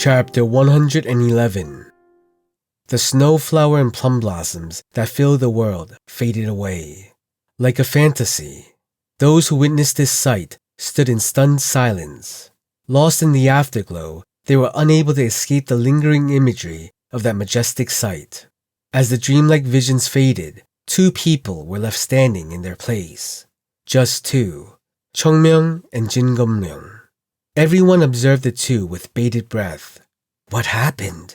Chapter 111. The snowflower and plum blossoms that fill the world faded away. Like a fantasy, those who witnessed this sight stood in stunned silence. Lost in the afterglow, they were unable to escape the lingering imagery of that majestic sight. As the dreamlike visions faded, two people were left standing in their place. Just two, Chung Myung and Chung Myung. Everyone observed the two with bated breath. What happened?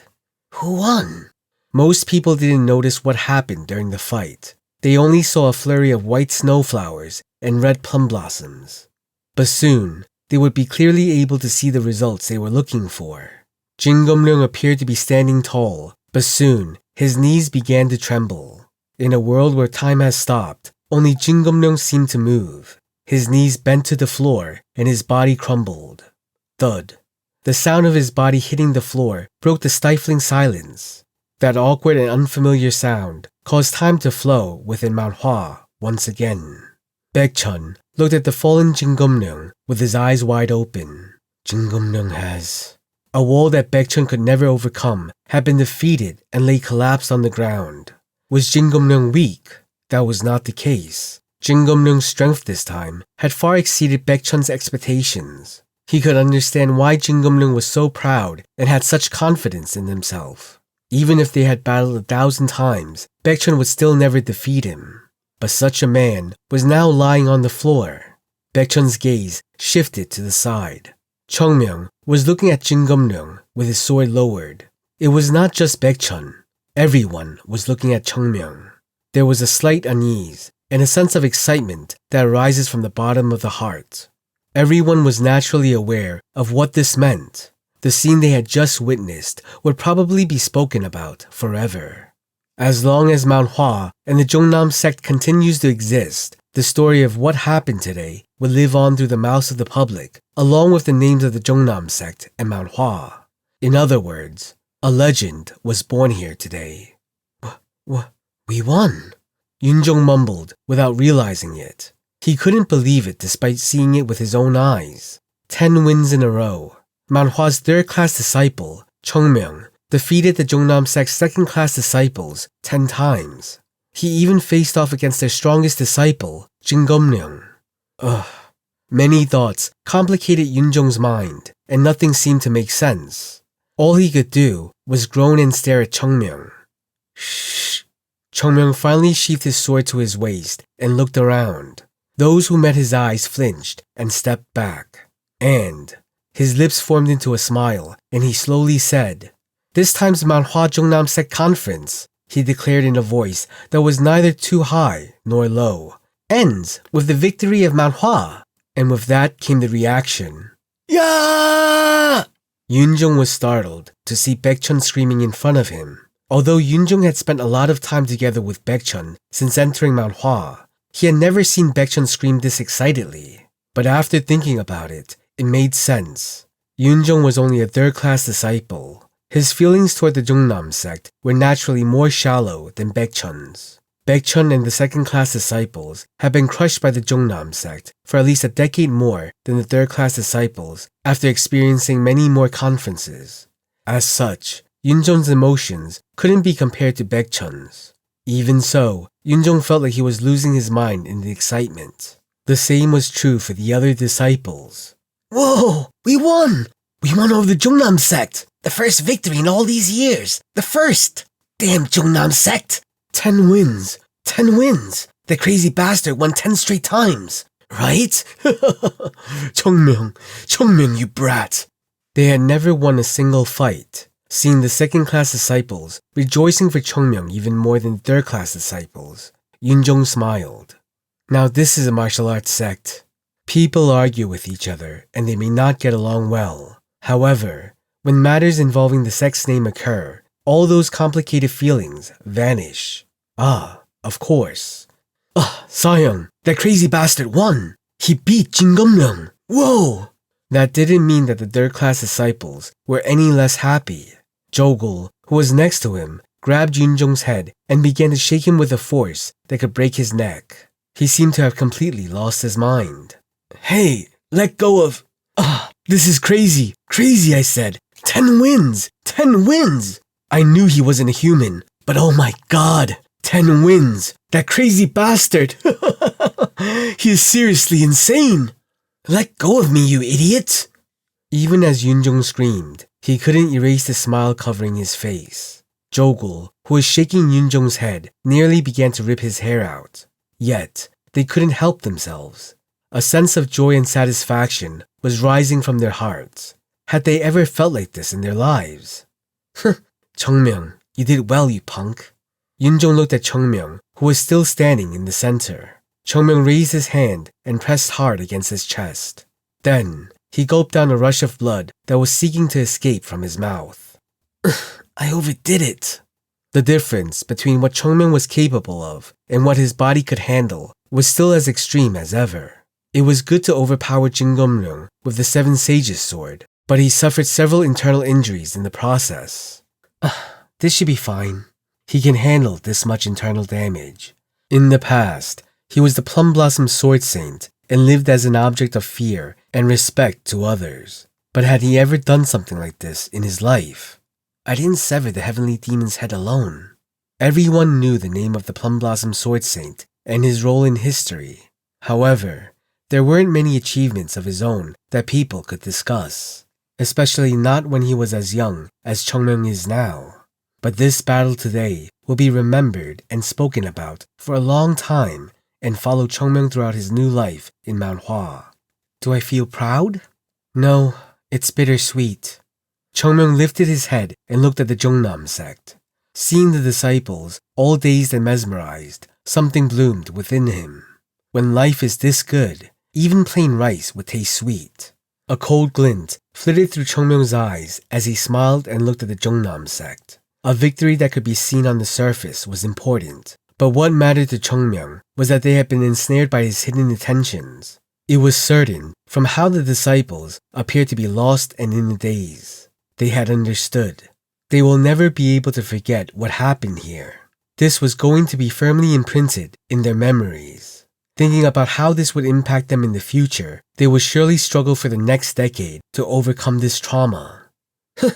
Who won? Most people didn't notice what happened during the fight. They only saw a flurry of white snowflowers and red plum blossoms. But soon, they would be clearly able to see the results they were looking for. Chung Myung appeared to be standing tall, but soon, his knees began to tremble. In a world where time has stopped, only Chung Myung seemed to move. His knees bent to the floor, and his body crumbled. Thud. The sound of his body hitting the floor broke the stifling silence. That awkward and unfamiliar sound caused time to flow within Mount Hua once again. Baekchun looked at the fallen Chung Myung with his eyes wide open. Chung Myung has... A wall that Baekchun could never overcome had been defeated and lay collapsed on the ground. Was Chung Myung weak? That was not the case. Chung Myung's strength this time had far exceeded Baekchun's expectations. He could understand why Chung Myung was so proud and had such confidence in himself. Even if they had battled 1,000 times, Baekchun would still never defeat him. But such a man was now lying on the floor. Baekchun's gaze shifted to the side. Chung Myung was looking at Chung Myung with his sword lowered. It was not just Baekchun. Everyone was looking at Chung Myung. There was a slight unease and a sense of excitement that arises from the bottom of the heart. Everyone was naturally aware of what this meant. The scene they had just witnessed would probably be spoken about forever. As long as Mount Hua and the Jungnam sect continues to exist, the story of what happened today will live on through the mouths of the public, along with the names of the Jungnam sect and Mount Hua. In other words, a legend was born here today. We won, Yunjong mumbled without realizing it. He couldn't believe it despite seeing it with his own eyes. 10 wins in a row. Mount Hua's third-class disciple, Chung Myung, defeated the Jungnam sect's second-class disciples 10 times. He even faced off against their strongest disciple, Chung Myung. Many thoughts complicated Yunjong's mind, and nothing seemed to make sense. All he could do was groan and stare at Chung Myung. Shh. Chung Myung finally sheathed his sword to his waist and looked around. Those who met his eyes flinched and stepped back. And his lips formed into a smile, and he slowly said, "This time's Mount Hua Jungnam Sect conference," he declared in a voice that was neither too high nor low, "ends with the victory of Mount Hua." And with that came the reaction. "Yeah!" Yunjong was startled to see Baekchun screaming in front of him. Although Yunjong had spent a lot of time together with Baekchun since entering Mount Hua, he had never seen Baekchun scream this excitedly. But after thinking about it, it made sense. Yunjong was only a third-class disciple. His feelings toward the Jungnam sect were naturally more shallow than Baekchun's. Baekchun and the second-class disciples had been crushed by the Jungnam sect for at least a decade more than the third-class disciples after experiencing many more conferences. As such, Yunjong's emotions couldn't be compared to Baekchun's. Even so, Yunjong felt like he was losing his mind in the excitement. The same was true for the other disciples. "Whoa! We won! We won over the Jungnam sect! The first victory in all these years! The first! Damn Jungnam sect! 10 wins! 10 wins! The crazy bastard won 10 straight times! Right? Chung Myung, you brat!" They had never won a single fight. Seeing the second-class disciples rejoicing for Chung Myung even more than the third-class disciples, Yunjong smiled. Now this is a martial arts sect. People argue with each other, and they may not get along well. However, when matters involving the sect's name occur, all those complicated feelings vanish. Of course. Sayang, that crazy bastard won! He beat Chung Myung! Whoa! That didn't mean that the third-class disciples were any less happy. Jogul, who was next to him, grabbed Yunjong's head and began to shake him with a force that could break his neck. He seemed to have completely lost his mind. "Hey, let go of... This is crazy! Crazy, I said! 10 wins! 10 wins! I knew he wasn't a human, but oh my god, 10 wins! That crazy bastard! He is seriously insane! Let go of me, you idiot! Even as Yunjong screamed, he couldn't erase the smile covering his face. Jogul, who was shaking Yunjong's head, nearly began to rip his hair out. Yet, they couldn't help themselves. A sense of joy and satisfaction was rising from their hearts. Had they ever felt like this in their lives? Chung Myung, you did well, you punk. Yunjong looked at Chung Myung, who was still standing in the center. Chung Myung raised his hand and pressed hard against his chest. Then, he gulped down a rush of blood that was seeking to escape from his mouth. I overdid it. The difference between what Chung Myung was capable of and what his body could handle was still as extreme as ever. It was good to overpower Jin Gomryung with the Seven Sages sword, but he suffered several internal injuries in the process. This should be fine. He can handle this much internal damage. In the past, he was the Plum Blossom Sword Saint and lived as an object of fear and respect to others. But had he ever done something like this in his life? I didn't sever the Heavenly Demon's head alone. Everyone knew the name of the Plum Blossom Sword Saint and his role in history. However, there weren't many achievements of his own that people could discuss, especially not when he was as young as Chung Myung is now. But this battle today will be remembered and spoken about for a long time and follow Chung Myung throughout his new life in Mount Hua. Do I feel proud? No, it's bittersweet. Chung Myung lifted his head and looked at the Jungnam sect. Seeing the disciples, all dazed and mesmerized, something bloomed within him. When life is this good, even plain rice would taste sweet. A cold glint flitted through Chung Myung's eyes as he smiled and looked at the Jungnam sect. A victory that could be seen on the surface was important, but what mattered to Chung Myung was that they had been ensnared by his hidden intentions. It was certain, from how the disciples appeared to be lost and in a daze. They had understood. They will never be able to forget what happened here. This was going to be firmly imprinted in their memories. Thinking about how this would impact them in the future, they would surely struggle for the next decade to overcome this trauma. You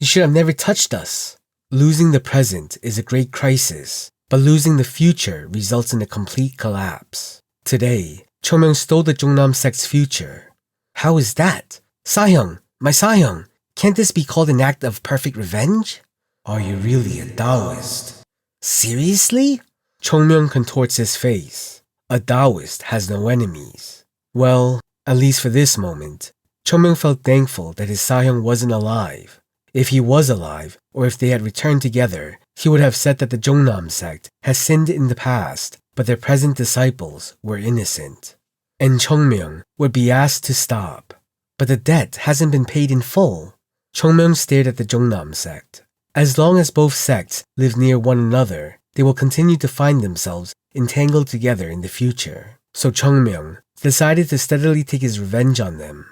should have never touched us. Losing the present is a great crisis, but losing the future results in a complete collapse. Today, Chung Myung stole the Jungnam sect's future. How is that? Sahyung, my Sahyung, can't this be called an act of perfect revenge? Are you really a Taoist? Seriously? Chung Myung contorts his face. A Taoist has no enemies. Well, at least for this moment, Chung Myung felt thankful that his Sahyung wasn't alive. If he was alive, or if they had returned together, he would have said that the Jungnam sect has sinned in the past, but their present disciples were innocent. And Chung Myung would be asked to stop. But the debt hasn't been paid in full. Chung Myung stared at the Jungnam sect. As long as both sects live near one another, they will continue to find themselves entangled together in the future. So Chung Myung decided to steadily take his revenge on them.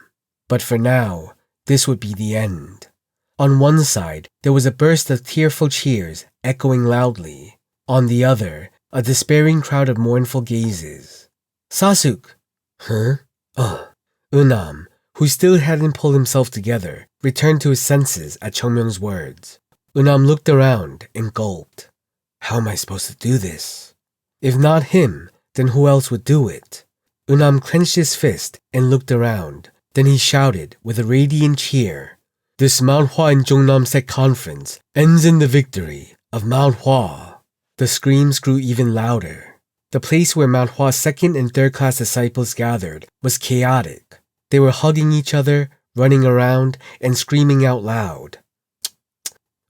But for now, this would be the end. On one side, there was a burst of tearful cheers echoing loudly. On the other, a despairing crowd of mournful gazes. Sasuk! Huh? Eunam, who still hadn't pulled himself together, returned to his senses at Chung Myung's words. Eunam looked around and gulped. How am I supposed to do this? If not him, then who else would do it? Eunam clenched his fist and looked around. Then he shouted with a radiant cheer. This Mount Hua and Jungnam sect conference ends in the victory of Mount Hua. The screams grew even louder. The place where Mount Hua's second and third class disciples gathered was chaotic. They were hugging each other, running around, and screaming out loud.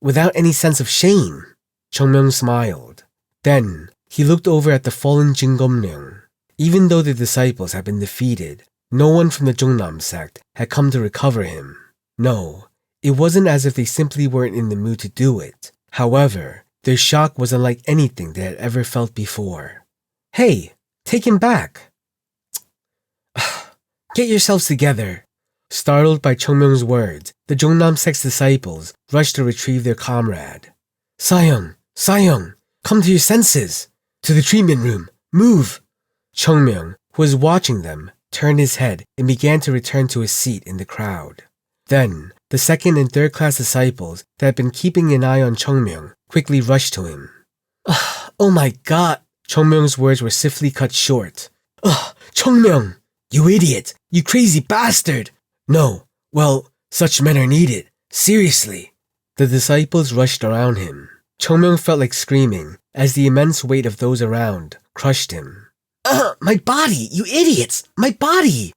Without any sense of shame, Chung Myung smiled. Then, he looked over at the fallen Jin Gomryung. Even though the disciples had been defeated, no one from the Jungnam sect had come to recover him. No, it wasn't as if they simply weren't in the mood to do it. However, their shock was unlike anything they had ever felt before. Hey, take him back. Get yourselves together. Startled by Chung Myung's words, the Jungnam sect's disciples rushed to retrieve their comrade. Sahyung, Sahyung, come to your senses. To the treatment room, move. Chung Myung, who was watching them, turned his head and began to return to his seat in the crowd. Then, the second and third class disciples that had been keeping an eye on Chung Myung quickly rushed to him. Oh my god! Chung Myung's words were swiftly cut short. Chung Myung! You idiot! You crazy bastard! No, well, such men are needed. Seriously. The disciples rushed around him. Chung Myung felt like screaming as the immense weight of those around crushed him. My body! You idiots! My body!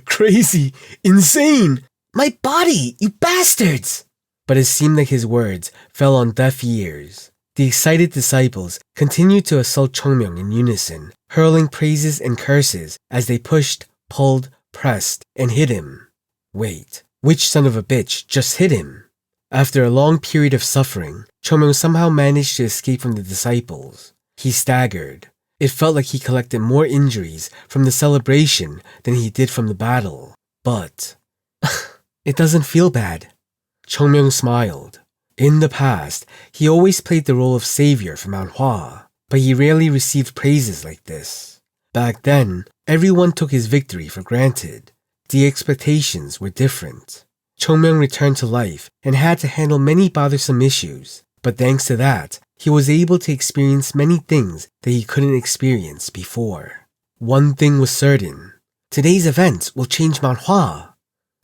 Crazy! Insane! My body! You bastards! But it seemed like his words fell on deaf ears. The excited disciples continued to assault Chung Myung in unison, hurling praises and curses as they pushed, pulled, pressed, and hit him. Wait, which son of a bitch just hit him? After a long period of suffering, Chung Myung somehow managed to escape from the disciples. He staggered. It felt like he collected more injuries from the celebration than he did from the battle. But it doesn't feel bad. Chung Myung smiled. In the past, he always played the role of savior for Mount Hua, but he rarely received praises like this. Back then, everyone took his victory for granted. The expectations were different. Chung Myung returned to life and had to handle many bothersome issues, but thanks to that, he was able to experience many things that he couldn't experience before. One thing was certain. Today's event will change Mount Hua.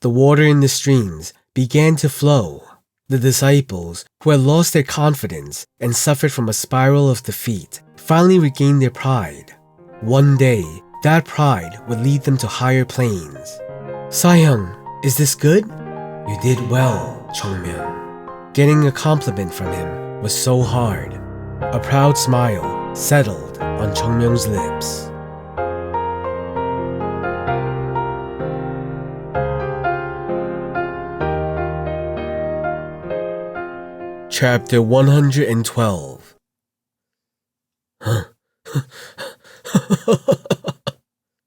The water in the streams began to flow. The disciples, who had lost their confidence and suffered from a spiral of defeat, finally regained their pride. One day, that pride would lead them to higher planes. Sahyung, is this good? You did well, Chung Myung. Getting a compliment from him was so hard. A proud smile settled on Chung Myung's lips. Chapter 112.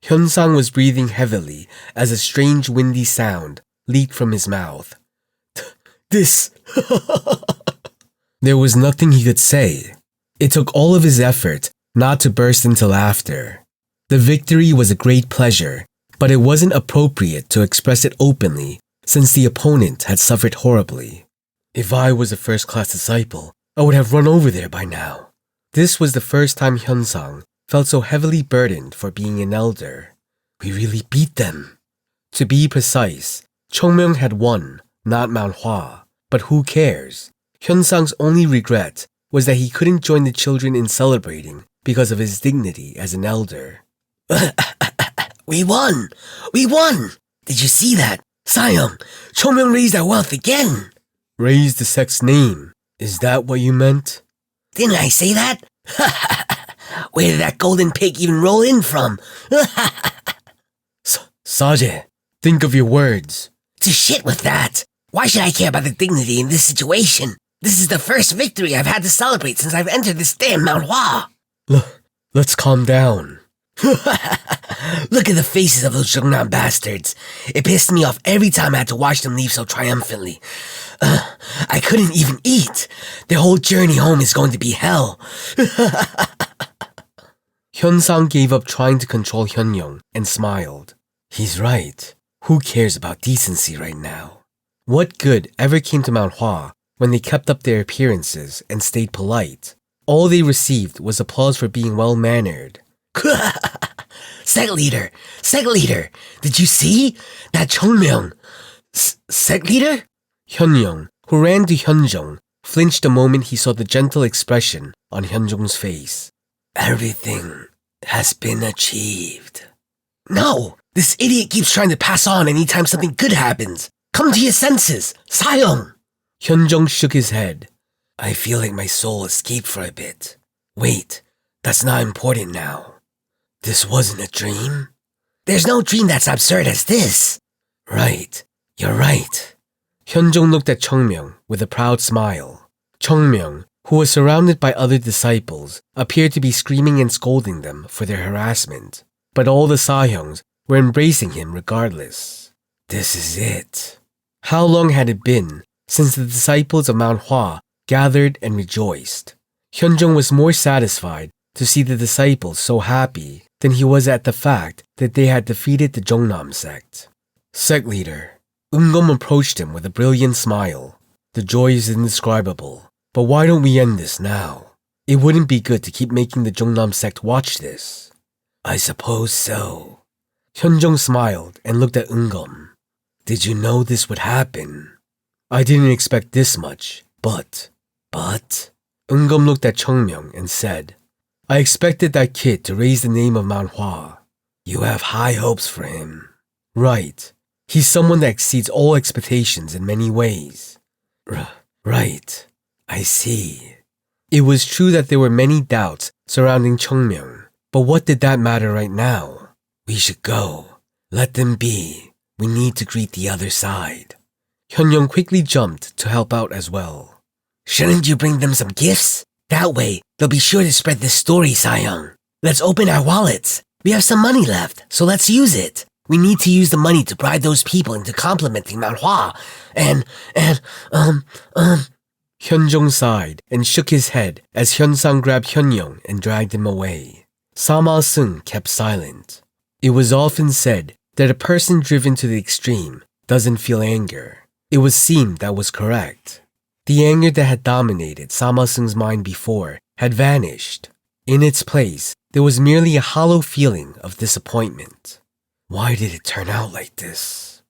Hyun-sang was breathing heavily as a strange windy sound leaked from his mouth. This... There was nothing he could say. It took all of his effort not to burst into laughter. The victory was a great pleasure, but it wasn't appropriate to express it openly since the opponent had suffered horribly. If I was a first-class disciple, I would have run over there by now. This was the first time Hyun-sang felt so heavily burdened for being an elder. We really beat them. To be precise, Chung Myung had won, not Mount Hua. But who cares? Hyun-sang's only regret was that he couldn't join the children in celebrating because of his dignity as an elder. We won! We won! Did you see that? Sahyung, Chung Myung raised our wealth again! Raised the sect's name. Is that what you meant? Didn't I say that? Where did that golden pig even roll in from? Saje, think of your words. To shit with that. Why should I care about the dignity in this situation? This is the first victory I've had to celebrate since I've entered this damn Mount Hua. Let's calm down. Look at the faces of those Jungnam bastards. It pissed me off every time I had to watch them leave so triumphantly. I couldn't even eat. Their whole journey home is going to be hell. Hyun-sang gave up trying to control Hyun-young and smiled. He's right. Who cares about decency right now? What good ever came to Mount Hua when they kept up their appearances and stayed polite? All they received was applause for being well-mannered. Sect leader! Sect leader! Did you see? That Chung Myung! Sect leader? Hyun-young, who ran to Hyun-jung, flinched the moment he saw the gentle expression on Hyun-jung's face. Everything has been achieved. No! This idiot keeps trying to pass on anytime something good happens. Come to your senses, Sahyung! Hyun-jung shook his head. I feel like my soul escaped for a bit. Wait, that's not important now. This wasn't a dream? There's no dream that's absurd as this. Right, you're right. Hyun-jung looked at Chung Myung with a proud smile. Chung Myung, who was surrounded by other disciples, appeared to be screaming and scolding them for their harassment. But all the Sahyungs were embracing him regardless. This is it. How long had it been since the disciples of Mount Hua gathered and rejoiced? Hyun-jung was more satisfied to see the disciples so happy than he was at the fact that they had defeated the Jungnam sect. Sect leader, Eungum approached him with a brilliant smile. The joy is indescribable. But why don't we end this now? It wouldn't be good to keep making the Jungnam sect watch this. I suppose so. Hyunjung smiled and looked at Eungum. Did you know this would happen? I didn't expect this much, but... Eungum looked at Chung Myung and said, I expected that kid to raise the name of Mount Hua. You have high hopes for him. Right. He's someone that exceeds all expectations in many ways. Right. I see. It was true that there were many doubts surrounding Chung Myung, but what did that matter right now? We should go. Let them be. We need to greet the other side. Hyunyoung quickly jumped to help out as well. Shouldn't you bring them some gifts? That way, they'll be sure to spread this story, Sayang. Let's open our wallets. We have some money left, so let's use it. We need to use the money to bribe those people into complimenting Mount Hua. Hyunjung sighed and shook his head as Hyunsang grabbed Hyunyoung and dragged him away. Sama Seung kept silent. It was often said that a person driven to the extreme doesn't feel anger. It was seen that was correct. The anger that had dominated Sama Seung's mind before had vanished. In its place, there was merely a hollow feeling of disappointment. Why did it turn out like this?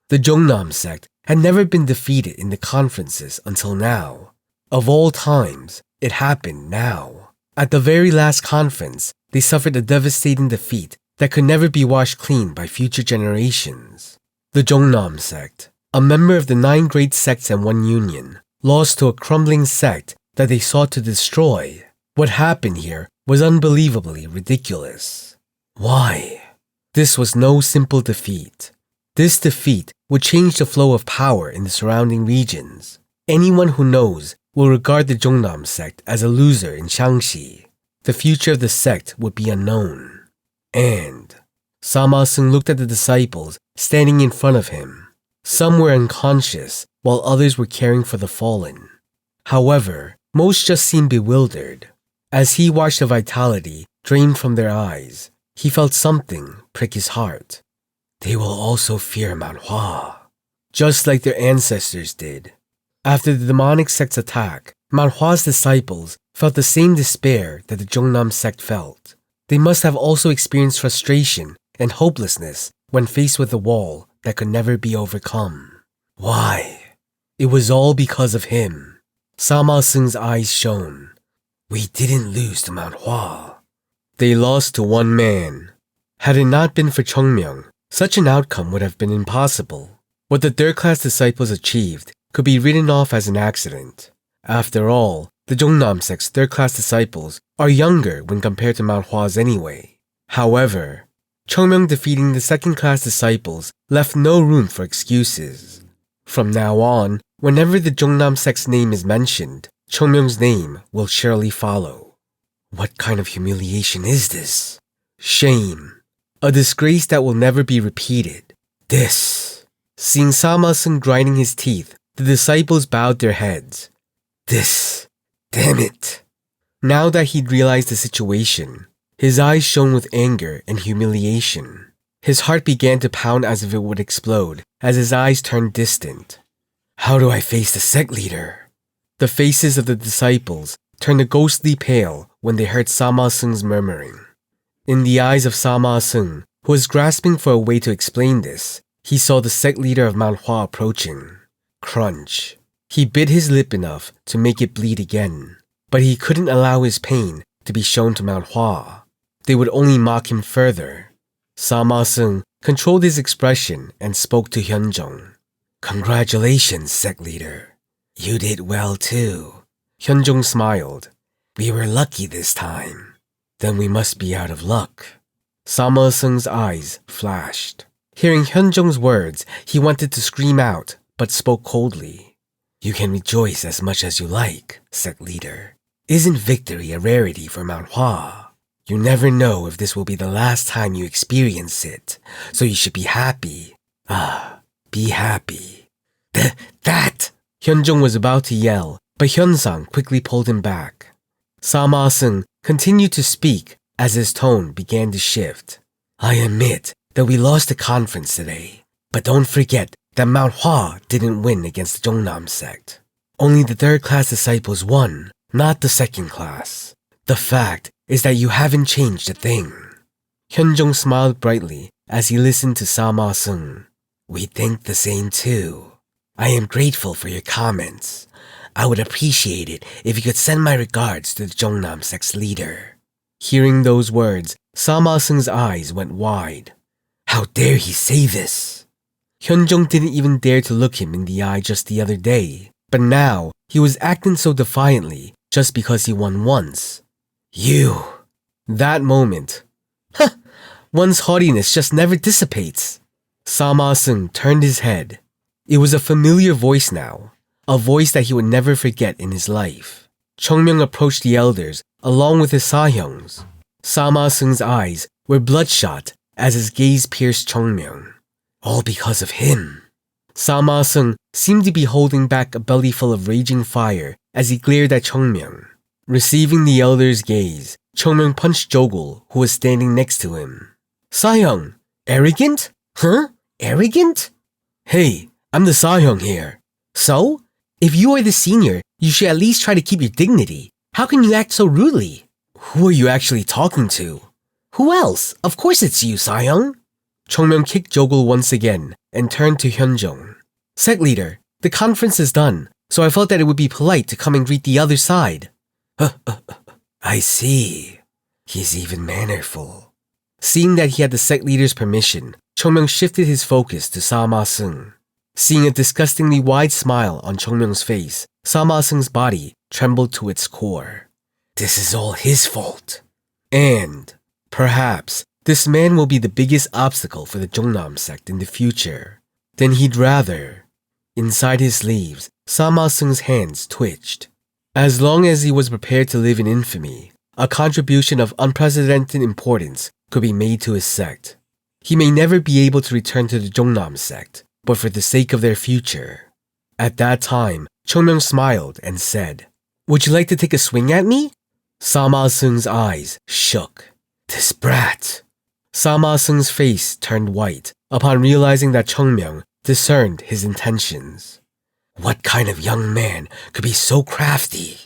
The Jungnam sect had never been defeated in the conferences until now. Of all times, it happened now. At the very last conference, they suffered a devastating defeat that could never be washed clean by future generations. The Jungnam sect, a member of the 9 great sects and one union, lost to a crumbling sect that they sought to destroy. What happened here was unbelievably ridiculous. Why? This was no simple defeat. This defeat would change the flow of power in the surrounding regions. Anyone who knows will regard the Jungnam sect as a loser in Shaanxi. The future of the sect would be unknown. And Sama Seung looked at the disciples standing in front of him. Some were unconscious, while others were caring for the fallen. However, most just seemed bewildered. As he watched the vitality drain from their eyes, he felt something prick his heart. They will also fear Mount Hua, just like their ancestors did. After the demonic sect's attack, Mount Hua's disciples felt the same despair that the Jungnam sect felt. They must have also experienced frustration and hopelessness when faced with a wall that could never be overcome. Why? It was all because of him. Sama Seung's eyes shone. We didn't lose to Mount Hua. They lost to one man. Had it not been for Chung Myung, such an outcome would have been impossible. What the third-class disciples achieved could be written off as an accident. After all, the Jungnam sect's third-class disciples are younger when compared to Mount Hua's anyway. However, Chung Myung defeating the second-class disciples left no room for excuses. From now on, whenever the Jungnam sect's name is mentioned, Chung Myung's name will surely follow. What kind of humiliation is this? Shame. A disgrace that will never be repeated. This. Seeing Sama Seung grinding his teeth, the disciples bowed their heads. This. Damn it. Now that he'd realized the situation, his eyes shone with anger and humiliation. His heart began to pound as if it would explode as his eyes turned distant. How do I face the sect leader? The faces of the disciples turned a ghostly pale when they heard Sama Seung's murmuring. In the eyes of Sama Seung, who was grasping for a way to explain this, he saw the sect leader of Mount Hua approaching. Crunch. He bit his lip enough to make it bleed again, but he couldn't allow his pain to be shown to Mount Hua. They would only mock him further. Sama Seung controlled his expression and spoke to Hyunjung. Congratulations, sect leader. You did well too. Hyunjung smiled. We were lucky this time. Then we must be out of luck. Sama Seung's eyes flashed. Hearing Hyunjung's words, he wanted to scream out, but spoke coldly. You can rejoice as much as you like, sect leader. Isn't victory a rarity for Mount Hua? You never know if this will be the last time you experience it, so you should be happy. Be happy. That! Hyunjung was about to yell, but Hyunsang quickly pulled him back. Sama Seung continued to speak as his tone began to shift. I admit that we lost the conference today, but don't forget that Mount Hua didn't win against the Jungnam sect. Only the third-class disciples won, not the second class. The fact is that you haven't changed a thing. Hyunjung smiled brightly as he listened to Sama Sung. We think the same too. I am grateful for your comments. I would appreciate it if you could send my regards to the Jungnam sect's leader. Hearing those words, Sama Sung's eyes went wide. How dare he say this? Hyunjung didn't even dare to look him in the eye just the other day, but now he was acting so defiantly just because he won once. You. That moment. One's haughtiness just never dissipates. Sama Sung turned his head. It was a familiar voice now, a voice that he would never forget in his life. Chung Myung approached the elders along with his Sahyungs. Sama Sung's eyes were bloodshot as his gaze pierced Chung Myung. All because of him. Sama Sung seemed to be holding back a belly full of raging fire as he glared at Chung Myung. Receiving the elder's gaze, Chung Myung punched Jogul, who was standing next to him. Sahyung, arrogant? Huh? Arrogant? Hey, I'm the Sahyung here. So? If you are the senior, you should at least try to keep your dignity. How can you act so rudely? Who are you actually talking to? Who else? Of course it's you, Sahyung. Chung Myung kicked Jogul once again and turned to Hyunjung. Sect leader, the conference is done, so I felt that it would be polite to come and greet the other side. I see. He's even mannerful. Seeing that he had the sect leader's permission, Chung Myung shifted his focus to Sama Sung. Seeing a disgustingly wide smile on Chung Myung's face, Sama Sung's body trembled to its core. This is all his fault. And, perhaps, this man will be the biggest obstacle for the Jungnam sect in the future. Then he'd rather. Inside his sleeves, Sama Sung's hands twitched. As long as he was prepared to live in infamy, a contribution of unprecedented importance could be made to his sect. He may never be able to return to the Jungnam sect, but for the sake of their future. At that time, Chung Myung smiled and said, Would you like to take a swing at me? Sama Sung's eyes shook. This brat. Sama Sung's face turned white upon realizing that Chung Myung discerned his intentions. What kind of young man could be so crafty?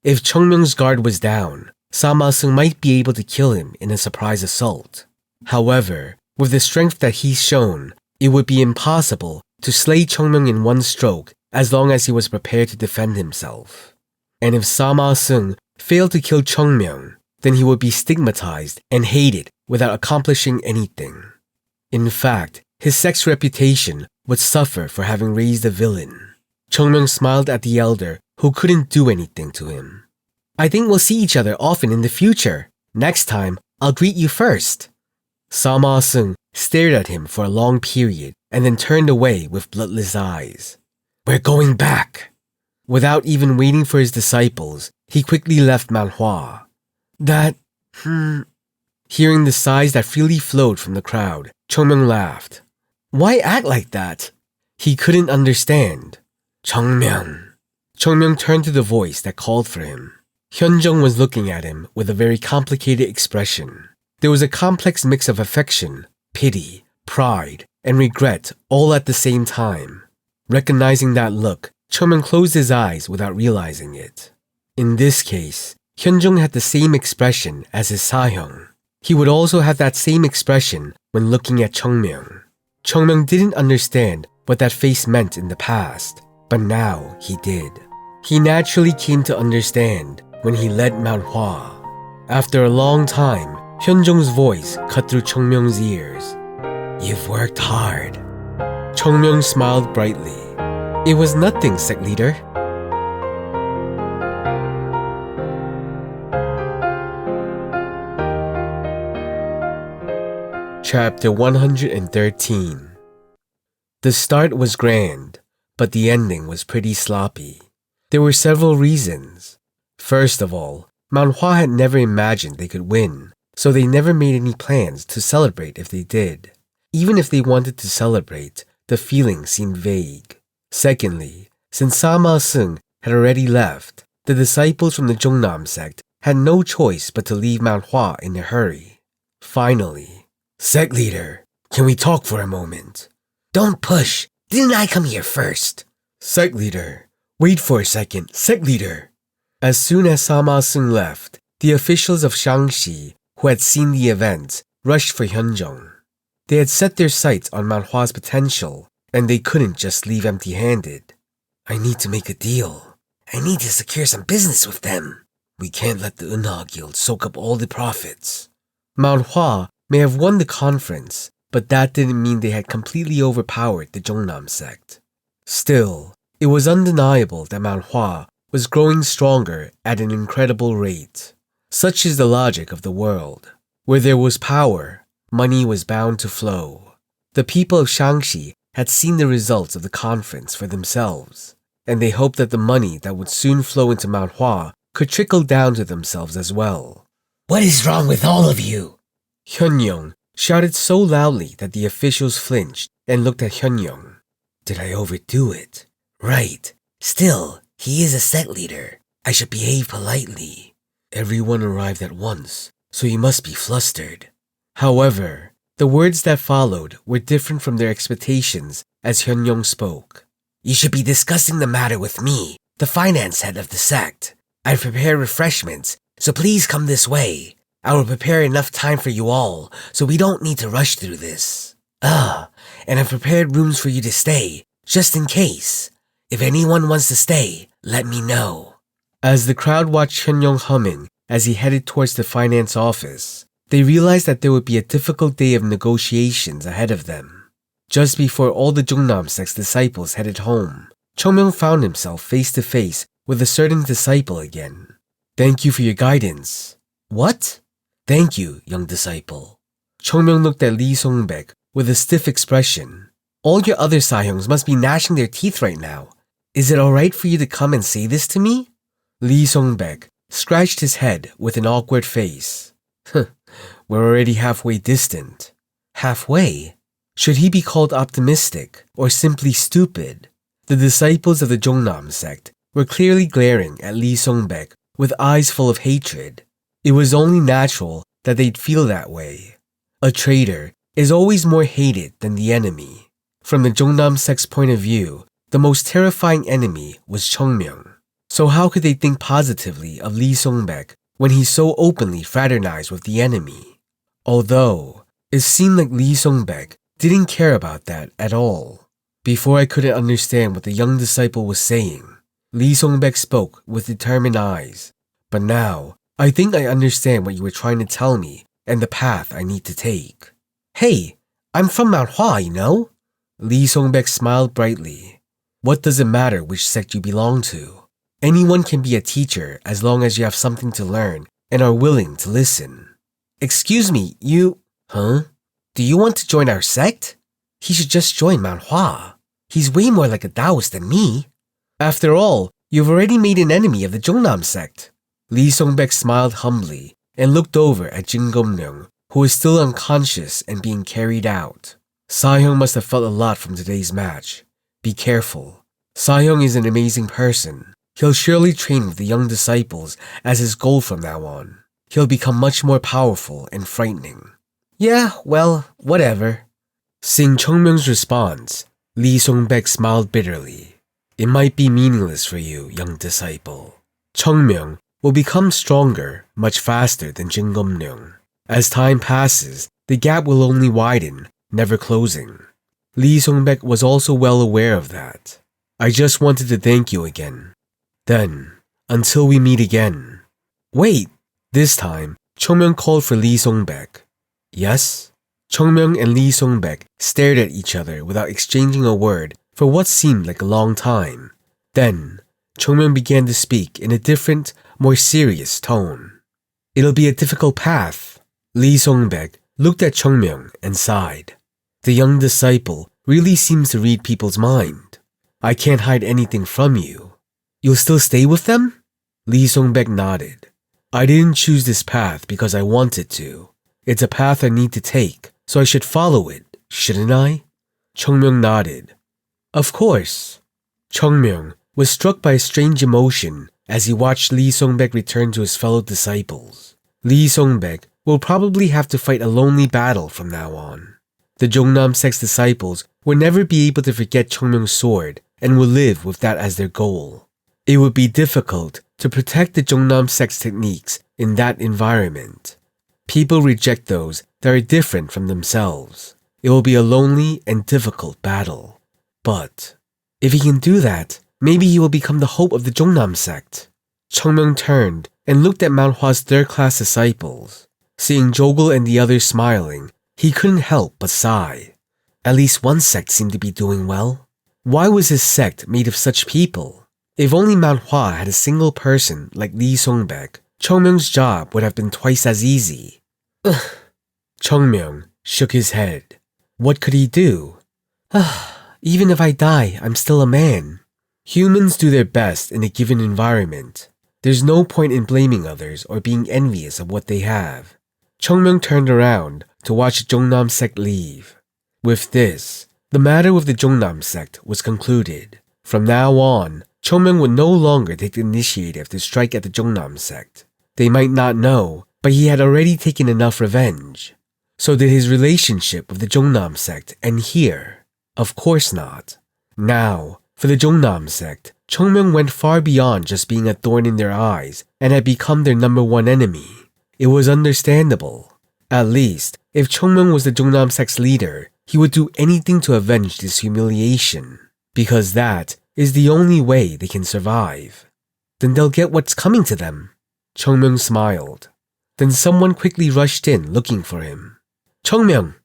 If Chung Myung's guard was down, Sama Sung might be able to kill him in a surprise assault. However, with the strength that he's shown, it would be impossible to slay Chung Myung in one stroke as long as he was prepared to defend himself. And if Sama Sung failed to kill Chung Myung, then he would be stigmatized and hated without accomplishing anything. In fact, his sect's reputation would suffer for having raised a villain. Chung Myung smiled at the elder who couldn't do anything to him. I think we'll see each other often in the future. Next time, I'll greet you first. Sama Sung stared at him for a long period and then turned away with bloodless eyes. We're going back. Without even waiting for his disciples, he quickly left Mount Hua. Hearing the sighs that freely flowed from the crowd, Chung Myung laughed. Why act like that? He couldn't understand. Chung Myung. Chung Myung turned to the voice that called for him. Hyunjung was looking at him with a very complicated expression. There was a complex mix of affection, pity, pride, and regret all at the same time. Recognizing that look, Chung Myung closed his eyes without realizing it. In this case, Hyunjung had the same expression as his Sahyung. He would also have that same expression when looking at Chung Myung. Chung Myung didn't understand what that face meant in the past, but now he did. He naturally came to understand when he led Mount Hua. After a long time, Hyunjung's voice cut through Chung Myung's ears. You've worked hard. Chung Myung smiled brightly. It was nothing, sect leader. Chapter 113. The start was grand, but the ending was pretty sloppy. There were several reasons. First of all, Mount Hua had never imagined they could win, so they never made any plans to celebrate if they did. Even if they wanted to celebrate, the feeling seemed vague. Secondly, since Sama Sung had already left, the disciples from the Jungnam sect had no choice but to leave Mount Hua in a hurry. Finally, Sect leader, can we talk for a moment? Don't push. Didn't I come here first? Sect leader. Wait for a second. Sect leader. As soon as Sama Sung left, the officials of Shangxi, who had seen the event, rushed for Hyunjong. They had set their sights on Mount Hua's potential, and they couldn't just leave empty-handed. I need to make a deal. I need to secure some business with them. We can't let the Unha Guild soak up all the profits. Mount Hua may have won the conference, but that didn't mean they had completely overpowered the Jungnam sect. Still, it was undeniable that Mount Hua was growing stronger at an incredible rate. Such is the logic of the world. Where there was power, money was bound to flow. The people of Shangxi had seen the results of the conference for themselves, and they hoped that the money that would soon flow into Mount Hua could trickle down to themselves as well. What is wrong with all of you? Hyunyoung shouted so loudly that the officials flinched and looked at Hyunyoung. Did I overdo it? Right. Still, he is a sect leader. I should behave politely. Everyone arrived at once, so he must be flustered. However, the words that followed were different from their expectations as Hyunyoung spoke. You should be discussing the matter with me, the finance head of the sect. I've prepared refreshments, so please come this way. I will prepare enough time for you all, so we don't need to rush through this. And I've prepared rooms for you to stay, just in case. If anyone wants to stay, let me know. As the crowd watched Hyunyoung humming as he headed towards the finance office, they realized that there would be a difficult day of negotiations ahead of them. Just before all the Jungnam sect's disciples headed home, Chung Myung found himself face to face with a certain disciple again. Thank you for your guidance. What? Thank you, young disciple. Chung Myung looked at Lee Song-baek with a stiff expression. All your other Sahyungs must be gnashing their teeth right now. Is it alright for you to come and say this to me? Lee Song-baek scratched his head with an awkward face. We're already halfway distant. Halfway? Should he be called optimistic or simply stupid? The disciples of the Jungnam sect were clearly glaring at Lee Song-baek with eyes full of hatred. It was only natural that they'd feel that way. A traitor is always more hated than the enemy. From the Jungnam sect's point of view, the most terrifying enemy was Chung Myung. So how could they think positively of Lee Song-baek when he so openly fraternized with the enemy? Although, it seemed like Lee Song-baek didn't care about that at all. Before I couldn't understand what the young disciple was saying, Lee Song-baek spoke with determined eyes. But now, I think I understand what you were trying to tell me and the path I need to take. Hey, I'm from Mount Hua, you know? Lee Song-baek smiled brightly. What does it matter which sect you belong to? Anyone can be a teacher as long as you have something to learn and are willing to listen. Excuse me, you... Huh? Do you want to join our sect? He should just join Mount Hua. He's way more like a Taoist than me. After all, you've already made an enemy of the Jungnam sect. Lee Song-baek smiled humbly and looked over at Chung Myung, who was still unconscious and being carried out. Sahyung must have felt a lot from today's match. Be careful. Sahyung is an amazing person. He'll surely train with the young disciples as his goal from now on. He'll become much more powerful and frightening. Yeah, well, whatever. Seeing Chung Myung's response, Lee Song-baek smiled bitterly. It might be meaningless for you, young disciple. Chung Myung will become stronger much faster than Chung Myung. As time passes, the gap will only widen, never closing. Lee Song-baek was also well aware of that. I just wanted to thank you again. Then, until we meet again. Wait! This time, Chung Myung called for Lee Song-baek. Yes? Chung Myung and Lee Song-baek stared at each other without exchanging a word for what seemed like a long time. Then, Chung Myung began to speak in a different, more serious tone. It'll be a difficult path. Lee Song-baek looked at Chung Myung and sighed. The young disciple really seems to read people's mind. I can't hide anything from you. You'll still stay with them? Lee Song-baek nodded. I didn't choose this path because I wanted to. It's a path I need to take, so I should follow it, shouldn't I? Chung Myung nodded. Of course. Chung Myung was struck by a strange emotion as he watched Lee Song-baek return to his fellow disciples. Lee Song-baek will probably have to fight a lonely battle from now on. The Jongnam Sect's disciples would never be able to forget Chung Myung's sword and would live with that as their goal. It would be difficult to protect the Jongnam Sect's techniques in that environment. People reject those that are different from themselves. It will be a lonely and difficult battle. But if he can do that, maybe he will become the hope of the Jongnam Sect. Chung Myung turned and looked at Mount Hua's third-class disciples. Seeing Jogul and the others smiling, he couldn't help but sigh. At least one sect seemed to be doing well. Why was his sect made of such people? If only Mount Hua had a single person like Lee Songbek, Chung Myung's job would have been twice as easy. Chung Myung shook his head. What could he do? Even if I die, I'm still a man. Humans do their best in a given environment. There's no point in blaming others or being envious of what they have. Chung Myung turned around to watch the Jongnam Sect leave. With this, the matter with the Jongnam Sect was concluded. From now on, Chung Myung would no longer take the initiative to strike at the Jongnam Sect. They might not know, but he had already taken enough revenge. So did his relationship with the Jongnam Sect end here? Of course not. Now, for the Jongnam Sect, Chung Myung went far beyond just being a thorn in their eyes and had become their number one enemy. It was understandable. At least, if Chung Myung was the Jongnam Sect's leader, he would do anything to avenge this humiliation. Because that is the only way they can survive. Then they'll get what's coming to them. Chung Myung smiled. Then someone quickly rushed in looking for him. Chung Myung!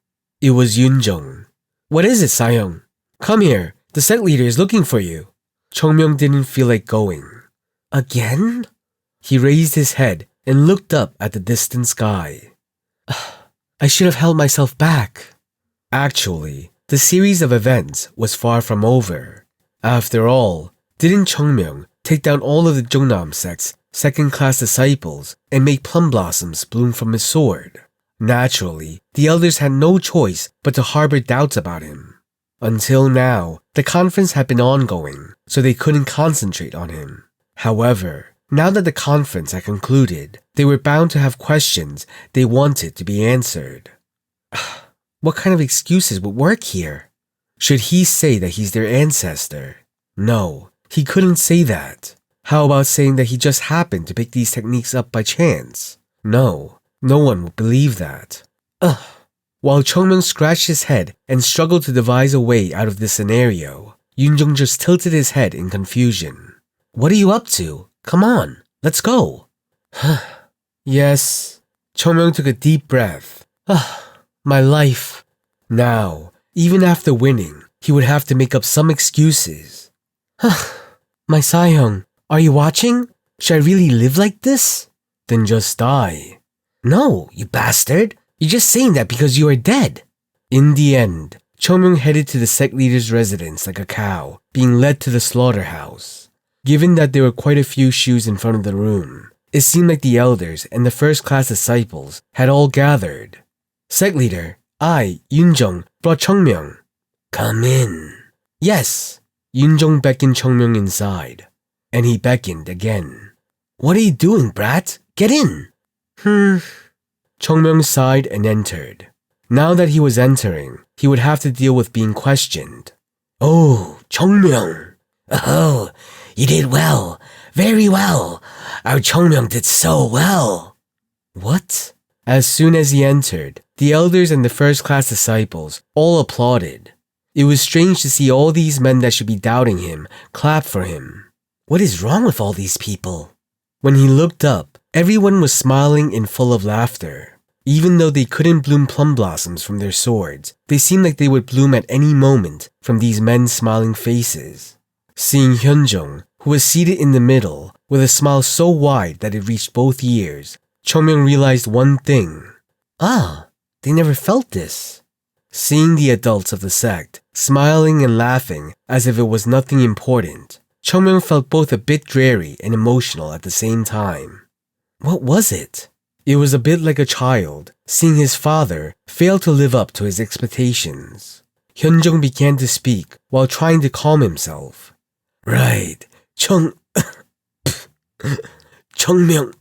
It was Yun Jung. What is it, Sayoung? Come here, the sect leader is looking for you. Chung Myung didn't feel like going. Again? He raised his head and looked up at the distant sky. I should have held myself back. Actually, the series of events was far from over. After all, didn't Chung Myung take down all of the Jongnam Sect's second-class disciples and make plum blossoms bloom from his sword? Naturally, the elders had no choice but to harbor doubts about him. Until now, the conference had been ongoing, so they couldn't concentrate on him. However, now that the conference had concluded, they were bound to have questions they wanted to be answered. What kind of excuses would work here? Should he say that he's their ancestor? No, he couldn't say that. How about saying that he just happened to pick these techniques up by chance? No, no one would believe that. While Chung Myung scratched his head and struggled to devise a way out of this scenario, Yun Jung just tilted his head in confusion. What are you up to? Come on, let's go. Yes. Chung Myung took a deep breath. My life. Now, even after winning, he would have to make up some excuses. My Sayoung, are you watching? Should I really live like this? Then just die. No, you bastard. You're just saying that because you are dead. In the end, Chung Myung headed to the sect leader's residence like a cow, being led to the slaughterhouse. Given that there were quite a few shoes in front of the room, it seemed like the elders and the first-class disciples had all gathered. Sect leader, I, Yun Jung, brought Chung Myung. Come in. Yes. Yun Jung beckoned Chung Myung inside, and he beckoned again. What are you doing, brat? Get in. Chung Myung sighed and entered. Now that he was entering, he would have to deal with being questioned. Oh, Chung Myung. Oh, you did well. Very well. Our Chung Myung did so well. What? As soon as he entered, the elders and the first-class disciples all applauded. It was strange to see all these men that should be doubting him clap for him. What is wrong with all these people? When he looked up, everyone was smiling and full of laughter. Even though they couldn't bloom plum blossoms from their swords, they seemed like they would bloom at any moment from these men's smiling faces. Seeing Hyunjung, who was seated in the middle, with a smile so wide that it reached both ears, Chung Myung realized one thing. They never felt this. Seeing the adults of the sect smiling and laughing as if it was nothing important, Chung Myung felt both a bit dreary and emotional at the same time. What was it? It was a bit like a child seeing his father fail to live up to his expectations. Hyunjung began to speak while trying to calm himself. Right, Chung Myung.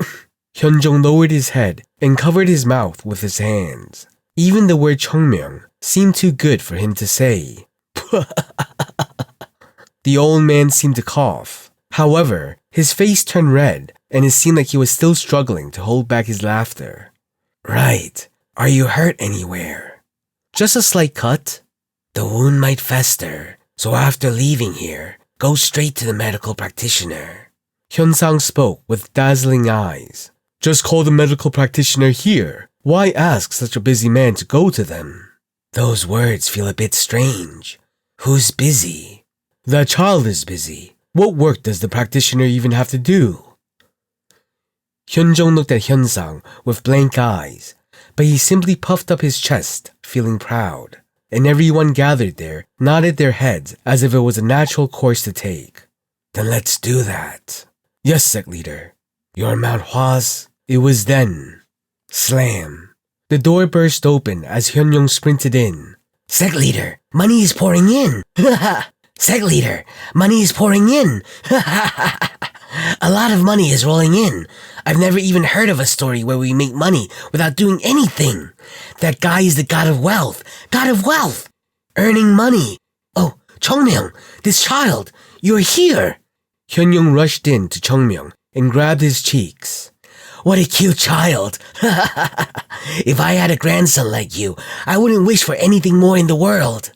Hyunjung lowered his head and covered his mouth with his hands. Even the word Chung Myung seemed too good for him to say. The old man seemed to cough. However, his face turned red and it seemed like he was still struggling to hold back his laughter. Right. Are you hurt anywhere? Just a slight cut. The wound might fester, so after leaving here, go straight to the medical practitioner. Hyun-sang spoke with dazzling eyes. Just call the medical practitioner here. Why ask such a busy man to go to them? Those words feel a bit strange. Who's busy? The child is busy. What work does the practitioner even have to do? Hyun-jung looked at Hyun-sang with blank eyes, but he simply puffed up his chest, feeling proud. And everyone gathered there nodded their heads as if it was a natural course to take. Then let's do that. Yes, sect leader. You're Mount Hua's? It was then. Slam. The door burst open as Hyun-jung sprinted in. Sect leader, money is pouring in. Sect leader, money is pouring in. A lot of money is rolling in. I've never even heard of a story where we make money without doing anything. That guy is the god of wealth. God of wealth. Earning money. Oh, Chung Myung, this child, you're here. Hyun-jung rushed in to Chung Myung and grabbed his cheeks. What a cute child. If I had a grandson like you, I wouldn't wish for anything more in the world.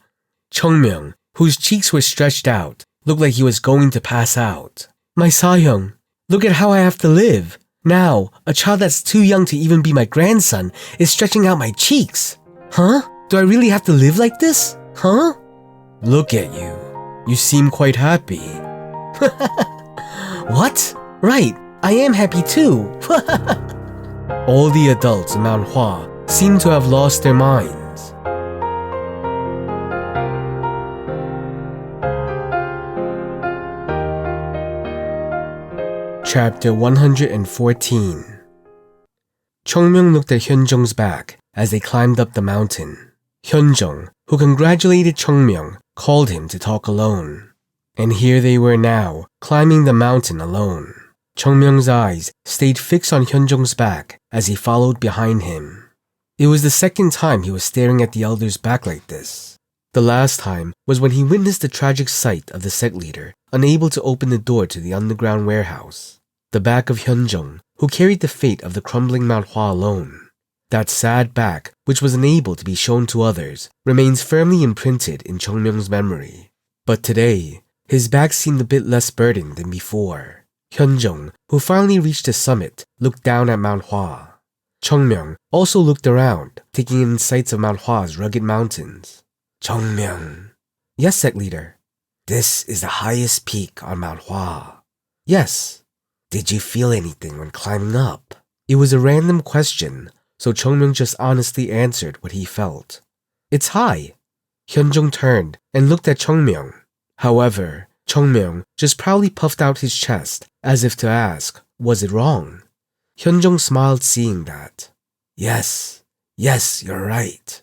Chung Myung, whose cheeks were stretched out, looked like he was going to pass out. My Sahyung, look at how I have to live. Now, a child that's too young to even be my grandson is stretching out my cheeks. Huh? Do I really have to live like this? Huh? Look at you. You seem quite happy. What? Right, I am happy too. All the adults in Mount Hua seem to have lost their minds. Chapter 114. Chung Myung looked at Hyun-jung's back as they climbed up the mountain. Hyun-jung, who congratulated Chung Myung, called him to talk alone. And here they were now, climbing the mountain alone. Chung Myung's eyes stayed fixed on Hyun-jung's back as he followed behind him. It was the second time he was staring at the elder's back like this. The last time was when he witnessed the tragic sight of the sect leader, unable to open the door to the underground warehouse. The back of Hyun-jung, who carried the fate of the crumbling Mount Hua alone. That sad back, which was unable to be shown to others, remains firmly imprinted in Chung Myung's memory. But today, his back seemed a bit less burdened than before. Hyun-jung, who finally reached the summit, looked down at Mount Hua. Chung Myung also looked around, taking in sights of Mount Hua's rugged mountains. Chung Myung. Yes, sect leader. This is the highest peak on Mount Hua. Yes. Did you feel anything when climbing up? It was a random question, so Chung Myung just honestly answered what he felt. It's high. Hyun-jung turned and looked at Chung Myung. However, Chung Myung just proudly puffed out his chest as if to ask, was it wrong? Hyun-jung smiled seeing that. Yes, you're right.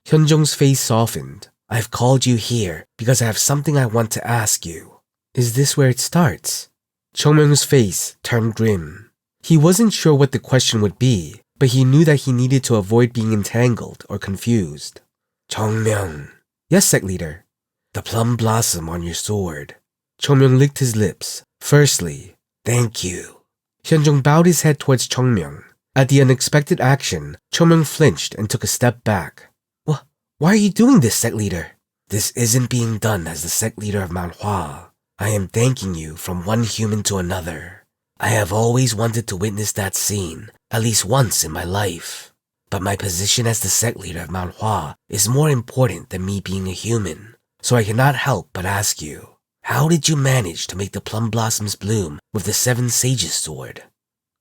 Hyun-jung's face softened. I've called you here because I have something I want to ask you. Is this where it starts? Chung Myung's face turned grim. He wasn't sure what the question would be, but he knew that he needed to avoid being entangled or confused. Chung Myung. Yes, sect leader. The plum blossom on your sword. Chung Myung licked his lips. Firstly, thank you. Hyun-jung bowed his head towards Chung Myung. At the unexpected action, Chung Myung flinched and took a step back. Why are you doing this, sect leader? This isn't being done as the sect leader of Mount Hua. I am thanking you from one human to another. I have always wanted to witness that scene, at least once in my life. But my position as the sect leader of Mount Hua is more important than me being a human, so I cannot help but ask you, how did you manage to make the plum blossoms bloom with the 7 sages sword?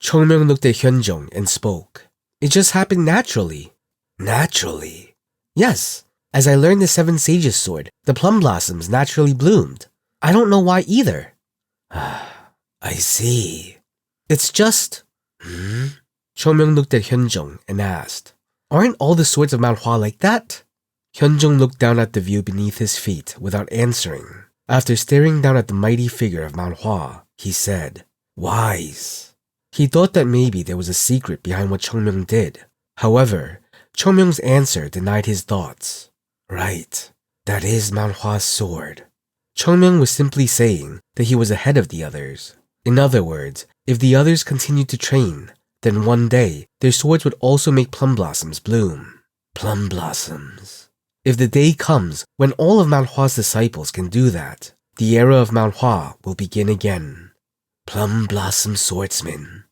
Chung Myung looked at Hyun-jung and spoke. It just happened naturally. Naturally? Yes. As I learned the 7 sages sword, the plum blossoms naturally bloomed. I don't know why either. I see. It's just... Chung Myung looked at Hyun-jung and asked, aren't all the swords of Mount Hua like that? Hyun-jung looked down at the view beneath his feet without answering. After staring down at the mighty figure of Mount Hua, he said, wise. He thought that maybe there was a secret behind what Chung Myung did. However, Chung Myung's answer denied his thoughts. Right, that is Mount Hua's sword. Chung Myung was simply saying that he was ahead of the others. In other words, if the others continued to train, then one day their swords would also make plum blossoms bloom. Plum blossoms. If the day comes when all of Mount Hua's disciples can do that, the era of Mount Hua will begin again. Plum Blossom Swordsman.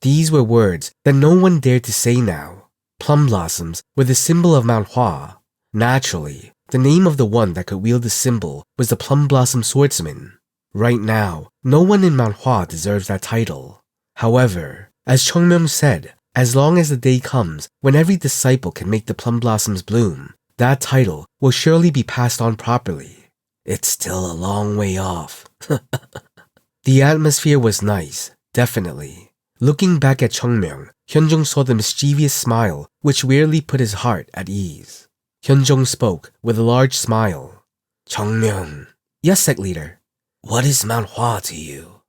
These were words that no one dared to say now. Plum blossoms were the symbol of Mount Hua. Naturally, the name of the one that could wield the symbol was the Plum Blossom Swordsman. Right now, no one in Mount Hua deserves that title. However, as Chung Myung said, as long as the day comes when every disciple can make the plum blossoms bloom, that title will surely be passed on properly. It's still a long way off. The atmosphere was nice, definitely. Looking back at Chung Myung, Hyunjung saw the mischievous smile which weirdly put his heart at ease. Hyunjung spoke with a large smile. Chung Myung. Yes, sect leader. What is Mount Hua to you?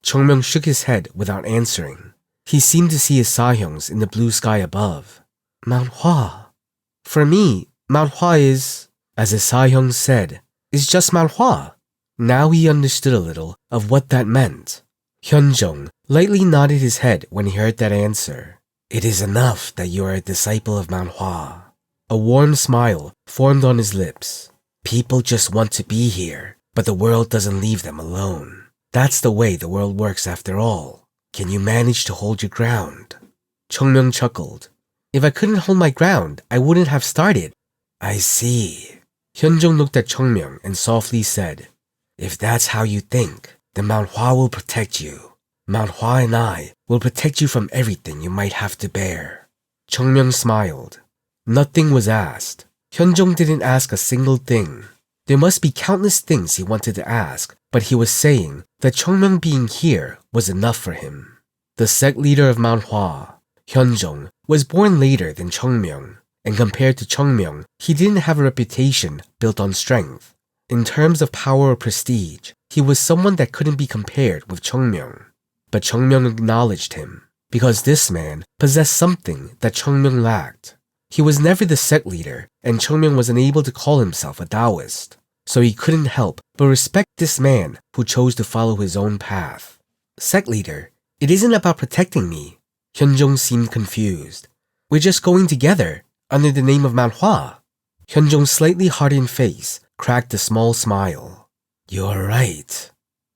Chung Myung shook his head without answering. He seemed to see his Sahyungs in the blue sky above. Mount Hua. For me, Mount Hua is, as his Sahyungs said, is just Mount Hua. Now he understood a little of what that meant. Hyunjung lightly nodded his head when he heard that answer. It is enough that you are a disciple of Mount Hua. A warm smile formed on his lips. People just want to be here, but the world doesn't leave them alone. That's the way the world works after all. Can you manage to hold your ground? Chung Myung chuckled. If I couldn't hold my ground, I wouldn't have started. I see. Hyunjung looked at Chung Myung and softly said, if that's how you think, then Mount Hua will protect you. Mount Hua and I will protect you from everything you might have to bear. Chung Myung smiled. Nothing was asked. Hyunjung didn't ask a single thing. There must be countless things he wanted to ask, but he was saying that Chung Myung being here was enough for him. The sect leader of Mount Hua, Hyunjung, was born later than Chung Myung, and compared to Chung Myung, he didn't have a reputation built on strength. In terms of power or prestige, he was someone that couldn't be compared with Chung Myung. But Chung Myung acknowledged him, because this man possessed something that Chung Myung lacked. He was never the sect leader, and Chung Myung was unable to call himself a Taoist, so he couldn't help but respect this man who chose to follow his own path. Sect leader, it isn't about protecting me. Hyunjung seemed confused. We're just going together, under the name of Mount Hua. Hyunjung's slightly hardened face cracked a small smile. You're right.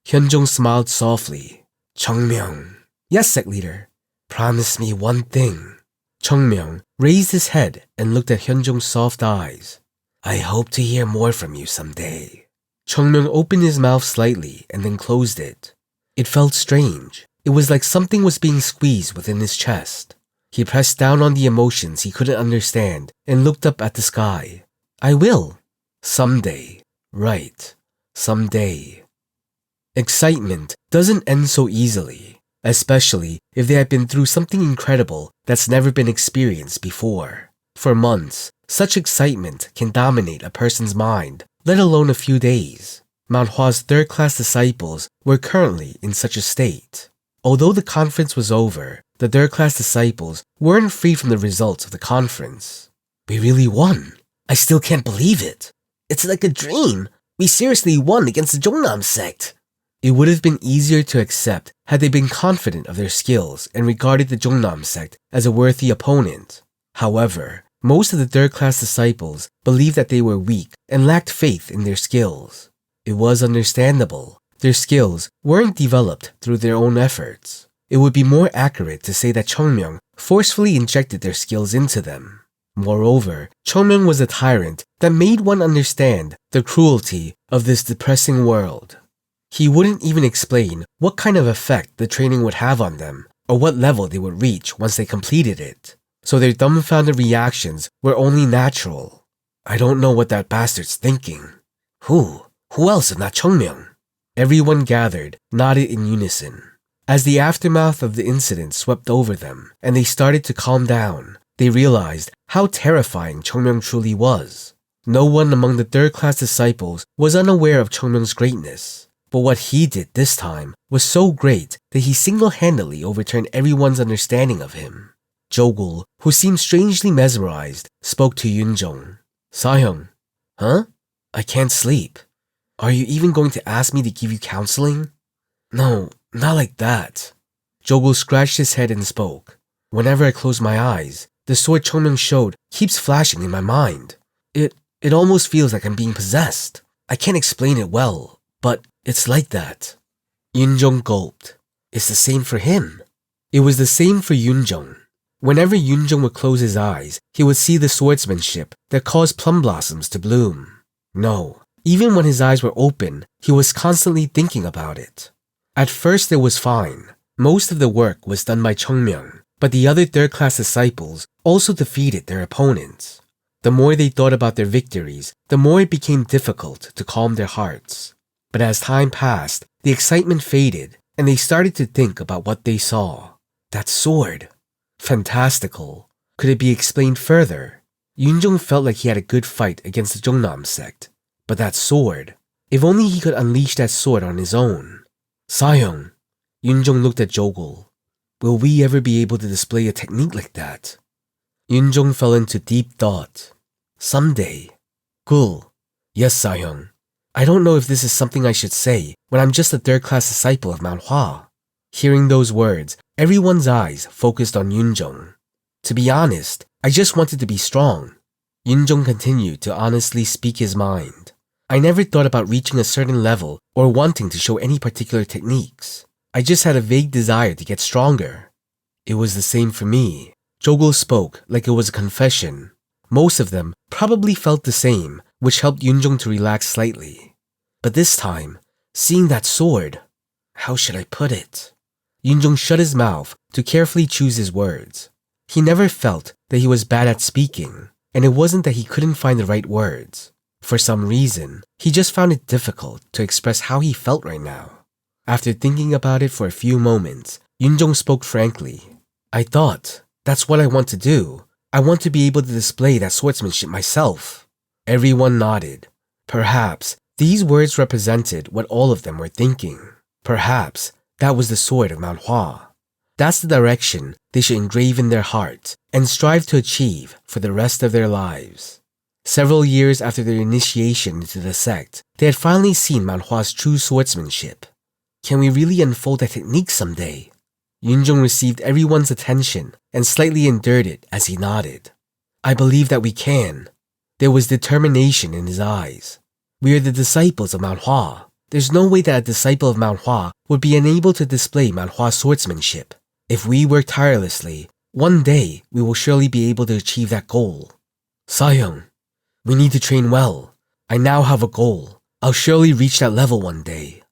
Hyunjung smiled softly. Chung Myung. Yes, sect leader. Promise me one thing. Chung Myung raised his head and looked at Hyunjung's soft eyes. I hope to hear more from you someday. Chung Myung opened his mouth slightly and then closed it. It felt strange. It was like something was being squeezed within his chest. He pressed down on the emotions he couldn't understand and looked up at the sky. I will. Someday. Right. Someday. Excitement doesn't end so easily, especially if they have been through something incredible that's never been experienced before. For months, such excitement can dominate a person's mind, let alone a few days. Mount Hua's third-class disciples were currently in such a state. Although the conference was over, the third-class disciples weren't free from the results of the conference. We really won. I still can't believe it. It's like a dream. We seriously won against the Jongnam sect. It would have been easier to accept had they been confident of their skills and regarded the Jongnam sect as a worthy opponent. However, most of the third-class disciples believed that they were weak and lacked faith in their skills. It was understandable. Their skills weren't developed through their own efforts. It would be more accurate to say that Chung Myung forcefully injected their skills into them. Moreover, Chung Myung was a tyrant that made one understand the cruelty of this depressing world. He wouldn't even explain what kind of effect the training would have on them or what level they would reach once they completed it. So their dumbfounded reactions were only natural. I don't know what that bastard's thinking. Who else if not Chung Myung? Everyone gathered, nodded in unison. As the aftermath of the incident swept over them and they started to calm down, they realized how terrifying Chung Myung truly was. No one among the third-class disciples was unaware of Chung Myung's greatness, but what he did this time was so great that he single-handedly overturned everyone's understanding of him. Jogul, who seemed strangely mesmerized, spoke to Yunjong. Sahyung. Huh? I can't sleep. Are you even going to ask me to give you counseling? No, not like that. Jogul scratched his head and spoke. Whenever I close my eyes, the sword Chung Myung showed keeps flashing in my mind. It almost feels like I'm being possessed. I can't explain it well, but it's like that. Yunjong gulped. It's the same for him. It was the same for Yunjong. Whenever Yunjong would close his eyes, he would see the swordsmanship that caused plum blossoms to bloom. No, even when his eyes were open, he was constantly thinking about it. At first it was fine. Most of the work was done by Chung Myung, but the other third-class disciples also defeated their opponents. The more they thought about their victories, the more it became difficult to calm their hearts. But as time passed, the excitement faded, and they started to think about what they saw. That sword. Fantastical. Could it be explained further? Yunjong felt like he had a good fight against the Jongnam sect. But that sword. If only he could unleash that sword on his own. Sahyung. Yunjong looked at Jogul. Will we ever be able to display a technique like that? Yunjong fell into deep thought. Someday. Cool. Yes, Sahyung. I don't know if this is something I should say when I'm just a third-class disciple of Mount Hua. Hearing those words, everyone's eyes focused on Yunjong. To be honest, I just wanted to be strong. Yunjong continued to honestly speak his mind. I never thought about reaching a certain level or wanting to show any particular techniques. I just had a vague desire to get stronger. It was the same for me. Jogul spoke like it was a confession. Most of them probably felt the same, which helped Yunjong to relax slightly. But this time, seeing that sword, how should I put it? Yunjong shut his mouth to carefully choose his words. He never felt that he was bad at speaking, and it wasn't that he couldn't find the right words. For some reason, he just found it difficult to express how he felt right now. After thinking about it for a few moments, Yunjong spoke frankly. I thought, that's what I want to do. I want to be able to display that swordsmanship myself. Everyone nodded. Perhaps these words represented what all of them were thinking. Perhaps that was the sword of Mount Hua. That's the direction they should engrave in their hearts and strive to achieve for the rest of their lives. Several years after their initiation into the sect, they had finally seen Mount Hua's true swordsmanship. Can we really unfold that technique someday? Yunjong received everyone's attention and slightly endured it as he nodded. I believe that we can. There was determination in his eyes. We are the disciples of Mount Hua. There's no way that a disciple of Mount Hua would be unable to display Mount Hua's swordsmanship. If we work tirelessly, one day we will surely be able to achieve that goal. Sahyung, we need to train well. I now have a goal. I'll surely reach that level one day.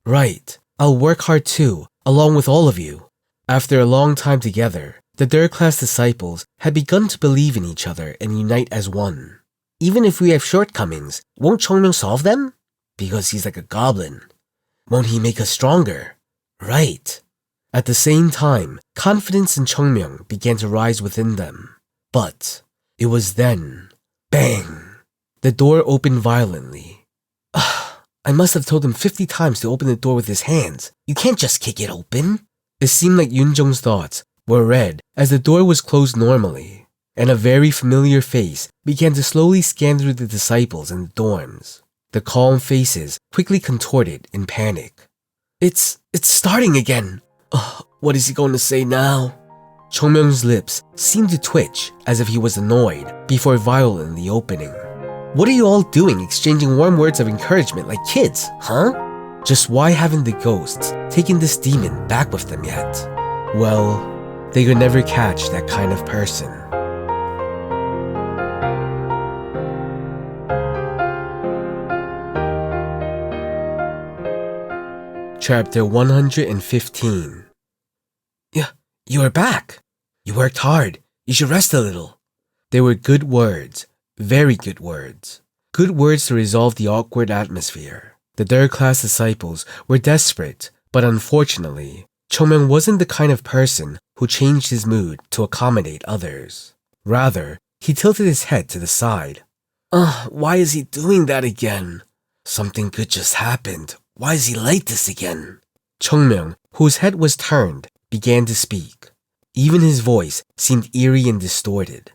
Right. I'll work hard too, along with all of you. After a long time together, the third-class disciples had begun to believe in each other and unite as one. Even if we have shortcomings, won't Chung Myung solve them? Because he's like a goblin. Won't he make us stronger? Right. At the same time, confidence in Chung Myung began to rise within them. But it was then, bang! The door opened violently. I must have told him 50 times to open the door with his hands. You can't just kick it open. It seemed like Yunjong's thoughts were read as the door was closed normally, and a very familiar face began to slowly scan through the disciples in the dorms. The calm faces quickly contorted in panic. It's starting again. What is he going to say now? Chung Myung's lips seemed to twitch as if he was annoyed before violently opening. What are you all doing exchanging warm words of encouragement like kids, huh? Just why haven't the ghosts taken this demon back with them yet? Well, they could never catch that kind of person. Chapter 115. You are back. You worked hard. You should rest a little. They were good words. Very good words. Good words to resolve the awkward atmosphere. The third-class disciples were desperate, but unfortunately, Chung Myung wasn't the kind of person who changed his mood to accommodate others. Rather, he tilted his head to the side. Why is he doing that again? Something good just happened. Why is he like this again? Chung Myung, whose head was turned, began to speak. Even his voice seemed eerie and distorted.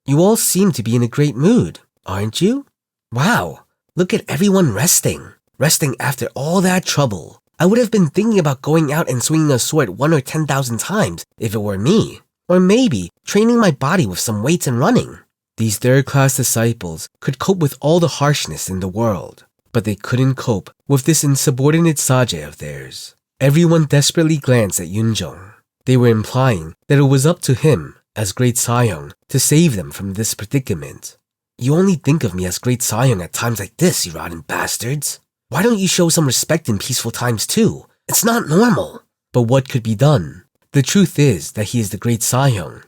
You all seem to be in a great mood, aren't you? Wow, look at everyone resting. Resting after all that trouble. I would have been thinking about going out and swinging a sword 1 or 10,000 times if it were me. Or maybe training my body with some weights and running. These third-class disciples could cope with all the harshness in the world, but they couldn't cope with this insubordinate Saje of theirs. Everyone desperately glanced at Yunjong. They were implying that it was up to him, as Great Sayong, to save them from this predicament. You only think of me as Great Sayong at times like this, you rotten bastards. Why don't you show some respect in peaceful times too? It's not normal. But what could be done? The truth is that he is the Great Sayong.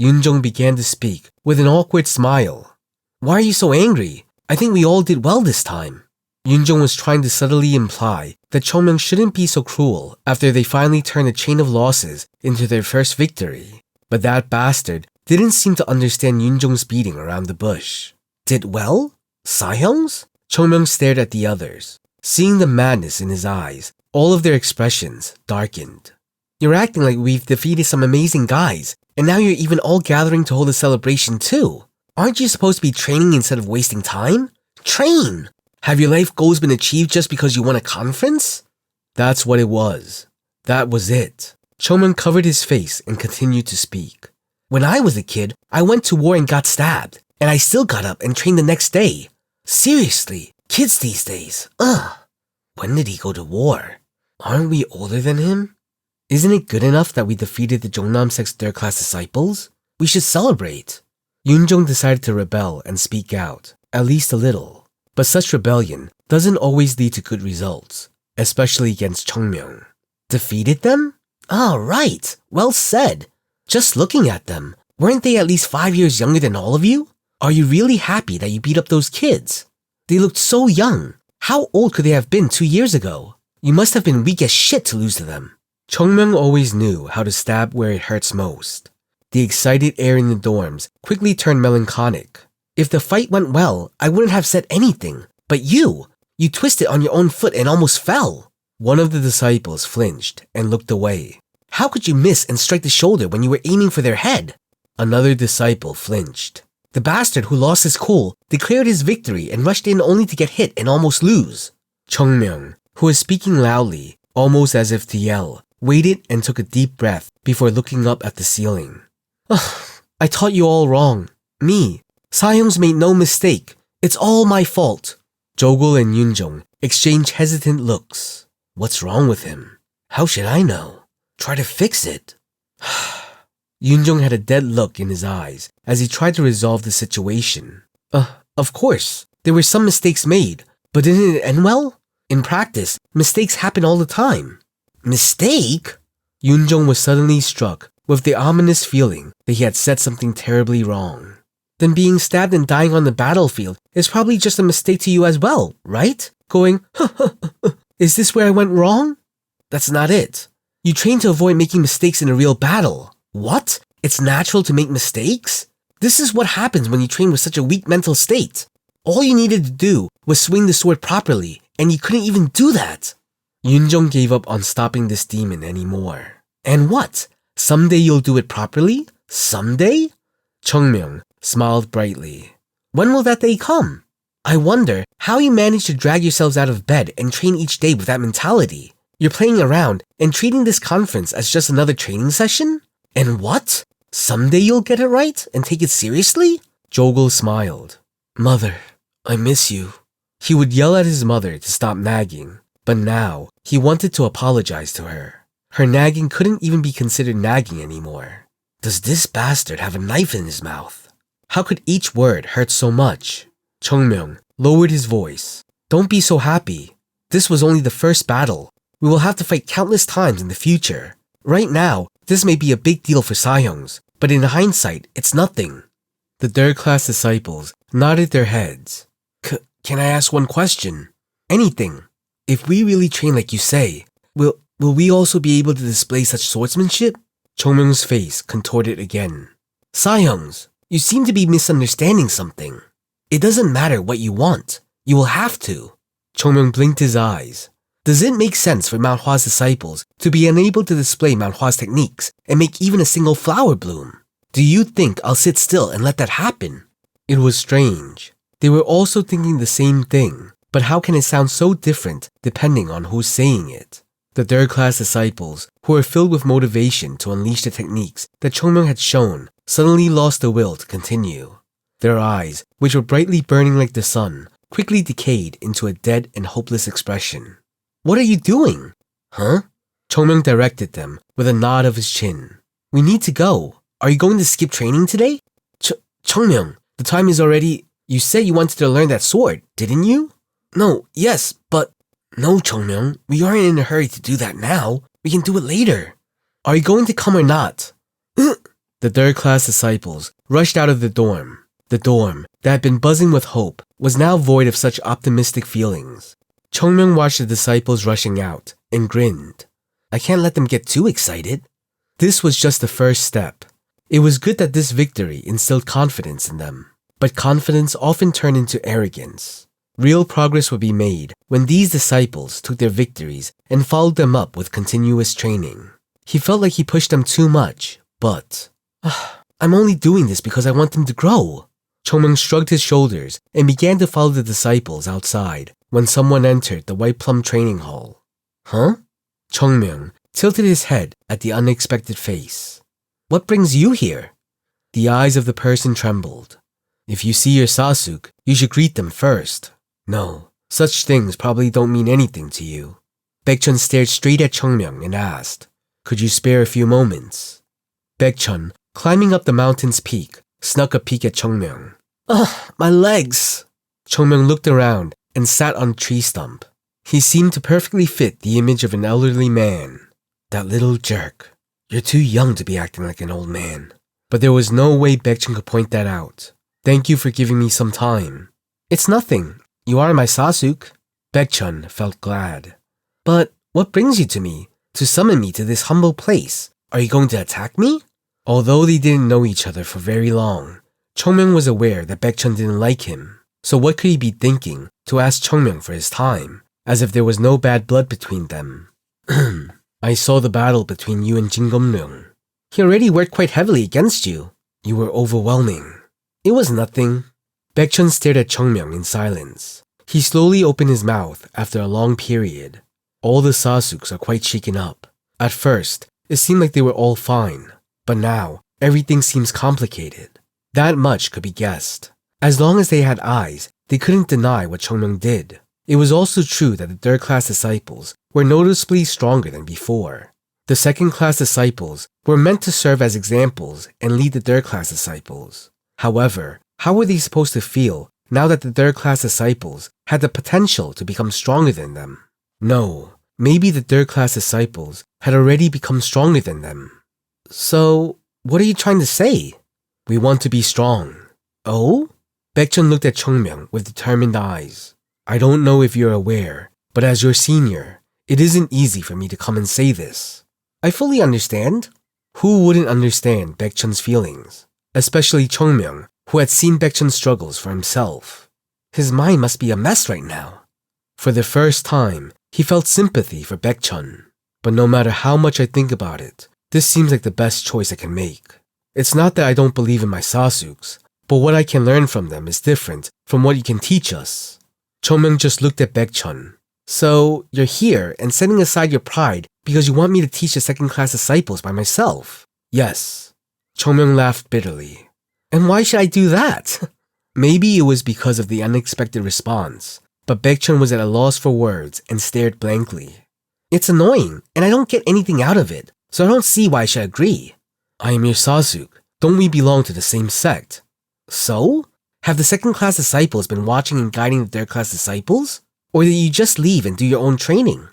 Yunjong began to speak with an awkward smile. Why are you so angry? I think we all did well this time. Yunjong was trying to subtly imply that Chung Myung shouldn't be so cruel after they finally turned a chain of losses into their first victory. But that bastard didn't seem to understand Yunjong's beating around the bush. Did well? Sayong's? Chung Myung stared at the others. Seeing the madness in his eyes, all of their expressions darkened. You're acting like we've defeated some amazing guys, and now you're even all gathering to hold a celebration too. Aren't you supposed to be training instead of wasting time? Train! Have your life goals been achieved just because you won a conference? That's what it was. That was it. Chung Myung covered his face and continued to speak. When I was a kid, I went to war and got stabbed, and I still got up and trained the next day. Seriously, kids these days, When did he go to war? Aren't we older than him? Isn't it good enough that we defeated the Jongnam Sect's third-class disciples? We should celebrate. Yunjong decided to rebel and speak out, at least a little. But such rebellion doesn't always lead to good results, especially against Chung Myung. Defeated them? Ah, right. Well said. Just looking at them, weren't they at least 5 years younger than all of you? Are you really happy that you beat up those kids? They looked so young. How old could they have been 2 years ago? You must have been weak as shit to lose to them. Chung Myung always knew how to stab where it hurts most. The excited air in the dorms quickly turned melancholic. If the fight went well, I wouldn't have said anything. But you twisted on your own foot and almost fell. One of the disciples flinched and looked away. How could you miss and strike the shoulder when you were aiming for their head? Another disciple flinched. The bastard who lost his cool declared his victory and rushed in only to get hit and almost lose. Chung Myung, who was speaking loudly, almost as if to yell, waited and took a deep breath before looking up at the ceiling. I taught you all wrong. Me. Sayong's made no mistake. It's all my fault. Jogul and Yunjong exchanged hesitant looks. What's wrong with him? How should I know? Try to fix it. Yunjong had a dead look in his eyes as he tried to resolve the situation. Of course, there were some mistakes made, but didn't it end well? In practice, mistakes happen all the time. Mistake? Yunjong was suddenly struck with the ominous feeling that he had said something terribly wrong. Then being stabbed and dying on the battlefield is probably just a mistake to you as well, right? Going, is this where I went wrong? That's not it. You train to avoid making mistakes in a real battle. What? It's natural to make mistakes? This is what happens when you train with such a weak mental state. All you needed to do was swing the sword properly, and you couldn't even do that. Yunjong gave up on stopping this demon anymore. And what? Someday you'll do it properly? Someday? Chung Myung smiled brightly. When will that day come? I wonder how you manage to drag yourselves out of bed and train each day with that mentality. You're playing around and treating this conference as just another training session? And what? Someday you'll get it right and take it seriously? Jogul smiled. Mother, I miss you. He would yell at his mother to stop nagging, but now he wanted to apologize to her. Her nagging couldn't even be considered nagging anymore. Does this bastard have a knife in his mouth? How could each word hurt so much? Chung Myung lowered his voice. Don't be so happy. This was only the first battle. We will have to fight countless times in the future. Right now, this may be a big deal for Sayongs, but in hindsight, it's nothing. The third-class disciples nodded their heads. Can I ask one question? Anything. If we really train like you say, will we also be able to display such swordsmanship? Chung Myung's face contorted again. Sayongs, you seem to be misunderstanding something. It doesn't matter what you want. You will have to. Chung Myung blinked his eyes. Does it make sense for Mount Hua's disciples to be unable to display Mount Hua's techniques and make even a single flower bloom? Do you think I'll sit still and let that happen? It was strange. They were also thinking the same thing, but how can it sound so different depending on who's saying it? The third-class disciples, who were filled with motivation to unleash the techniques that Chung Myung had shown, suddenly lost the will to continue. Their eyes, which were brightly burning like the sun, quickly decayed into a dead and hopeless expression. What are you doing? Huh? Chung Myung directed them with a nod of his chin. We need to go. Are you going to skip training today? Chung Myung, the time is already... You said you wanted to learn that sword, didn't you? No, yes, but... No, Chung Myung, we aren't in a hurry to do that now. We can do it later. Are you going to come or not? The third-class disciples rushed out of the dorm. The dorm, that had been buzzing with hope, was now void of such optimistic feelings. Chung Myung watched the disciples rushing out and grinned. I can't let them get too excited. This was just the first step. It was good that this victory instilled confidence in them. But confidence often turned into arrogance. Real progress would be made when these disciples took their victories and followed them up with continuous training. He felt like he pushed them too much, but... I'm only doing this because I want them to grow. Chung Myung shrugged his shoulders and began to follow the disciples outside when someone entered the White Plum training hall. Huh? Chung Myung tilted his head at the unexpected face. What brings you here? The eyes of the person trembled. If you see your Sasuk, you should greet them first. No, such things probably don't mean anything to you. Baekchun stared straight at Chung Myung and asked, could you spare a few moments? Baekchun, climbing up the mountain's peak, snuck a peek at Chung Myung. Ugh, my legs! Chung Myung looked around and sat on a tree stump. He seemed to perfectly fit the image of an elderly man. That little jerk. You're too young to be acting like an old man. But there was no way Baekchun could point that out. Thank you for giving me some time. It's nothing. You are my Sasuk. Baekchun felt glad. But what brings you to me? To summon me to this humble place? Are you going to attack me? Although they didn't know each other for very long, Chung Myung was aware that Baekchun didn't like him. So what could he be thinking to ask Chung Myung for his time, as if there was no bad blood between them? I saw the battle between you and Jin Gum-ryung. He already worked quite heavily against you. You were overwhelming. It was nothing. Baekchun stared at Chung Myung in silence. He slowly opened his mouth after a long period. All the Sasuks are quite shaken up. At first, it seemed like they were all fine, but now, everything seems complicated. That much could be guessed. As long as they had eyes, they couldn't deny what Chung Myung did. It was also true that the third-class disciples were noticeably stronger than before. The second-class disciples were meant to serve as examples and lead the third-class disciples. However, how were they supposed to feel now that the third-class disciples had the potential to become stronger than them? No, maybe the third-class disciples had already become stronger than them. So, what are you trying to say? We want to be strong. Oh? Baekchun looked at Chung Myung with determined eyes. I don't know if you're aware, but as your senior, it isn't easy for me to come and say this. I fully understand. Who wouldn't understand Baekchun's feelings? Especially Chung Myung, who had seen Baekchun's struggles for himself. His mind must be a mess right now. For the first time, he felt sympathy for Baekchun. But no matter how much I think about it, this seems like the best choice I can make. It's not that I don't believe in my Sasuks, but what I can learn from them is different from what you can teach us. Chung Myung just looked at Baekchun. So, you're here and setting aside your pride because you want me to teach the second-class disciples by myself? Yes. Chung Myung laughed bitterly. And why should I do that? Maybe it was because of the unexpected response, but Baekchun was at a loss for words and stared blankly. It's annoying, and I don't get anything out of it, so I don't see why I should agree. I am your Sasuk. Don't we belong to the same sect? So? Have the second-class disciples been watching and guiding the third-class disciples? Or did you just leave and do your own training?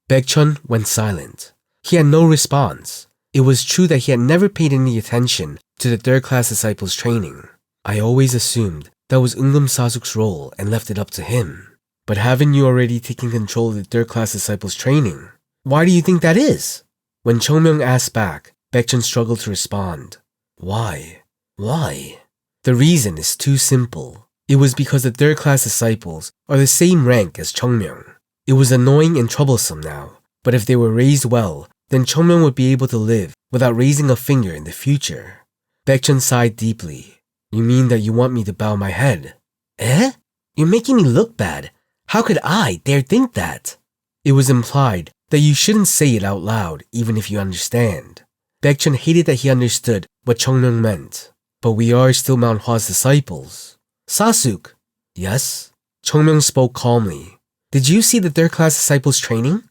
Baekchun went silent. He had no response. It was true that he had never paid any attention to the third-class disciples' training. I always assumed that was Eungum Sasuk's role and left it up to him. But haven't you already taken control of the third-class disciples' training? Why do you think that is? When Chung Myung asked back, Baekchun struggled to respond. Why? Why? The reason is too simple. It was because the third-class disciples are the same rank as Chung Myung. It was annoying and troublesome now, but if they were raised well, then Chung Myung would be able to live without raising a finger in the future. Baekchun sighed deeply. You mean that you want me to bow my head? Eh? You're making me look bad. How could I dare think that? It was implied that you shouldn't say it out loud even if you understand. Baekchun hated that he understood what Chung Myung meant. But we are still Mount Hua's disciples. Sasuk. Yes? Chung Myung spoke calmly. Did you see the third-class disciples training?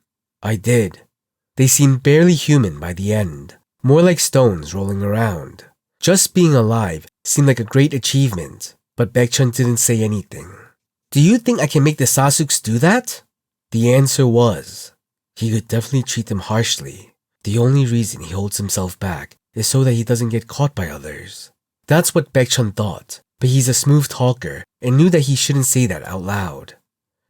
I did. They seemed barely human by the end, more like stones rolling around. Just being alive seemed like a great achievement, but Baekchun didn't say anything. Do you think I can make the Sasuks do that? The answer was, he could definitely treat them harshly. The only reason he holds himself back is so that he doesn't get caught by others. That's what Baekchun thought, but he's a smooth talker and knew that he shouldn't say that out loud.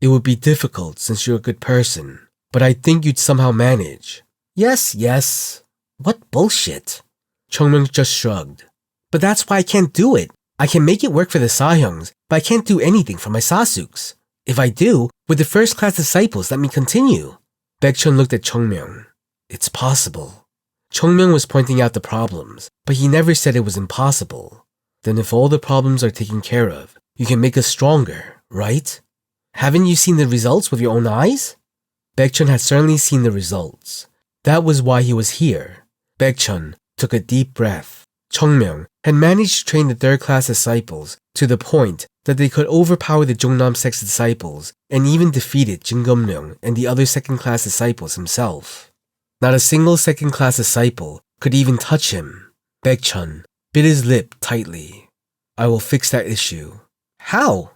It would be difficult since you're a good person, but I think you'd somehow manage. Yes. What bullshit. Chung Myung just shrugged. But that's why I can't do it. I can make it work for the Sahyungs, but I can't do anything for my Sasuks. If I do, would the first-class disciples let me continue? Baekchun looked at Chung Myung. It's possible. Chung Myung was pointing out the problems, but he never said it was impossible. Then if all the problems are taken care of, you can make us stronger, right? Haven't you seen the results with your own eyes? Baekchun had certainly seen the results. That was why he was here. Baekchun took a deep breath. Chung Myung had managed to train the third-class disciples to the point that they could overpower the Jungnam Sect's disciples and even defeated Jin Gum-ryung and the other second-class disciples himself. Not a single second-class disciple could even touch him. Baekchun bit his lip tightly. I will fix that issue. How?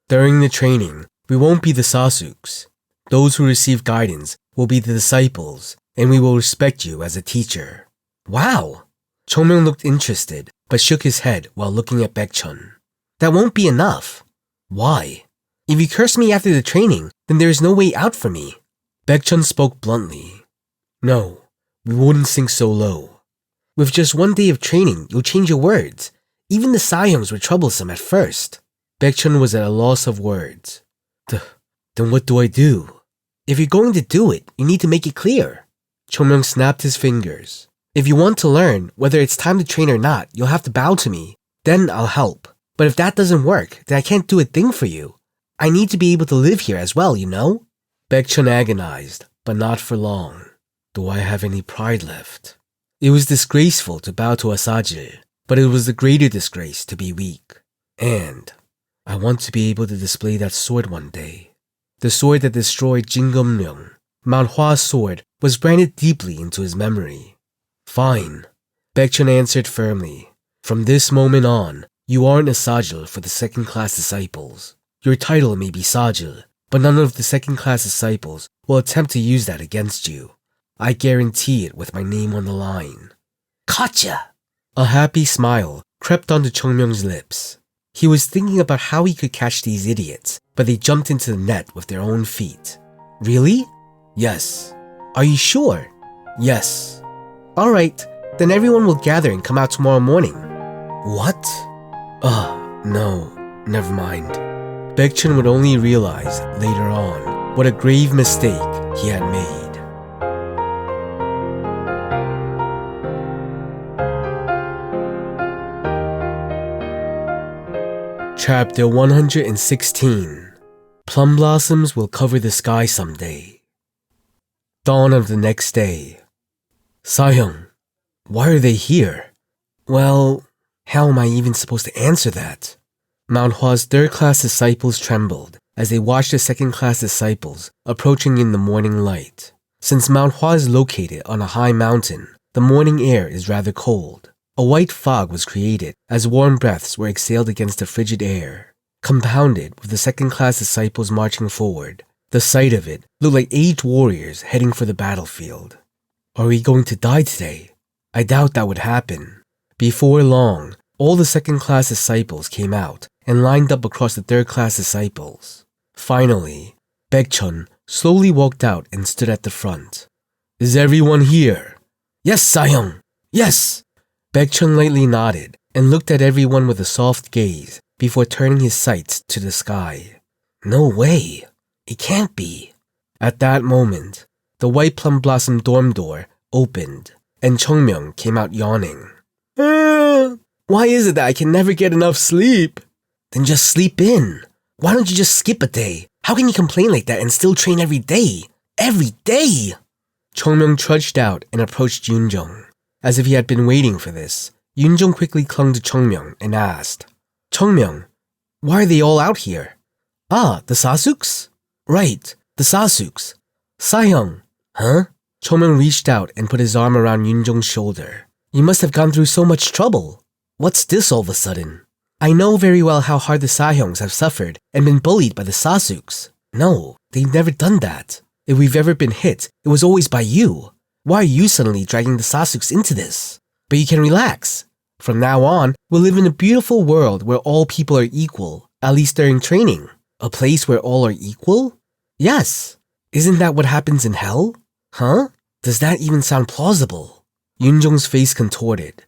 During the training, we won't be the Sasuks. Those who receive guidance will be the disciples, and we will respect you as a teacher. Wow! Chung Myung looked interested, but shook his head while looking at Baekchun. That won't be enough. Why? If you curse me after the training, then there is no way out for me. Baekchun spoke bluntly. No, we wouldn't sink so low. With just one day of training, you'll change your words. Even the Sahyungs were troublesome at first. Baekchun was at a loss of words. Then what do I do? If you're going to do it, you need to make it clear. Chung Myung snapped his fingers. If you want to learn whether it's time to train or not, you'll have to bow to me. Then I'll help. But if that doesn't work, then I can't do a thing for you. I need to be able to live here as well, you know? Baekchun agonized, but not for long. Do I have any pride left? It was disgraceful to bow to a sajil, but it was the greater disgrace to be weak. And I want to be able to display that sword one day. The sword that destroyed Jin Gum-ryung. Mount Hua's sword was branded deeply into his memory. Fine, Baekchun answered firmly. From this moment on, you aren't a sajil for the second-class disciples. Your title may be sajil, but none of the second-class disciples will attempt to use that against you. I guarantee it with my name on the line. Gotcha! A happy smile crept onto Chung Myung's lips. He was thinking about how he could catch these idiots, but they jumped into the net with their own feet. Really? Yes. Are you sure? Yes. Alright, then everyone will gather and come out tomorrow morning. What? No, never mind. Baekchun would only realize later on what a grave mistake he had made. Chapter 116. Plum blossoms will cover the sky someday. Dawn of the next day. Sahyung, why are they here? Well, how am I even supposed to answer that? Mount Hua's third-class disciples trembled as they watched the second-class disciples approaching in the morning light. Since Mount Hua is located on a high mountain, the morning air is rather cold. A white fog was created as warm breaths were exhaled against the frigid air. Compounded with the second-class disciples marching forward, the sight of it looked like aged warriors heading for the battlefield. Are we going to die today? I doubt that would happen. Before long, all the second-class disciples came out and lined up across the third-class disciples. Finally, Baekchun slowly walked out and stood at the front. Is everyone here? Yes, Sahyung. Yes. Baekchun lightly nodded and looked at everyone with a soft gaze before turning his sights to the sky. No way. It can't be. At that moment, the white plum blossom dorm door opened, and Chung Myung came out yawning. Why is it that I can never get enough sleep? Then just sleep in. Why don't you just skip a day? How can you complain like that and still train every day? Every day! Chung Myung trudged out and approached Yoonjung. As if he had been waiting for this, Yoonjung quickly clung to Chung Myung and asked, Chung Myung, why are they all out here? Ah, the Sasuks? Right, the Sasuks. Sahyung. Huh? Chung Myung reached out and put his arm around Yoonjung's shoulder. You must have gone through so much trouble. What's this all of a sudden? I know very well how hard the Sahyungs have suffered and been bullied by the Sasuks. No, they've never done that. If we've ever been hit, it was always by you. Why are you suddenly dragging the Sasuks into this? But you can relax. From now on, we'll live in a beautiful world where all people are equal, at least during training. A place where all are equal? Yes. Isn't that what happens in hell? Huh? Does that even sound plausible? Yoonjung's face contorted.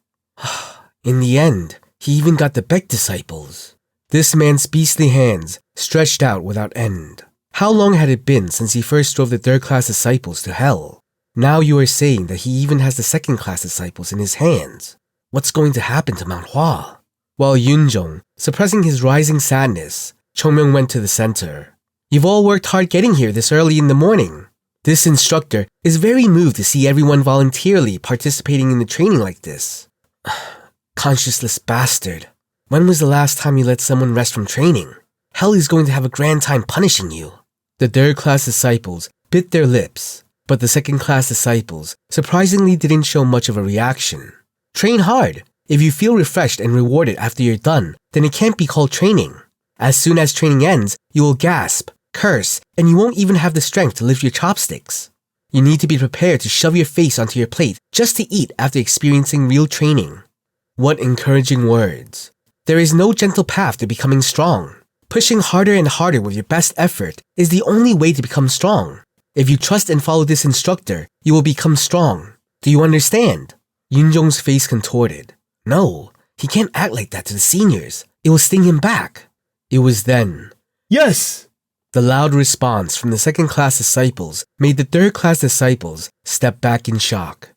In the end, he even got the Baek disciples. This man's beastly hands stretched out without end. How long had it been since he first drove the third-class disciples to hell? Now you are saying that he even has the second-class disciples in his hands. What's going to happen to Mount Hua? While Yoonjung, suppressing his rising sadness, Chung Myung went to the center. You've all worked hard getting here this early in the morning. This instructor is very moved to see everyone voluntarily participating in the training like this. Conscienceless bastard. When was the last time you let someone rest from training? Hell is going to have a grand time punishing you. The third-class disciples bit their lips, but the second-class disciples surprisingly didn't show much of a reaction. Train hard. If you feel refreshed and rewarded after you're done, then it can't be called training. As soon as training ends, you will gasp, curse, and you won't even have the strength to lift your chopsticks. You need to be prepared to shove your face onto your plate just to eat after experiencing real training. What encouraging words. There is no gentle path to becoming strong. Pushing harder and harder with your best effort is the only way to become strong. If you trust and follow this instructor, you will become strong. Do you understand? Yoonjung's face contorted. No, he can't act like that to the seniors. It will sting him back. It was then. Yes! The loud response from the second-class disciples made the third-class disciples step back in shock.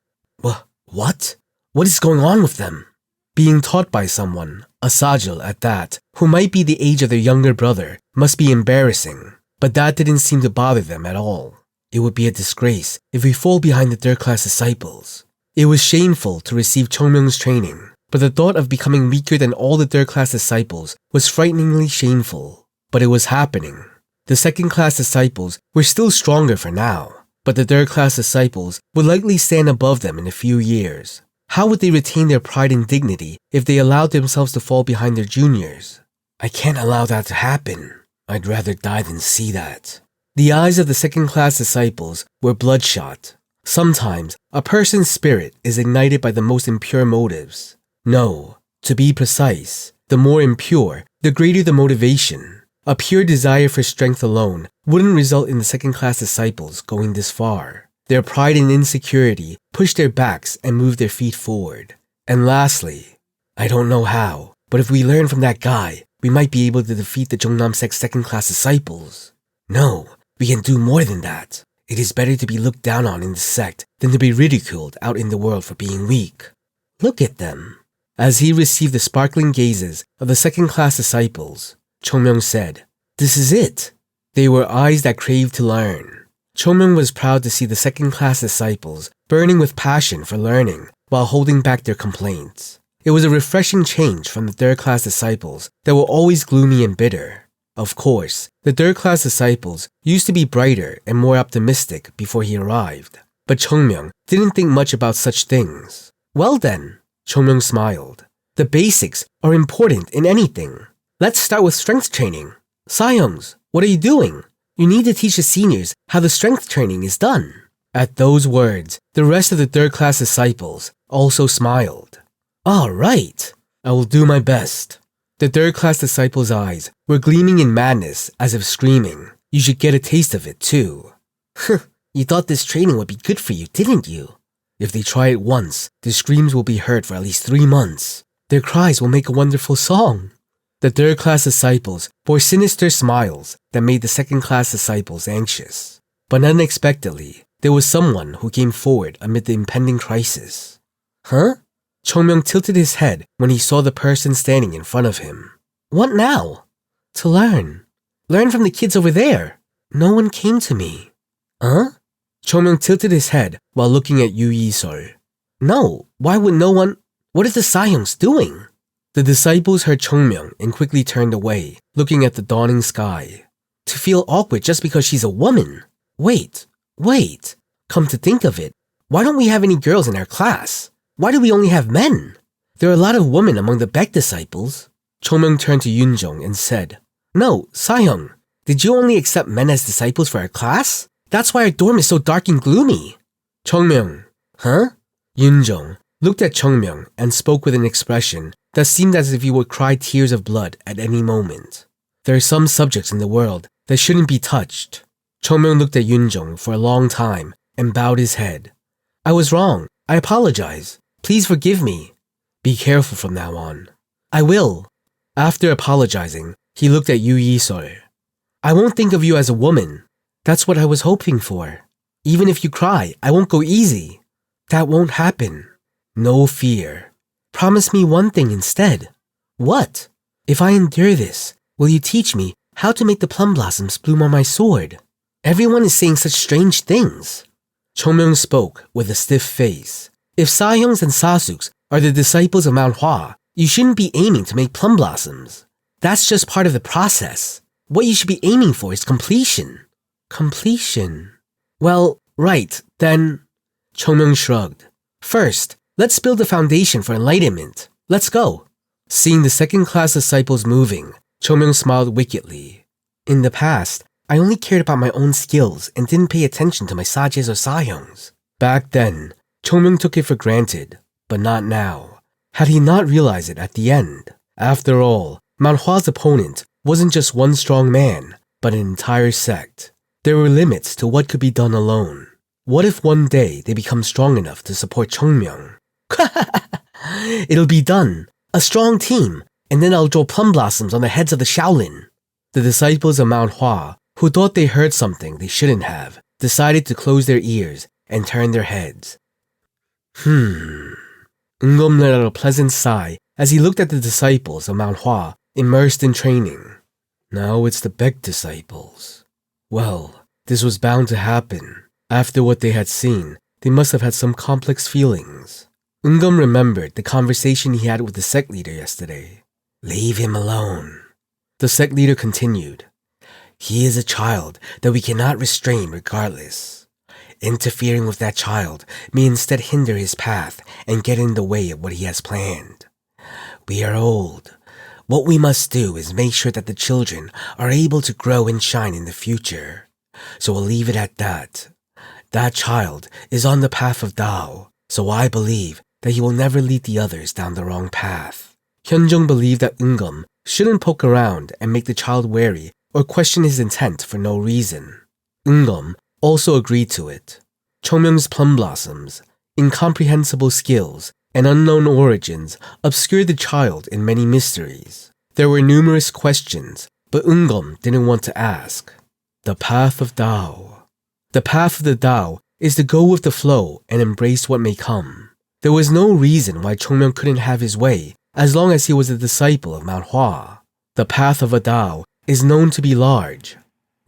What? What is going on with them? Being taught by someone, a sajal at that, who might be the age of their younger brother, must be embarrassing, but that didn't seem to bother them at all. It would be a disgrace if we fall behind the third-class disciples. It was shameful to receive Chung Myung's training, but the thought of becoming weaker than all the third-class disciples was frighteningly shameful. But it was happening. The second-class disciples were still stronger for now, but the third-class disciples would likely stand above them in a few years. How would they retain their pride and dignity if they allowed themselves to fall behind their juniors? I can't allow that to happen. I'd rather die than see that. The eyes of the second-class disciples were bloodshot. Sometimes, a person's spirit is ignited by the most impure motives. No, to be precise, the more impure, the greater the motivation. A pure desire for strength alone wouldn't result in the second-class disciples going this far. Their pride and insecurity pushed their backs and moved their feet forward. And lastly, I don't know how, but if we learn from that guy, we might be able to defeat the Jungnam Sect's second-class disciples. No, we can do more than that. It is better to be looked down on in the sect than to be ridiculed out in the world for being weak. Look at them. As he received the sparkling gazes of the second-class disciples, Chung Myung said, This is it. They were eyes that craved to learn. Chung Myung was proud to see the second-class disciples burning with passion for learning while holding back their complaints. It was a refreshing change from the third-class disciples that were always gloomy and bitter. Of course, the third-class disciples used to be brighter and more optimistic before he arrived, but Chung Myung didn't think much about such things. Well then, Chung Myung smiled. The basics are important in anything. Let's start with strength training. Sahyungs, what are you doing? You need to teach the seniors how the strength training is done. At those words, the rest of the third-class disciples also smiled. All right. I will do my best. The third-class disciples' eyes were gleaming in madness as if screaming, You should get a taste of it too. You thought this training would be good for you, didn't you? If they try it once, their screams will be heard for at least 3 months. Their cries will make a wonderful song. The third-class disciples bore sinister smiles that made the second-class disciples anxious. But unexpectedly, there was someone who came forward amid the impending crisis. Huh? Chung Myung tilted his head when he saw the person standing in front of him. What now? To learn. Learn from the kids over there. No one came to me. Huh? Chung Myung tilted his head while looking at Yu Yi-sol. No, why would no one... What are the Sahyungs doing? The disciples heard Chung Myung and quickly turned away, looking at the dawning sky. To feel awkward just because she's a woman. Wait. Come to think of it, why don't we have any girls in our class? Why do we only have men? There are a lot of women among the Baek disciples. Chung Myung turned to Yoonjong and said, No, Sahyung, did you only accept men as disciples for our class? That's why our dorm is so dark and gloomy. Chung Myung, huh? Yoonjong looked at Chung Myung and spoke with an expression that seemed as if he would cry tears of blood at any moment. There are some subjects in the world that shouldn't be touched. Chung Myung looked at Yoonjong for a long time and bowed his head. I was wrong. I apologize. Please forgive me. Be careful from now on. I will. After apologizing, he looked at Yu Yi-sol. I won't think of you as a woman. That's what I was hoping for. Even if you cry, I won't go easy. That won't happen. No fear. Promise me one thing instead. What? If I endure this, will you teach me how to make the plum blossoms bloom on my sword? Everyone is saying such strange things. Chung Myung spoke with a stiff face. If Sahyungs and Sasuks are the disciples of Mount Hua, you shouldn't be aiming to make plum blossoms. That's just part of the process. What you should be aiming for is completion. Completion? Well, right, then... Chung Myung shrugged. First, let's build a foundation for enlightenment. Let's go. Seeing the second-class disciples moving, Chung Myung smiled wickedly. In the past, I only cared about my own skills and didn't pay attention to my Sajes or Sahyungs. Back then, Chung Myung took it for granted, but not now. Had he not realized it at the end? After all, Mount Hua's opponent wasn't just one strong man, but an entire sect. There were limits to what could be done alone. What if one day they become strong enough to support Chung Myung? It'll be done. A strong team, and then I'll draw plum blossoms on the heads of the Shaolin. The disciples of Mount Hua, who thought they heard something they shouldn't have, decided to close their ears and turn their heads. Eungom let out a pleasant sigh as he looked at the disciples of Mount Hua immersed in training. Now it's the Baek disciples. Well, this was bound to happen. After what they had seen, they must have had some complex feelings. Eungom remembered the conversation he had with the sect leader yesterday. Leave him alone. The sect leader continued. He is a child that we cannot restrain regardless. Interfering with that child may instead hinder his path and get in the way of what he has planned. We are old. What we must do is make sure that the children are able to grow and shine in the future. So we'll leave it at that. That child is on the path of Tao, so I believe that he will never lead the others down the wrong path. Hyunjung believed that Eungom shouldn't poke around and make the child wary or question his intent for no reason. Eungom also agreed to it. Chung Myung's plum blossoms, incomprehensible skills, and unknown origins obscured the child in many mysteries. There were numerous questions, but Eungom didn't want to ask. The path of Tao. The path of the Tao is to go with the flow and embrace what may come. There was no reason why Chung Myung couldn't have his way as long as he was a disciple of Mount Hua. The path of a Tao is known to be large.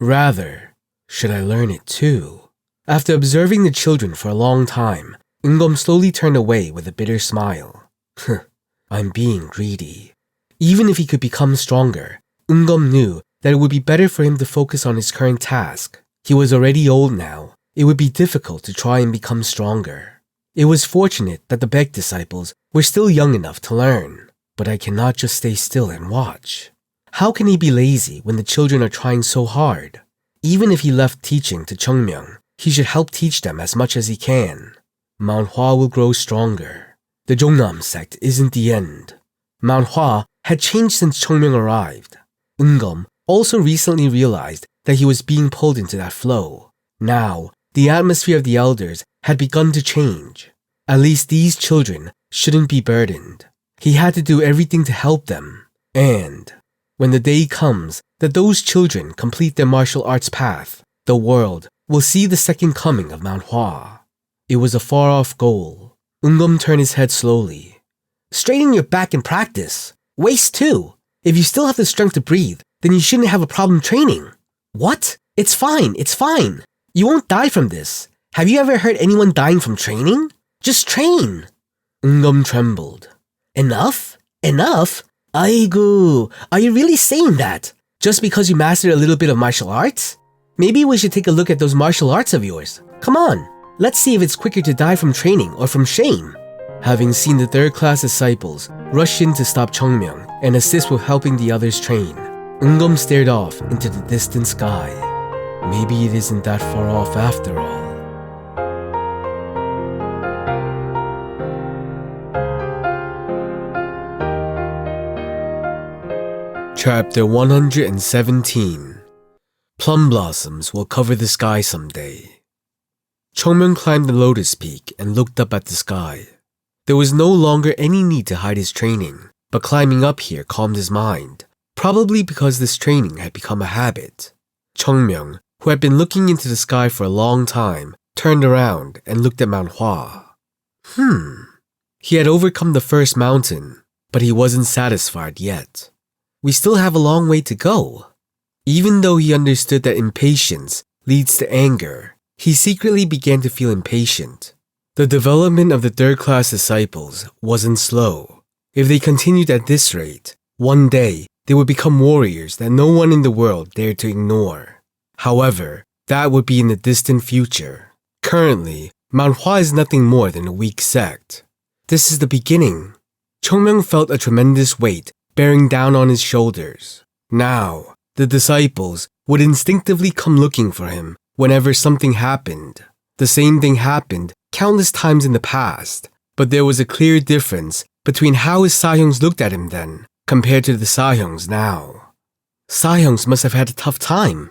Rather, should I learn it too? After observing the children for a long time, Eungom slowly turned away with a bitter smile. I'm being greedy. Even if he could become stronger, Eungom knew that it would be better for him to focus on his current task. He was already old now. It would be difficult to try and become stronger. It was fortunate that the Baek disciples were still young enough to learn. But I cannot just stay still and watch. How can he be lazy when the children are trying so hard? Even if he left teaching to Chung Myung, he should help teach them as much as he can. Mount Hua will grow stronger. The Jongnam sect isn't the end. Mount Hua had changed since Chung Myung arrived. Eungom also recently realized that he was being pulled into that flow. Now, the atmosphere of the elders had begun to change. At least these children shouldn't be burdened. He had to do everything to help them. And when the day comes that those children complete their martial arts path, the world will see the second coming of Mount Hua. It was a far-off goal. Eungum turned his head slowly. Straighten your back and practice. Waist too. If you still have the strength to breathe, then you shouldn't have a problem training. What? It's fine. You won't die from this. Have you ever heard anyone dying from training? Just train. Eungum trembled. Enough? Aigu, are you really saying that? Just because you mastered a little bit of martial arts? Maybe we should take a look at those martial arts of yours. Come on, let's see if it's quicker to die from training or from shame. Having seen the third-class disciples rush in to stop Chung Myung and assist with helping the others train, Eungum stared off into the distant sky. Maybe it isn't that far off after all. Chapter 117. Plum blossoms will cover the sky someday. Chung Myung climbed the lotus peak and looked up at the sky. There was no longer any need to hide his training, but climbing up here calmed his mind, probably because this training had become a habit. Chung Myung, who had been looking into the sky for a long time, turned around and looked at Mount Hua. He had overcome the first mountain, but he wasn't satisfied yet. We still have a long way to go. Even though he understood that impatience leads to anger, he secretly began to feel impatient. The development of the third-class disciples wasn't slow. If they continued at this rate, one day they would become warriors that no one in the world dared to ignore. However, that would be in the distant future. Currently, Mount Hua is nothing more than a weak sect. This is the beginning. Chung Myung felt a tremendous weight bearing down on his shoulders. Now, the disciples would instinctively come looking for him whenever something happened. The same thing happened countless times in the past, but there was a clear difference between how his Sahyungs looked at him then compared to the Sahyungs now. Sahyungs must have had a tough time.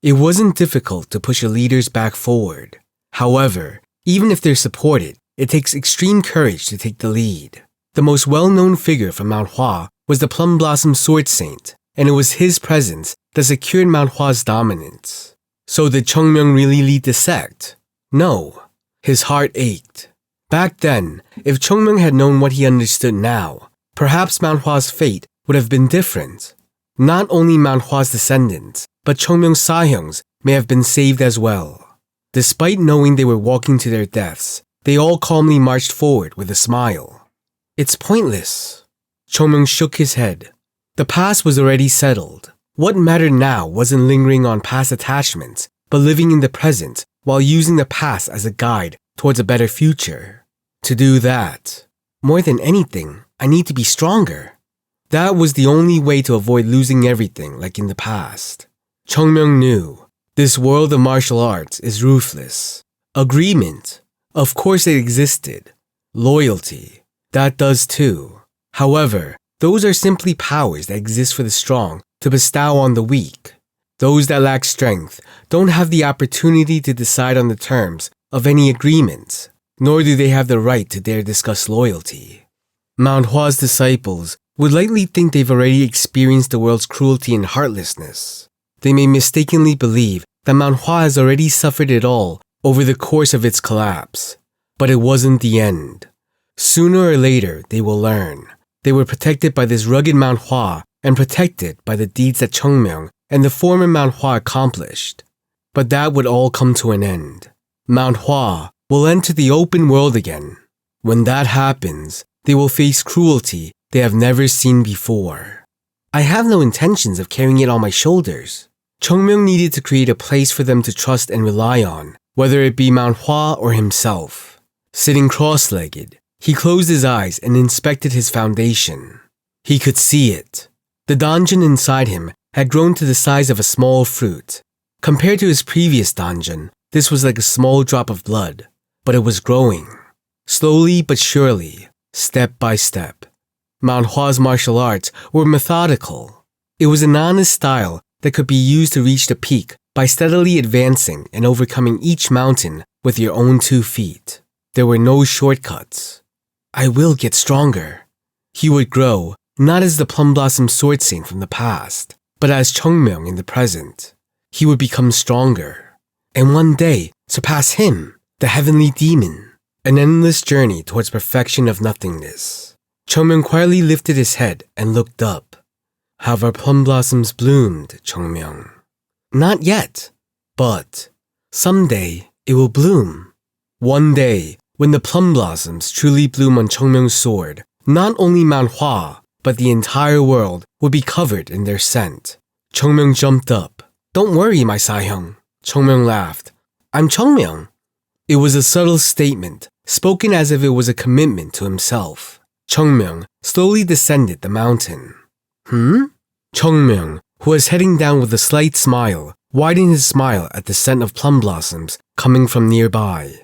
It wasn't difficult to push a leader's back forward. However, even if they're supported, it takes extreme courage to take the lead. The most well-known figure from Mount Hua was the Plum Blossom Sword Saint, and it was his presence that secured Mount Hua's dominance. So did Chung Myung really lead the sect? No. His heart ached. Back then, if Chung Myung had known what he understood now, perhaps Mount Hua's fate would have been different. Not only Mount Hua's descendants, but Chung Myung's Sahyungs may have been saved as well. Despite knowing they were walking to their deaths, they all calmly marched forward with a smile. It's pointless. Chung Myung shook his head. The past was already settled. What mattered now wasn't lingering on past attachments, but living in the present while using the past as a guide towards a better future. To do that, more than anything, I need to be stronger. That was the only way to avoid losing everything like in the past. Chung Myung knew this world of martial arts is ruthless. Agreement, of course it existed. Loyalty, that does too. However, those are simply powers that exist for the strong to bestow on the weak. Those that lack strength don't have the opportunity to decide on the terms of any agreements, nor do they have the right to dare discuss loyalty. Mount Hua's disciples would likely think they've already experienced the world's cruelty and heartlessness. They may mistakenly believe that Mount Hua has already suffered it all over the course of its collapse. But it wasn't the end. Sooner or later, they will learn. They were protected by this rugged Mount Hua and protected by the deeds that Chung Myung and the former Mount Hua accomplished. But that would all come to an end. Mount Hua will enter the open world again. When that happens, they will face cruelty they have never seen before. I have no intentions of carrying it on my shoulders. Chung Myung needed to create a place for them to trust and rely on, whether it be Mount Hua or himself. Sitting cross-legged, he closed his eyes and inspected his foundation. He could see it. The donjon inside him had grown to the size of a small fruit. Compared to his previous donjon, this was like a small drop of blood, but it was growing. Slowly but surely, step by step. Mount Hua's martial arts were methodical. It was an honest style that could be used to reach the peak by steadily advancing and overcoming each mountain with your own 2 feet. There were no shortcuts. I will get stronger. He would grow, not as the Plum Blossom Sword Saint from the past, but as Chung Myung in the present. He would become stronger. and one day surpass him, the Heavenly Demon. An endless journey towards perfection of nothingness. Chung Myung quietly lifted his head and looked up. Have our plum blossoms bloomed, Chung Myung? Not yet, but someday it will bloom. One day, when the plum blossoms truly bloom on Chung Myung's sword, not only Mount Hua, but the entire world will be covered in their scent. Chung Myung jumped up. Don't worry, my Sahyung. Chung Myung laughed. I'm Chung Myung. It was a subtle statement, spoken as if it was a commitment to himself. Chung Myung slowly descended the mountain. Chung Myung, who was heading down with a slight smile, widened his smile at the scent of plum blossoms coming from nearby.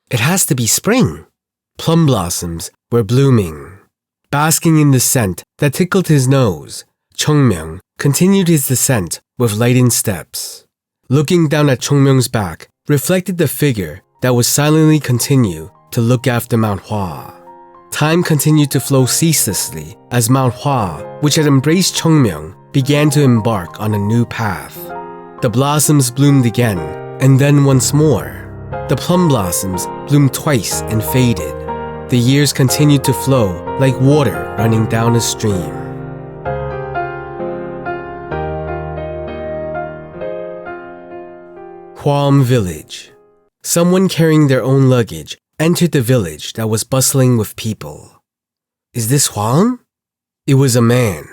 It has to be spring. Plum blossoms were blooming. Basking in the scent that tickled his nose, Chung Myung continued his descent with lightened steps. Looking down at Chung Myung's back reflected the figure that would silently continue to look after Mount Hua. Time continued to flow ceaselessly as Mount Hua, which had embraced Chung Myung, began to embark on a new path. The blossoms bloomed again, and then once more. The plum blossoms bloomed twice and faded. The years continued to flow like water running down a stream. Hwam Village. Someone carrying their own luggage entered the village that was bustling with people. Is this Hwam? It was a man.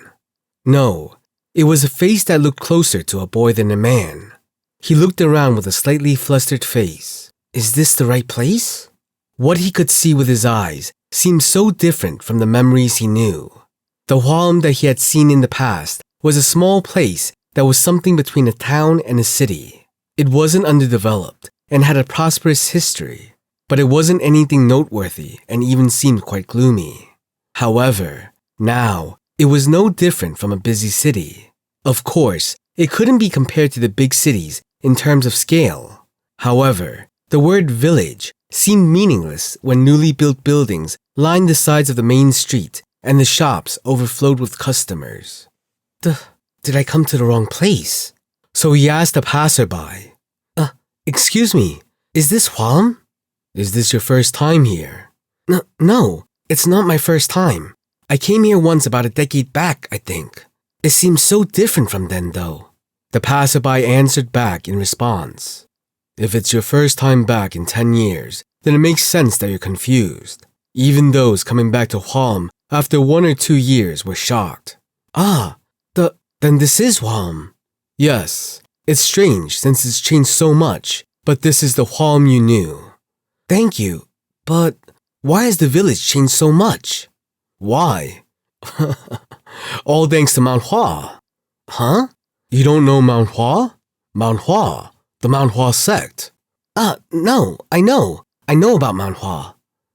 No, it was a face that looked closer to a boy than a man. He looked around with a slightly flustered face. Is this the right place? What he could see with his eyes seemed so different from the memories he knew. The Hwam that he had seen in the past was a small place that was something between a town and a city. It wasn't underdeveloped and had a prosperous history, but it wasn't anything noteworthy and even seemed quite gloomy. However, now, it was no different from a busy city. Of course, it couldn't be compared to the big cities in terms of scale. However, the word village seemed meaningless when newly built buildings lined the sides of the main street and the shops overflowed with customers. Did I come to the wrong place? So he asked a passerby, excuse me, is this Hwam? Is this your first time here? No, it's not my first time. I came here once about a decade back, I think. It seems so different from then, though. The passerby answered back in response. If it's your first time back in 10 years, then it makes sense that you're confused. Even those coming back to Hwam after 1 or 2 years were shocked. Then this is Hwam. Yes, it's strange since it's changed so much, but this is the Hwam you knew. Thank you, but why has the village changed so much? Why? All thanks to Mount Hua. Huh? You don't know Mount Hua? Mount Hua, the Mount Hua Sect. No, I know about Mount Hua.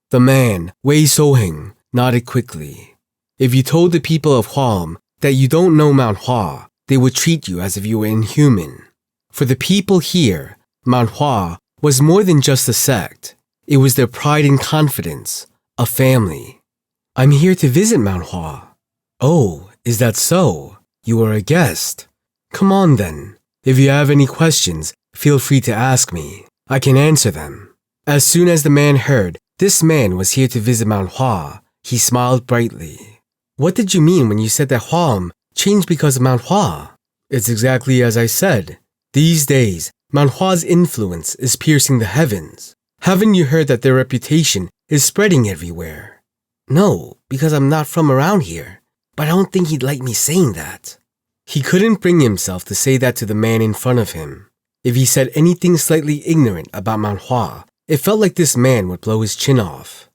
The man, Wei Soheng, nodded quickly. If you told the people of Hwam that you don't know Mount Hua, they would treat you as if you were inhuman. For the people here, Mount Hua was more than just a sect. It was their pride and confidence, a family. I'm here to visit Mount Hua. Oh, is that so? You are a guest. Come on then. If you have any questions, feel free to ask me. I can answer them. As soon as the man heard this man was here to visit Mount Hua, he smiled brightly. What did you mean when you said that Hwam changed because of Mount Hua? It's exactly as I said. These days, Mount Hua's influence is piercing the heavens. Haven't you heard that their reputation is spreading everywhere? No, because I'm not from around here. But I don't think he'd like me saying that. He couldn't bring himself to say that to the man in front of him. If he said anything slightly ignorant about Mount Hua, it felt like this man would blow his chin off.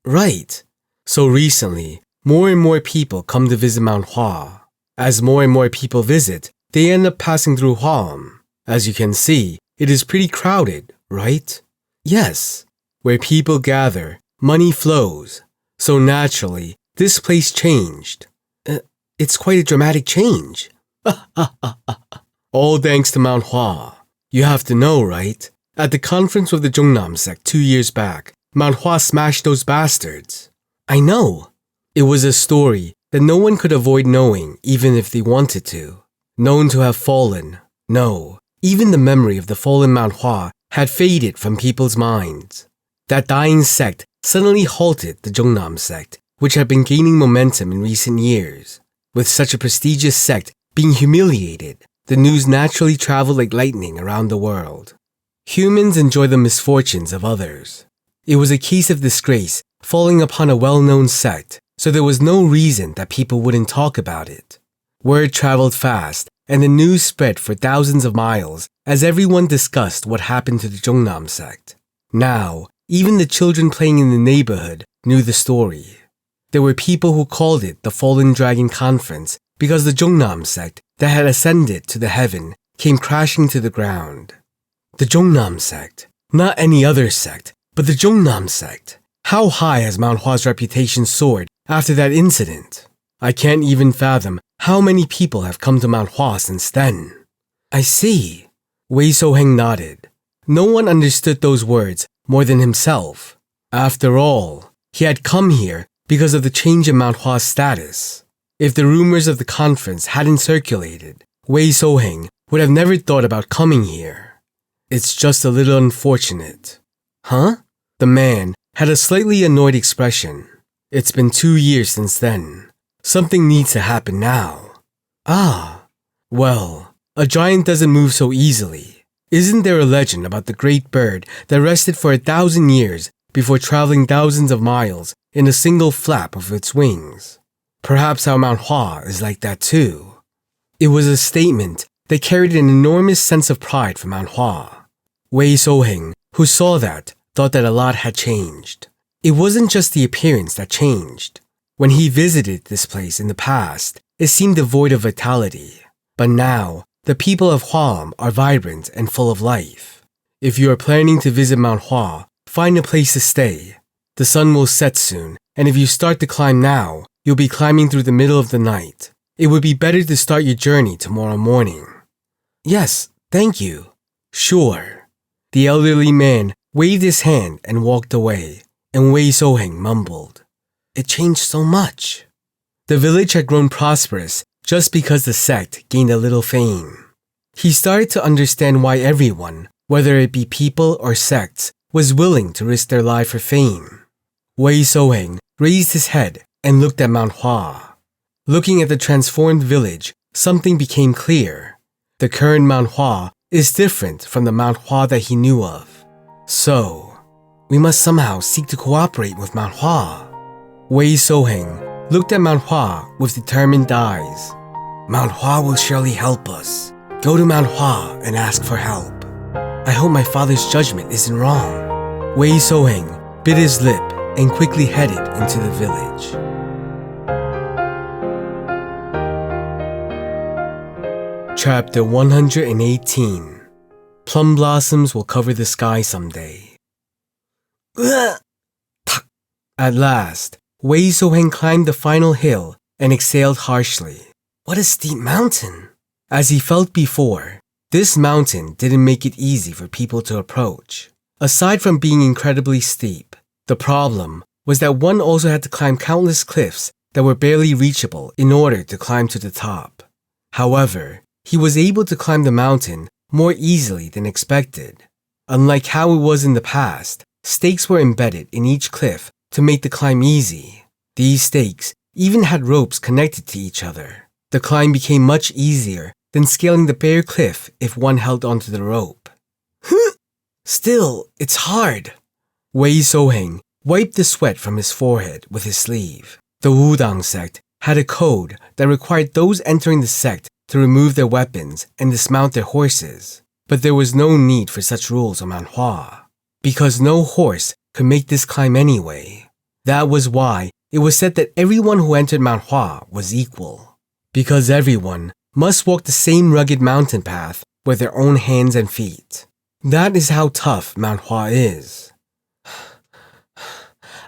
Right. So recently, more and more people come to visit Mount Hua. As more and more people visit, they end up passing through Hwam. As you can see, it is pretty crowded, right? Yes. Where people gather, money flows. So naturally, this place changed. It's quite a dramatic change. All thanks to Mount Hua. You have to know, right? At the conference with the Jungnam sect 2 years back, Mount Hua smashed those bastards. I know. It was a story that no one could avoid knowing even if they wanted to. Known to have fallen. No, Even the memory of the fallen Mount Hua had faded from people's minds. That dying sect suddenly halted the Chung sect, which had been gaining momentum in recent years. With such a prestigious sect being humiliated, the news naturally traveled like lightning around the world. Humans enjoy the misfortunes of others. It was a case of disgrace falling upon a well-known sect, so there was no reason that people wouldn't talk about it. Word traveled fast, and the news spread for thousands of miles as everyone discussed what happened to the Chung sect. Now, even the children playing in the neighborhood knew the story. There were people who called it the Fallen Dragon Conference because the Chung sect that had ascended to the heaven came crashing to the ground. The Chung sect. Not any other sect, but the Chung sect. How high has Mount Hua's reputation soared after that incident? I can't even fathom how many people have come to Mount Hua since then. I see. Wei Soheng nodded. No one understood those words more than himself. After all, he had come here because of the change in Mount Hua's status. If the rumors of the conference hadn't circulated, Wei Soheng would have never thought about coming here. It's just a little unfortunate. Huh? The man had a slightly annoyed expression. It's been 2 years since then. Something needs to happen now. Ah, well, a giant doesn't move so easily. Isn't there a legend about the great bird that rested for 1,000 years before traveling thousands of miles in a single flap of its wings? Perhaps our Mount Hua is like that too. It was a statement that carried an enormous sense of pride for Mount Hua. Wei Soheng, who saw that, thought that a lot had changed. It wasn't just the appearance that changed. When he visited this place in the past, it seemed devoid of vitality. But now, the people of Huam are vibrant and full of life. If you are planning to visit Mount Hua, find a place to stay. The sun will set soon, and if you start to climb now, you'll be climbing through the middle of the night. It would be better to start your journey tomorrow morning. Yes, thank you. Sure. The elderly man waved his hand and walked away, and Wei Soheng mumbled, "It changed so much." The village had grown prosperous just because the sect gained a little fame. He started to understand why everyone, whether it be people or sects, was willing to risk their life for fame. Wei Soheng raised his head and looked at Mount Hua. Looking at the transformed village, something became clear. The current Mount Hua is different from the Mount Hua that he knew of. So, we must somehow seek to cooperate with Mount Hua. Wei Soheng looked at Mount Hua with determined eyes. Mount Hua will surely help us. Go to Mount Hua and ask for help. I hope my father's judgment isn't wrong. Wei Soheng bit his lip and quickly headed into the village. Chapter 118. Plum blossoms will cover the sky someday. At last, Wei Soheng climbed the final hill and exhaled harshly. What a steep mountain! As he felt before, this mountain didn't make it easy for people to approach. Aside from being incredibly steep, the problem was that one also had to climb countless cliffs that were barely reachable in order to climb to the top. However, he was able to climb the mountain more easily than expected. Unlike how it was in the past, stakes were embedded in each cliff to make the climb easy. These stakes even had ropes connected to each other. The climb became much easier than scaling the bare cliff if one held onto the rope. Still, it's hard. Wei Soheng wiped the sweat from his forehead with his sleeve. The Wudang sect had a code that required those entering the sect to remove their weapons and dismount their horses. But there was no need for such rules on Mount Hua, because no horse could make this climb anyway. That was why it was said that everyone who entered Mount Hua was equal. Because everyone must walk the same rugged mountain path with their own hands and feet. That is how tough Mount Hua is.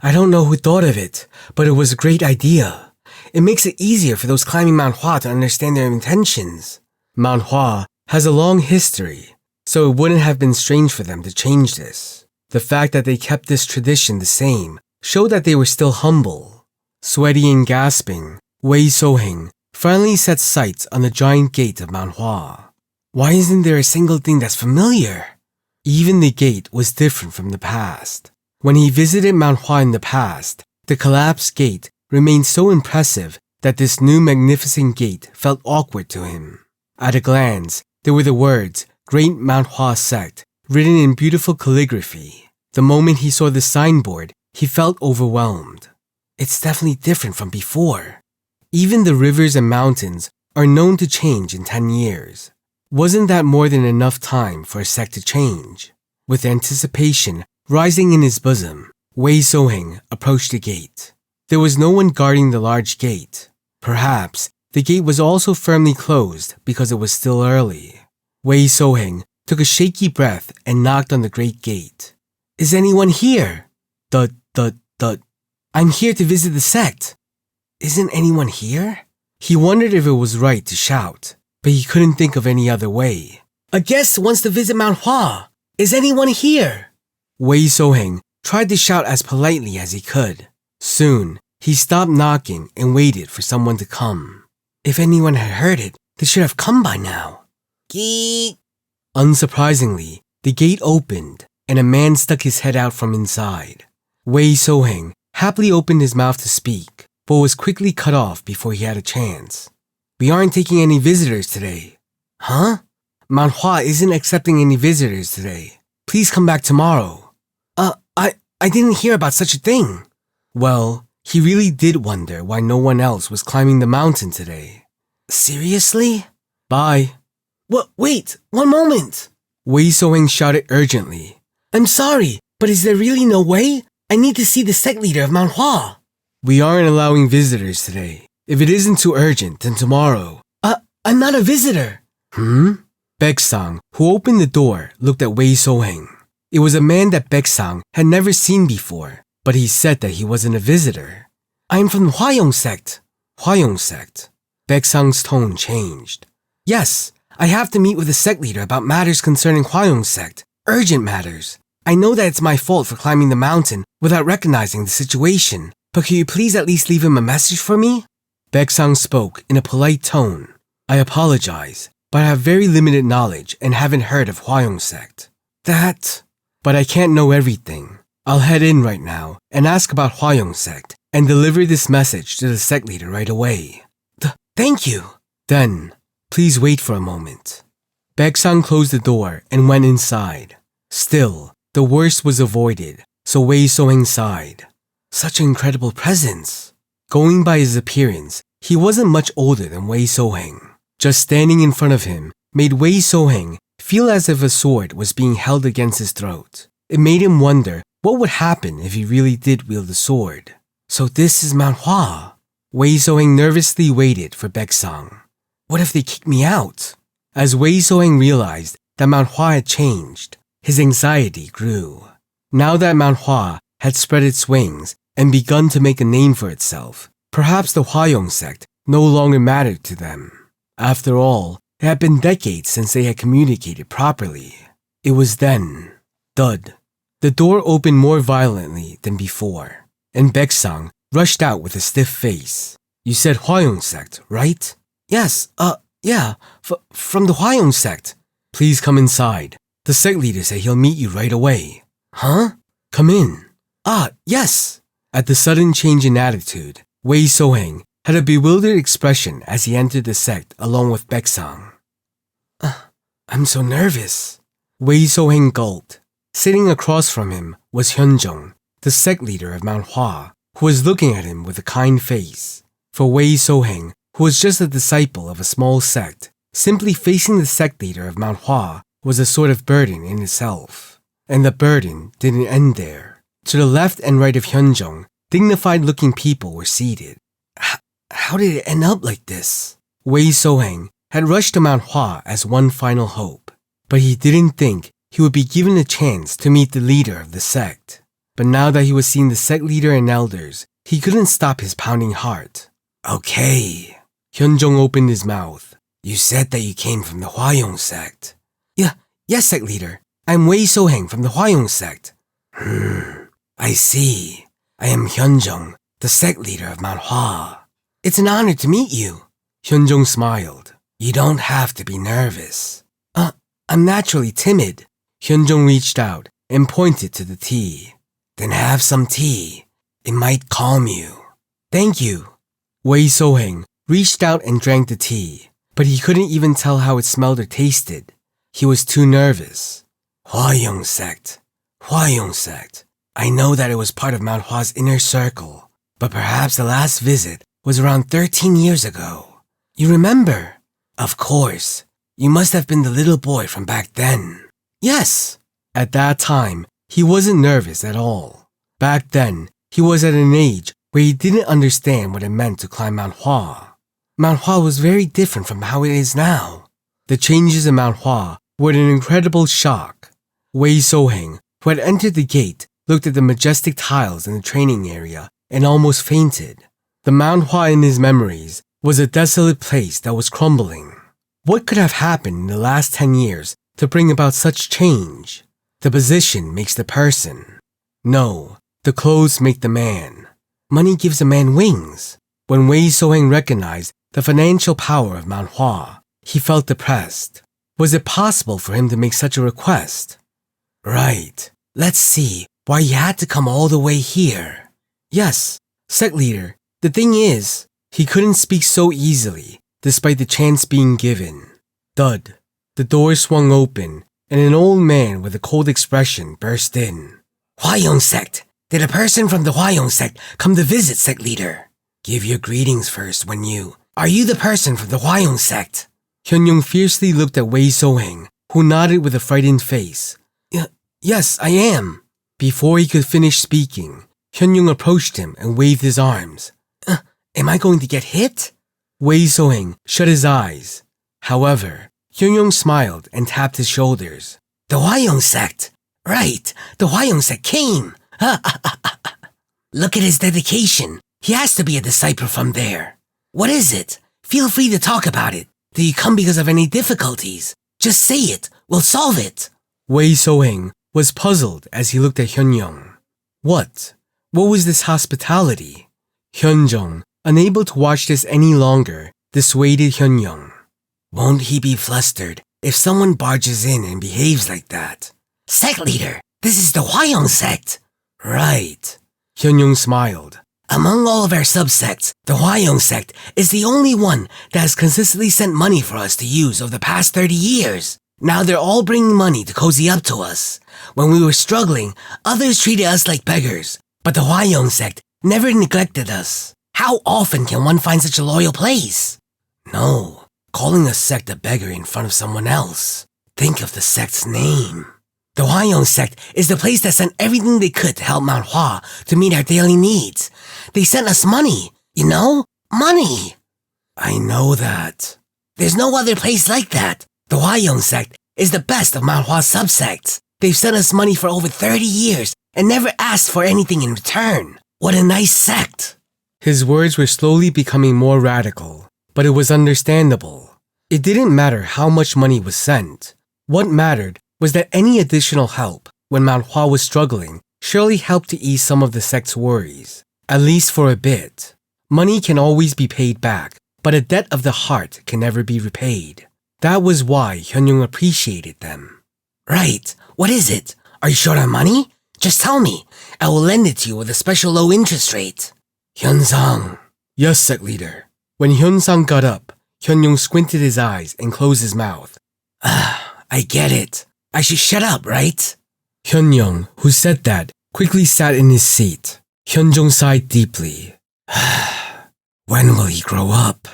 I don't know who thought of it, but it was a great idea. It makes it easier for those climbing Mount Hua to understand their intentions. Mount Hua has a long history, so it wouldn't have been strange for them to change this. The fact that they kept this tradition the same showed that they were still humble. Sweaty and gasping, Wei Soheng finally set sights on the giant gate of Mount Hua. Why isn't there a single thing that's familiar? Even the gate was different from the past. When he visited Mount Hua in the past, the collapsed gate remained so impressive that this new magnificent gate felt awkward to him. At a glance, there were the words, Great Mount Hua Sect, written in beautiful calligraphy. The moment he saw the signboard, he felt overwhelmed. It's definitely different from before. Even the rivers and mountains are known to change in 10 years. Wasn't that more than enough time for a sect to change? With anticipation rising in his bosom, Wei Soheng approached the gate. There was no one guarding the large gate. Perhaps the gate was also firmly closed because it was still early. Wei Soheng took a shaky breath and knocked on the great gate. Is anyone here? Thud. I'm here to visit the sect. Isn't anyone here? He wondered if it was right to shout, but he couldn't think of any other way. A guest wants to visit Mount Hua. Is anyone here? Wei Soheng tried to shout as politely as he could. Soon, he stopped knocking and waited for someone to come. If anyone had heard it, they should have come by now. Geek. Unsurprisingly, the gate opened and a man stuck his head out from inside. Wei Soheng happily opened his mouth to speak, but was quickly cut off before he had a chance. We aren't taking any visitors today. Huh? Mount Hua isn't accepting any visitors today. Please come back tomorrow. I didn't hear about such a thing. Well, he really did wonder why no one else was climbing the mountain today. Seriously? Bye. Wait, one moment. Wei Soheng shouted urgently. I'm sorry, but is there really no way? I need to see the sect leader of Mount Hua. We aren't allowing visitors today. If it isn't too urgent, then tomorrow. I'm not a visitor. Baek-sang, who opened the door, looked at Wei Soheng. It was a man that Baek-sang had never seen before, but he said that he wasn't a visitor. I'm from the Hua Sect. Hua Sect. Baek-sang's tone changed. Yes, I have to meet with the sect leader about matters concerning Hua Sect. Urgent matters. I know that it's my fault for climbing the mountain without recognizing the situation, but could you please at least leave him a message for me? Baek-sang spoke in a polite tone. I apologize, but I have very limited knowledge and haven't heard of Hua Sect. But I can't know everything. I'll head in right now and ask about Hua Sect and deliver this message to the sect leader right away. Thank you. Then, please wait for a moment. Baek-sang closed the door and went inside. Still, the worst was avoided, so Wei Soheng sighed. Such an incredible presence. Going by his appearance, he wasn't much older than Wei Soheng. Just standing in front of him made Wei Soheng feel as if a sword was being held against his throat. It made him wonder what would happen if he really did wield the sword. So this is Mount Hua. Wei Soheng nervously waited for Baek-sang. What if they kick me out? As Wei Soheng realized that Mount Hua had changed, his anxiety grew. Now that Mount Hua had spread its wings and begun to make a name for itself, perhaps the Hua Sect no longer mattered to them. After all, it had been decades since they had communicated properly. It was then. Thud. The door opened more violently than before, and Baek-sang rushed out with a stiff face. You said Hua Sect, right? Yes, yeah, from the Hua Sect. Please come inside. The sect leader said he'll meet you right away. Huh? Come in. Yes. At the sudden change in attitude, Wei Soheng had a bewildered expression as he entered the sect along with Baek-sang. I'm so nervous. Wei Soheng gulped. Sitting across from him was Hyunjung, the sect leader of Mount Hua, who was looking at him with a kind face. For Wei Soheng, who was just a disciple of a small sect, simply facing the sect leader of Mount Hua was a sort of burden in itself. And the burden didn't end there. To the left and right of Hyunjung, dignified-looking people were seated. How did it end up like this? Wei Soheng had rushed to Mount Hua as one final hope, but he didn't think he would be given a chance to meet the leader of the sect. But now that he was seeing the sect leader and elders, he couldn't stop his pounding heart. Okay. Hyunjung opened his mouth. You said that you came from the Hua Sect. Yes, sect leader. I'm Wei Soheng from the Hua Sect. I see. I am Hyunjung, the sect leader of Mount Hua. It's an honor to meet you. Hyunjung smiled. You don't have to be nervous. I'm naturally timid. Hyunjong reached out and pointed to the tea. Then have some tea. It might calm you. Thank you. Wei Soheng reached out and drank the tea, but he couldn't even tell how it smelled or tasted. He was too nervous. Hua Sect. Hua Sect. I know that it was part of Mount Hua's inner circle, but perhaps the last visit was around 13 years ago. You remember? Of course. You must have been the little boy from back then. Yes. At that time, he wasn't nervous at all. Back then, he was at an age where he didn't understand what it meant to climb Mount Hua. Mount Hua was very different from how it is now. The changes in Mount Hua were an incredible shock. Wei Soheng, who had entered the gate, looked at the majestic tiles in the training area and almost fainted. The Mount Hua in his memories was a desolate place that was crumbling. What could have happened in the last 10 years to bring about such change? The position makes the person. No, the clothes make the man. Money gives a man wings. When Wei Soheng recognized the financial power of Mount Hua, he felt depressed. Was it possible for him to make such a request? Right. Let's see why you had to come all the way here. Yes, sect leader. The thing is, he couldn't speak so easily, despite the chance being given. Thud. The door swung open, and an old man with a cold expression burst in. Hua Sect. Did a person from the Hua Sect come to visit, sect leader? Give your greetings first when you... Are you the person from the Hua Sect? Hyunjong fiercely looked at Wei Soheng, who nodded with a frightened face. Yes, I am. Before he could finish speaking, Hyunjong approached him and waved his arms. Am I going to get hit? Wei Soheng shut his eyes. However, Hyunjong smiled and tapped his shoulders. The Hua Sect. Right, the Hua Sect came. Look at his dedication. He has to be a disciple from there. What is it? Feel free to talk about it. Did you come because of any difficulties? Just say it. We'll solve it. Wei Soheng was puzzled as he looked at Hyunjong. What? What was this hospitality? Hyunjong, unable to watch this any longer, dissuaded Hyunjong. Won't he be flustered if someone barges in and behaves like that? Sect leader, this is the Hua Sect. Right. Hyunjong smiled. Among all of our subsects, the Hua Sect is the only one that has consistently sent money for us to use over the past 30 years. Now they're all bringing money to cozy up to us. When we were struggling, others treated us like beggars, but the Hua Sect never neglected us. How often can one find such a loyal place? No, calling a sect a beggar in front of someone else. Think of the sect's name. The Hua Sect is the place that sent everything they could to help Mount Hua to meet our daily needs. They sent us money, you know? Money! I know that. There's no other place like that. The Hua Sect is the best of Mount Hua subsects. They've sent us money for over 30 years and never asked for anything in return. What a nice sect. His words were slowly becoming more radical, but it was understandable. It didn't matter how much money was sent. What mattered was that any additional help when Mount Hua was struggling surely helped to ease some of the sect's worries, at least for a bit. Money can always be paid back, but a debt of the heart can never be repaid. That was why Hyunjong appreciated them. Right, what is it? Are you short on money? Just tell me. I will lend it to you with a special low interest rate. Hyun-sang. Yes, sect leader. When Hyun-sang got up, Hyunjong squinted his eyes and closed his mouth. I get it. I should shut up, right? Hyunjong, who said that, quickly sat in his seat. Hyunjong sighed deeply. When will he grow up?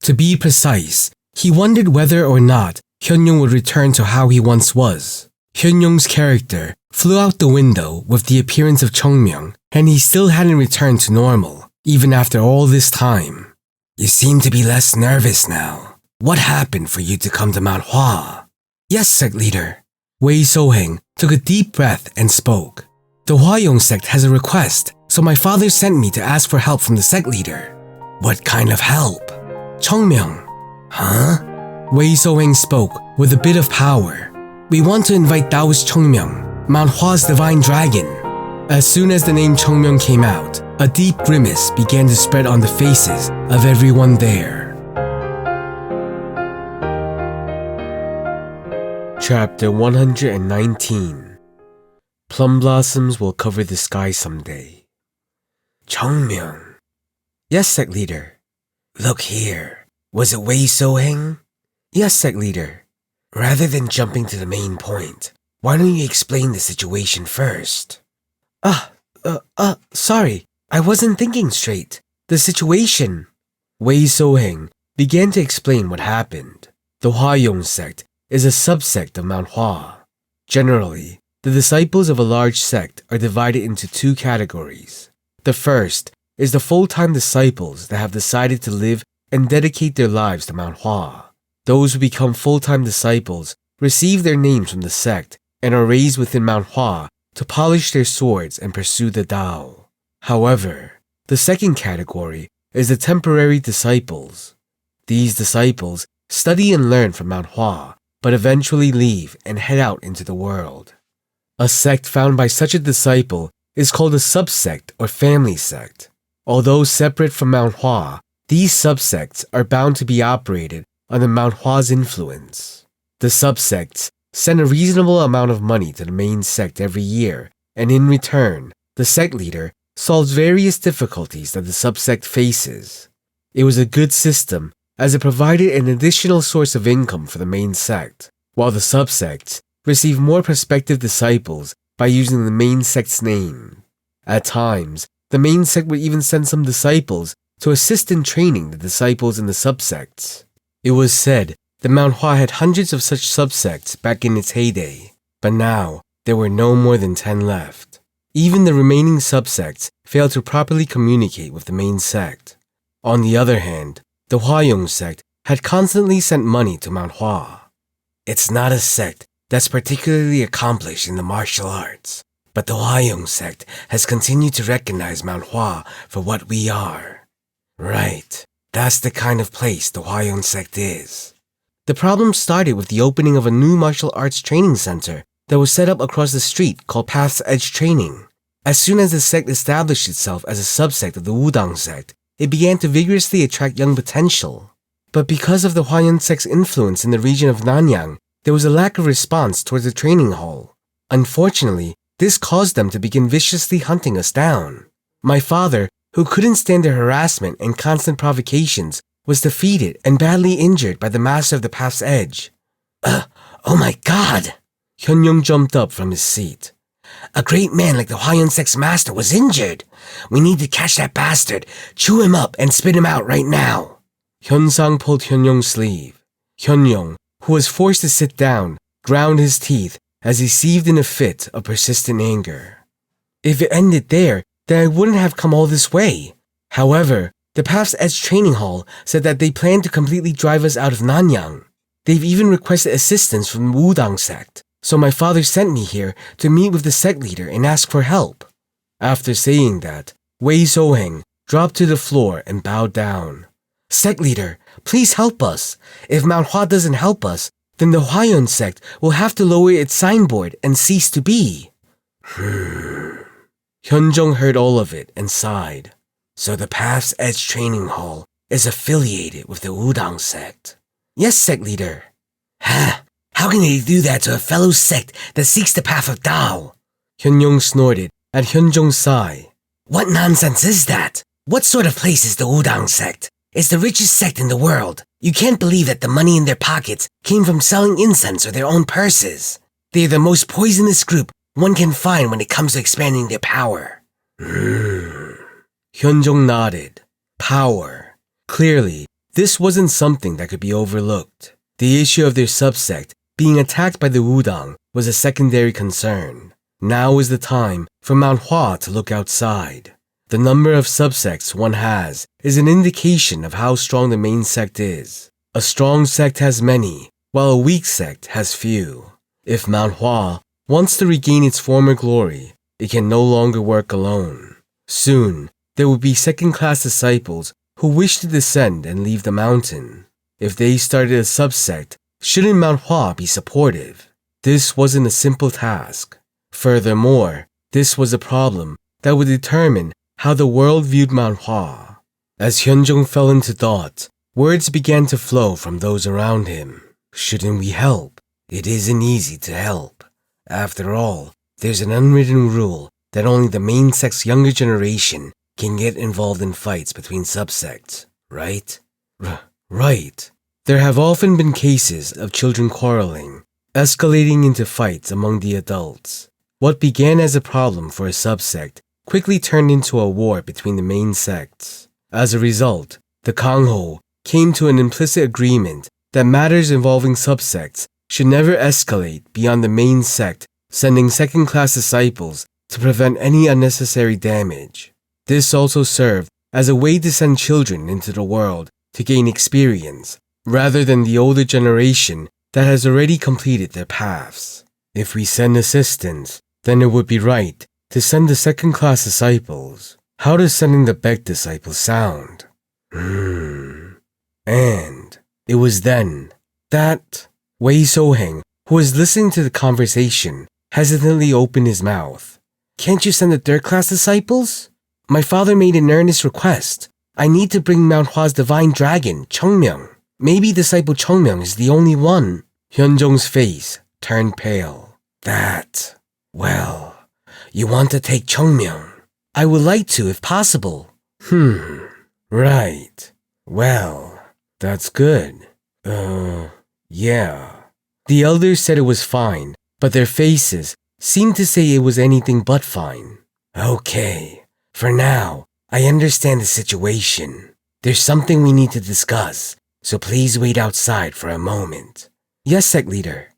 To be precise, he wondered whether or not Hyunjong would return to how he once was. Hyunjong's character flew out the window with the appearance of Chung Myung, and he still hadn't returned to normal, even after all this time. You seem to be less nervous now. What happened for you to come to Mount Hua? Yes, sect leader. Wei Soheng took a deep breath and spoke. The Hua Sect has a request, so my father sent me to ask for help from the sect leader. What kind of help? Chung Myung. Huh? Wei Soheng spoke with a bit of power. We want to invite Taoist Chung Myung, Mount Hua's divine dragon. As soon as the name Chung Myung came out, a deep grimace began to spread on the faces of everyone there. Chapter 119. Plum blossoms will cover the sky someday. Chung Myung. Yes, sect leader. Look here. Was it Wei So-heng? Yes, sect leader. Rather than jumping to the main point, why don't you explain the situation first? Sorry. I wasn't thinking straight. The situation. Wei So-heng began to explain what happened. The Hua Sect is a subsect of Mount Hua. Generally, the disciples of a large sect are divided into two categories. The first is the full-time disciples that have decided to live and dedicate their lives to Mount Hua. Those who become full-time disciples receive their names from the sect and are raised within Mount Hua to polish their swords and pursue the Tao. However, the second category is the temporary disciples. These disciples study and learn from Mount Hua, but eventually leave and head out into the world. A sect found by such a disciple is called a subsect or family sect. Although separate from Mount Hua, these subsects are bound to be operated under Mount Hua's influence. The subsects send a reasonable amount of money to the main sect every year, and in return, the sect leader solves various difficulties that the subsect faces. It was a good system as it provided an additional source of income for the main sect, while the subsects received more prospective disciples by using the main sect's name. At times, the main sect would even send some disciples to assist in training the disciples in the subsects. It was said that Mount Hua had hundreds of such subsects back in its heyday, but now there were no more than 10 left. Even the remaining subsects failed to properly communicate with the main sect. On the other hand, the Hua Sect had constantly sent money to Mount Hua. It's not a sect that's particularly accomplished in the martial arts, but the Hua Sect has continued to recognize Mount Hua for what we are. Right, that's the kind of place the Hua Sect is. The problem started with the opening of a new martial arts training center that was set up across the street called Path's Edge Training. As soon as the sect established itself as a subsect of the Wudang sect, it began to vigorously attract young potential. But because of the Hua Sect's influence in the region of Nanyang, there was a lack of response towards the training hall. Unfortunately, this caused them to begin viciously hunting us down. My father, who couldn't stand their harassment and constant provocations, was defeated and badly injured by the master of the Path's Edge. Oh my God! Hyun-young jumped up from his seat. A great man like the Hua Sect's master was injured. We need to catch that bastard, chew him up, and spit him out right now. Hyun-sang pulled Hyun-young's sleeve. Hyun-young, who was forced to sit down, ground his teeth as he seethed in a fit of persistent anger. If it ended there, then I wouldn't have come all this way. However, the Path's Edge Training Hall said that they plan to completely drive us out of Nanyang. They've even requested assistance from the Wudang sect, so my father sent me here to meet with the sect leader and ask for help. After saying that, Wei So-heng dropped to the floor and bowed down. Sect leader, please help us. If Mount Hua doesn't help us, then the Hua sect will have to lower its signboard and cease to be. Hyun-jung heard all of it and sighed. So the Path's Edge Training Hall is affiliated with the Wudang sect? Yes, sect leader. How can they do that to a fellow sect that seeks the path of Tao? Hyun-young snorted at Hyun-jung's sigh. What nonsense is that? What sort of place is the Wudang sect? It's the richest sect in the world. You can't believe that the money in their pockets came from selling incense or their own purses. They're the most poisonous group one can find when it comes to expanding their power. Hyun-jung nodded. Power. Clearly, this wasn't something that could be overlooked. The issue of their subsect being attacked by the Wudang was a secondary concern. Now is the time for Mount Hua to look outside. The number of subsects one has is an indication of how strong the main sect is. A strong sect has many, while a weak sect has few. If Mount Hua wants to regain its former glory, it can no longer work alone. Soon, there will be second-class disciples who wish to descend and leave the mountain. If they started a subsect, shouldn't Mount Hua be supportive? This wasn't a simple task. Furthermore, this was a problem that would determine how the world viewed Mount Hua. As Hyun-jung fell into thought, words began to flow from those around him. Shouldn't we help? It isn't easy to help. After all, there's an unwritten rule that only the main sect's younger generation can get involved in fights between subsects, right? Right. There have often been cases of children quarreling, escalating into fights among the adults. What began as a problem for a subsect quickly turned into a war between the main sects. As a result, the Kangho came to an implicit agreement that matters involving subsects should never escalate beyond the main sect sending second-class disciples to prevent any unnecessary damage. This also served as a way to send children into the world to gain experience, rather than the older generation that has already completed their paths. If we send assistants, then it would be right to send the second-class disciples. How does sending the Beck disciples sound? And it was then that Wei Soheng, who was listening to the conversation, hesitantly opened his mouth. Can't you send the third-class disciples? My father made an earnest request. I need to bring Mount Hua's divine dragon, Chung Myung. Maybe disciple Chung Myung is the only one. Hyunjong's face turned pale. Well, you want to take Chung Myung? I would like to, if possible. Right. Well, that's good. Yeah. The elders said it was fine, but their faces seemed to say it was anything but fine. Okay. For now, I understand the situation. There's something we need to discuss, so please wait outside for a moment. Yes, sect leader.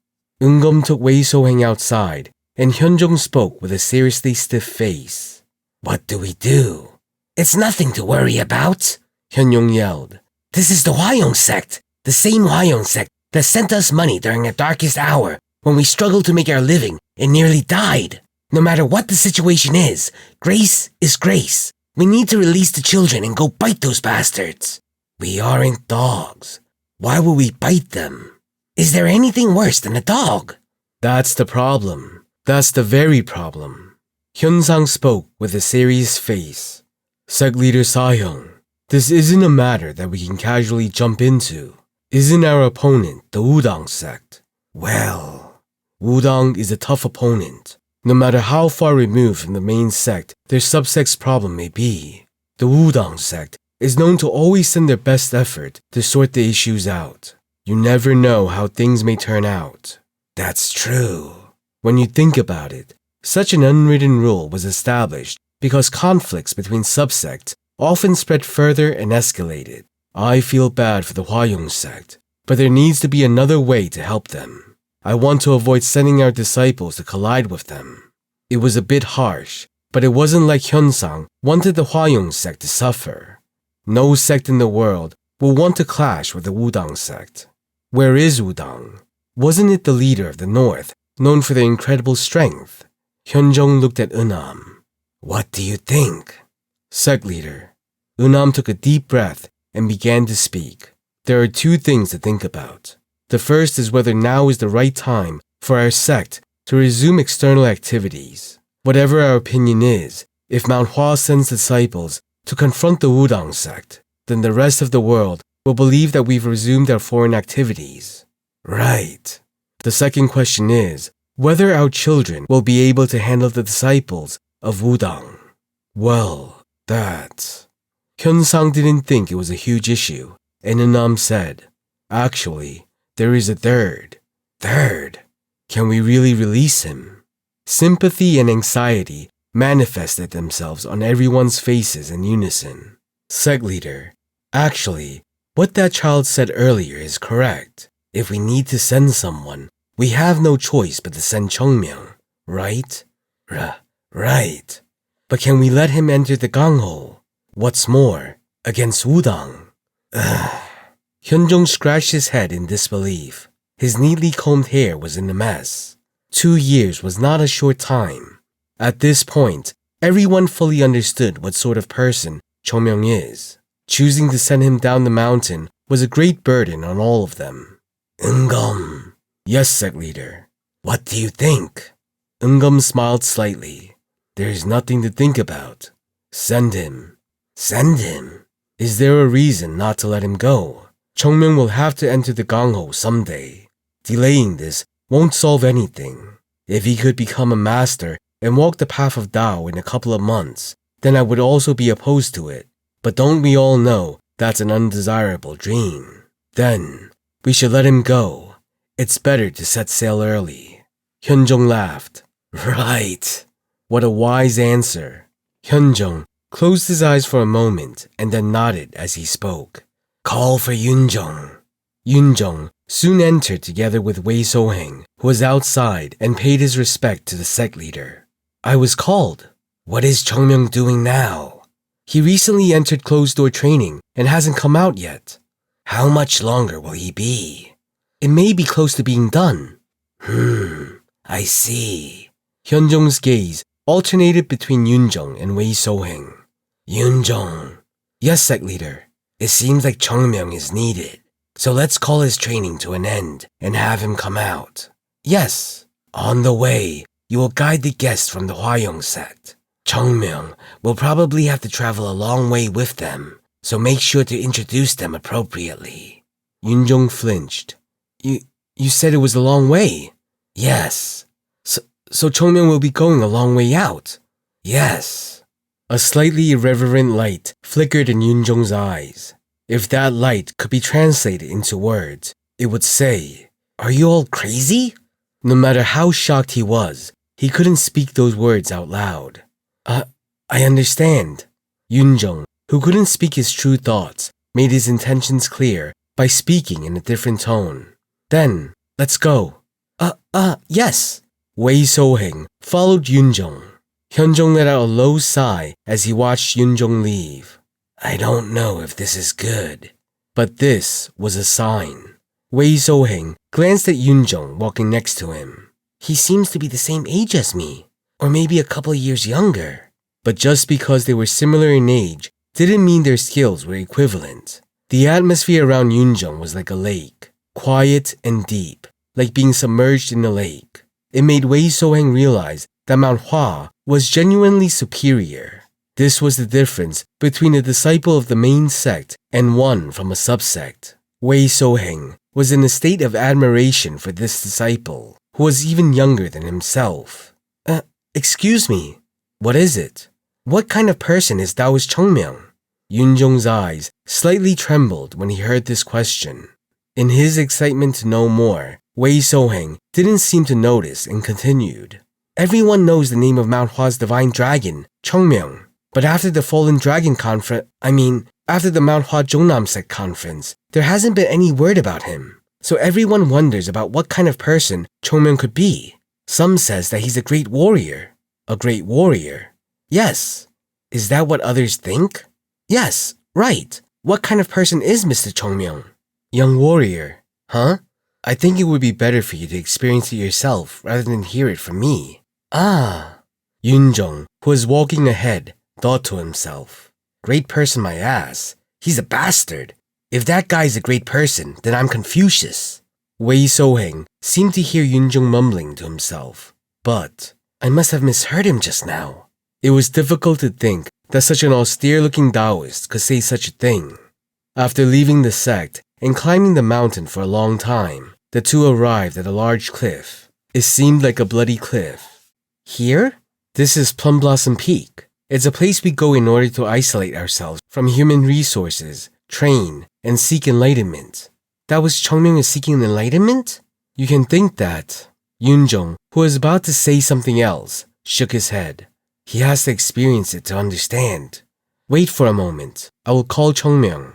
Eungum took Wei Soheng outside, and Hyunjong spoke with a seriously stiff face. What do we do? It's nothing to worry about, Hyunjong yelled. This is the Hwayong sect, the same Hwayong sect that sent us money during our darkest hour when we struggled to make our living and nearly died. No matter what the situation is, grace is grace. We need to release the children and go bite those bastards. We aren't dogs. Why would we bite them? Is there anything worse than a dog? That's the problem. That's the very problem. Hyun-sang spoke with a serious face. Sect leader Sa-hyung, this isn't a matter that we can casually jump into. Isn't our opponent the Wudang sect? Well, Wudang is a tough opponent. No matter how far removed from the main sect their subsect's problem may be, the Wudang sect is known to always send their best effort to sort the issues out. You never know how things may turn out. That's true. When you think about it, such an unwritten rule was established because conflicts between subsects often spread further and escalated. I feel bad for the Hwayong sect, but there needs to be another way to help them. I want to avoid sending our disciples to collide with them. It was a bit harsh, but it wasn't like Hyun-sang wanted the Hwayong sect to suffer. No sect in the world will want to clash with the Wudang sect. Where is Wudang? Wasn't it the leader of the north, known for their incredible strength? Hyunjong looked at Eunam. What do you think? Sect leader. Eunam took a deep breath and began to speak. There are two things to think about. The first is whether now is the right time for our sect to resume external activities. Whatever our opinion is, if Mount Hua sends disciples to confront the Wudang sect, then the rest of the world will believe that we've resumed our foreign activities. Right. The second question is whether our children will be able to handle the disciples of Wudang. Well, that... Hyun-sang didn't think it was a huge issue, and Eunam said, Actually, there is a third. Third? Can we really release him? Sympathy and anxiety manifested themselves on everyone's faces in unison. Sect leader, actually, what that child said earlier is correct. If we need to send someone, we have no choice but to send Chung Myung, right? Right. But can we let him enter the Gangho? What's more, against Wudang? Hyunjong scratched his head in disbelief. His neatly combed hair was in a mess. 2 years was not a short time. At this point, everyone fully understood what sort of person Chung Myung is. Choosing to send him down the mountain was a great burden on all of them. Eungum. Yes, sect leader. What do you think? Eungum smiled slightly. There's nothing to think about. Send him. Send him? Is there a reason not to let him go? Chung Myung will have to enter the Gangho someday. Delaying this won't solve anything. If he could become a master and walk the path of Tao in a couple of months, then I would also be opposed to it. But don't we all know that's an undesirable dream? Then we should let him go. It's better to set sail early. Hyunjong laughed. Right. What a wise answer. Hyunjong closed his eyes for a moment and then nodded as he spoke. Call for Yunjong. Yunjong soon entered together with Wei Soheng, who was outside, and paid his respect to the sect leader. I was called. What is Chung Myung doing now? He recently entered closed-door training and hasn't come out yet. How much longer will he be? It may be close to being done. I see. Hyunjong's gaze alternated between Yunjong and Wei Soheng. Yunjong. Yes, sect leader. It seems like Chung Myung is needed. So let's call his training to an end and have him come out. Yes. On the way, you will guide the guests from the Hua Sect. Chung Myung will probably have to travel a long way with them, so make sure to introduce them appropriately. Yunjong flinched. You said it was a long way? Yes. So Chung Myung will be going a long way out? Yes. A slightly irreverent light flickered in Yunjong's eyes. If that light could be translated into words, it would say, Are you all crazy? No matter how shocked he was, he couldn't speak those words out loud. I understand. Yunjong, who couldn't speak his true thoughts, made his intentions clear by speaking in a different tone. Then, let's go. Yes. Wei Soheng followed Yunjong. Hyunjong let out a low sigh as he watched Yunjong leave. I don't know if this is good. But this was a sign. Wei Soheng glanced at Yunjong walking next to him. He seems to be the same age as me, or maybe a couple of years younger. But just because they were similar in age didn't mean their skills were equivalent. The atmosphere around Yunjong was like a lake, quiet and deep, like being submerged in a lake. It made Wei Soheng realize that Mount Hua was genuinely superior. This was the difference between a disciple of the main sect and one from a subsect. Wei Soheng was in a state of admiration for this disciple, who was even younger than himself. Excuse me, what is it? What kind of person is Taoist Chung Myung? Yunjong's eyes slightly trembled when he heard this question. In his excitement to know more, Wei Soheng didn't seem to notice and continued. Everyone knows the name of Mount Hua's divine dragon, Chung Myung. But after the Fallen Dragon after the Mount Hua Zhongnam Sect conference, there hasn't been any word about him. So everyone wonders about what kind of person Chung Myung could be. Some says that he's a great warrior. A great warrior? Yes. Is that what others think? Yes, right. What kind of person is Mr. Chung Myung? Young warrior. Huh? I think it would be better for you to experience it yourself rather than hear it from me. Yunjong, who was walking ahead, thought to himself, Great person my ass. He's a bastard. If that guy's a great person, then I'm Confucius. Wei Soheng seemed to hear Yunjong mumbling to himself. But I must have misheard him just now. It was difficult to think that such an austere-looking Taoist could say such a thing. After leaving the sect and climbing the mountain for a long time, the two arrived at a large cliff. It seemed like a bloody cliff. Here? This is Plum Blossom Peak. It's a place we go in order to isolate ourselves from human resources, train, and seek enlightenment. That was Chung Myung is seeking enlightenment? You can think that. Yunjong, who was about to say something else, shook his head. He has to experience it to understand. Wait for a moment. I will call Chung Myung.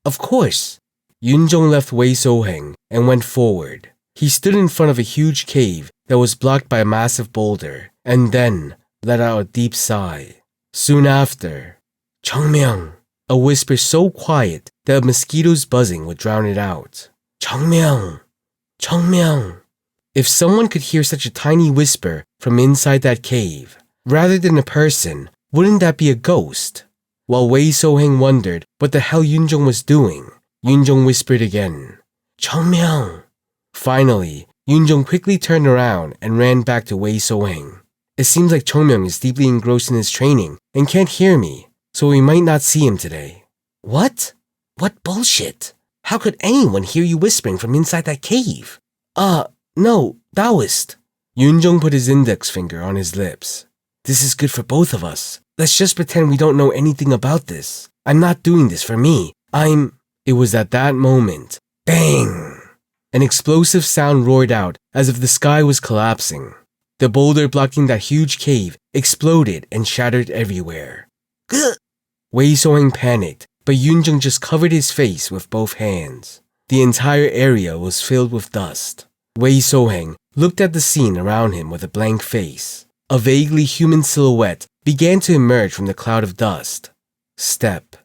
Of course. Yunjong left Wei Soheng and went forward. He stood in front of a huge cave that was blocked by a massive boulder, and then let out a deep sigh. Soon after, Chung Myung, a whisper so quiet that a mosquito's buzzing would drown it out. Chung Myung, Chung Myung. If someone could hear such a tiny whisper from inside that cave, rather than a person, wouldn't that be a ghost? While Wei Soheng wondered what the hell Yunjong was doing, Yunjong whispered again, Chung Myung. Finally, Yunjong quickly turned around and ran back to Wei Soheng. It seems like Chung Myung is deeply engrossed in his training and can't hear me, so we might not see him today. What? What bullshit? How could anyone hear you whispering from inside that cave? No, Taoist. Yunjong put his index finger on his lips. This is good for both of us. Let's just pretend we don't know anything about this. I'm not doing this for me. It was at that moment. Bang! An explosive sound roared out as if the sky was collapsing. The boulder blocking that huge cave exploded and shattered everywhere. Gah! Wei Soheng panicked, but Yunjong just covered his face with both hands. The entire area was filled with dust. Wei Soheng looked at the scene around him with a blank face. A vaguely human silhouette began to emerge from the cloud of dust. Step,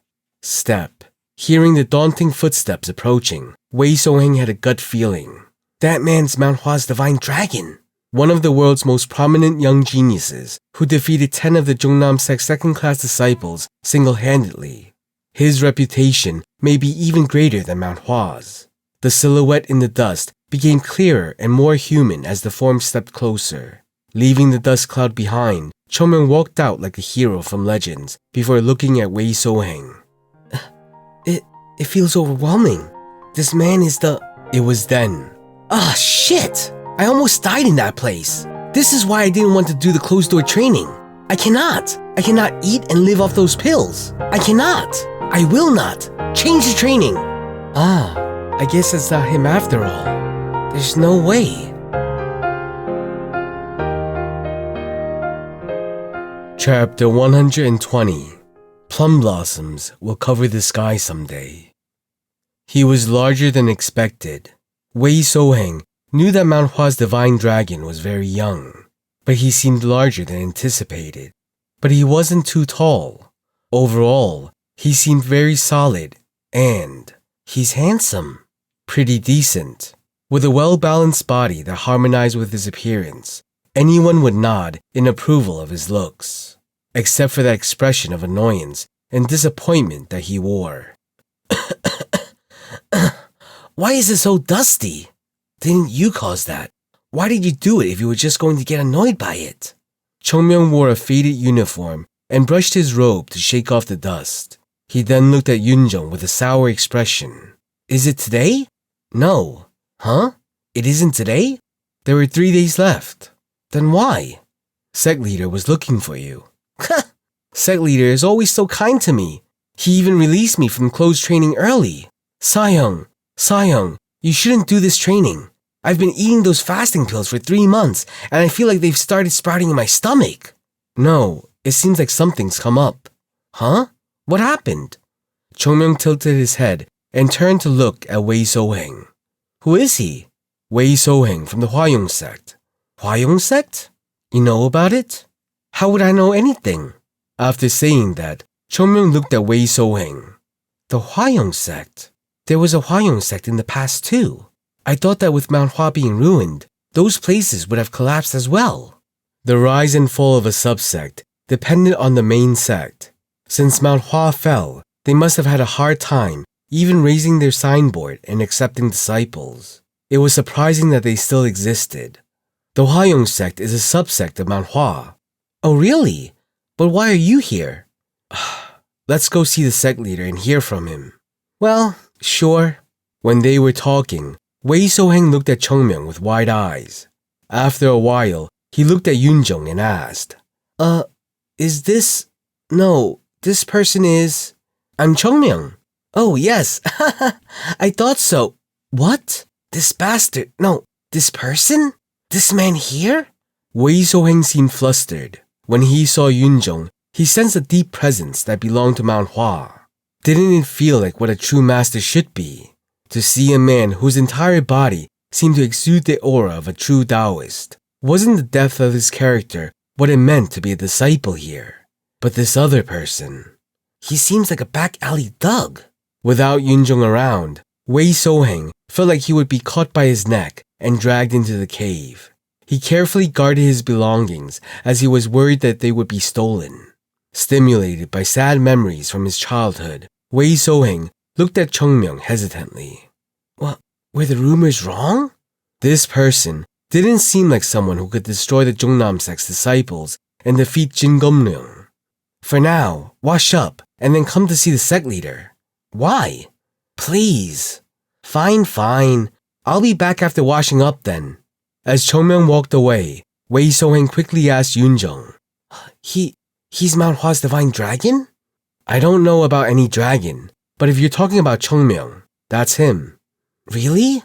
step. Hearing the daunting footsteps approaching, Wei Soheng had a gut feeling. That man's Mount Hua's divine dragon. One of the world's most prominent young geniuses who defeated 10 of the Jungnam Sect's second-class disciples single-handedly. His reputation may be even greater than Mount Hua's. The silhouette in the dust became clearer and more human as the form stepped closer. Leaving the dust cloud behind, Chung Myung walked out like a hero from Legends before looking at Wei Soheng. It feels overwhelming. This man is the... It was then. Ah, shit! I almost died in that place. This is why I didn't want to do the closed-door training. I cannot eat and live off those pills. I cannot. I will not. Change the training. I guess it's not him after all. There's no way. Chapter 120. Plum blossoms will cover the sky someday. He was larger than expected. Wei Soheng knew that Mount Hua's divine dragon was very young, but he seemed larger than anticipated. But he wasn't too tall. Overall, he seemed very solid, and he's handsome. Pretty decent. With a well-balanced body that harmonized with his appearance, anyone would nod in approval of his looks, except for that expression of annoyance and disappointment that he wore. Why is it so dusty? Didn't you cause that? Why did you do it if you were just going to get annoyed by it? Chung Myung wore a faded uniform and brushed his robe to shake off the dust. He then looked at Yunjong with a sour expression. Is it today? No. Huh? It isn't today? There were 3 days left. Then why? Sect leader was looking for you. Sect leader is always so kind to me. He even released me from closed training early. Sayong, you shouldn't do this training. I've been eating those fasting pills for 3 months, and I feel like they've started sprouting in my stomach. No, it seems like something's come up. Huh? What happened? Chung Myung tilted his head and turned to look at Wei Soheng. Who is he? Wei Soheng from the Hua Sect. Hua Sect? You know about it? How would I know anything? After saying that, Chung Myung looked at Wei Soheng. The Hua Sect? There was a Hua Sect in the past too. I thought that with Mount Hua being ruined, those places would have collapsed as well. The rise and fall of a subsect depended on the main sect. Since Mount Hua fell, they must have had a hard time even raising their signboard and accepting disciples. It was surprising that they still existed. The Hua Sect is a subsect of Mount Hua. Oh really? But why are you here? Let's go see the sect leader and hear from him. Well, sure. When they were talking, Wei Soheng looked at Chung Myung with wide eyes. After a while, he looked at Yunjong and asked, is this... No, this person is... I'm Chung Myung. Oh, yes. I thought so. What? This bastard... No, this person? This man here? Wei Soheng seemed flustered. When he saw Yunjong, he sensed a deep presence that belonged to Mount Hua. Didn't it feel like what a true master should be? To see a man whose entire body seemed to exude the aura of a true Taoist. Wasn't the depth of his character what it meant to be a disciple here? But this other person... He seems like a back alley thug. Without Yunjong around, Wei Soheng felt like he would be caught by his neck and dragged into the cave. He carefully guarded his belongings as he was worried that they would be stolen. Stimulated by sad memories from his childhood, Wei Soheng looked at Chung Myung hesitantly. What? Were the rumors wrong? This person didn't seem like someone who could destroy the Jungnam Sect's disciples and defeat Jin Gomryung. For now, wash up and then come to see the sect leader. Why? Please. Fine. I'll be back after washing up then. As Chung Myung walked away, Wei So-heng quickly asked Yoon-jung, He's Mount Hua's divine dragon? I don't know about any dragon, but if you're talking about Chung Myung, that's him. Really?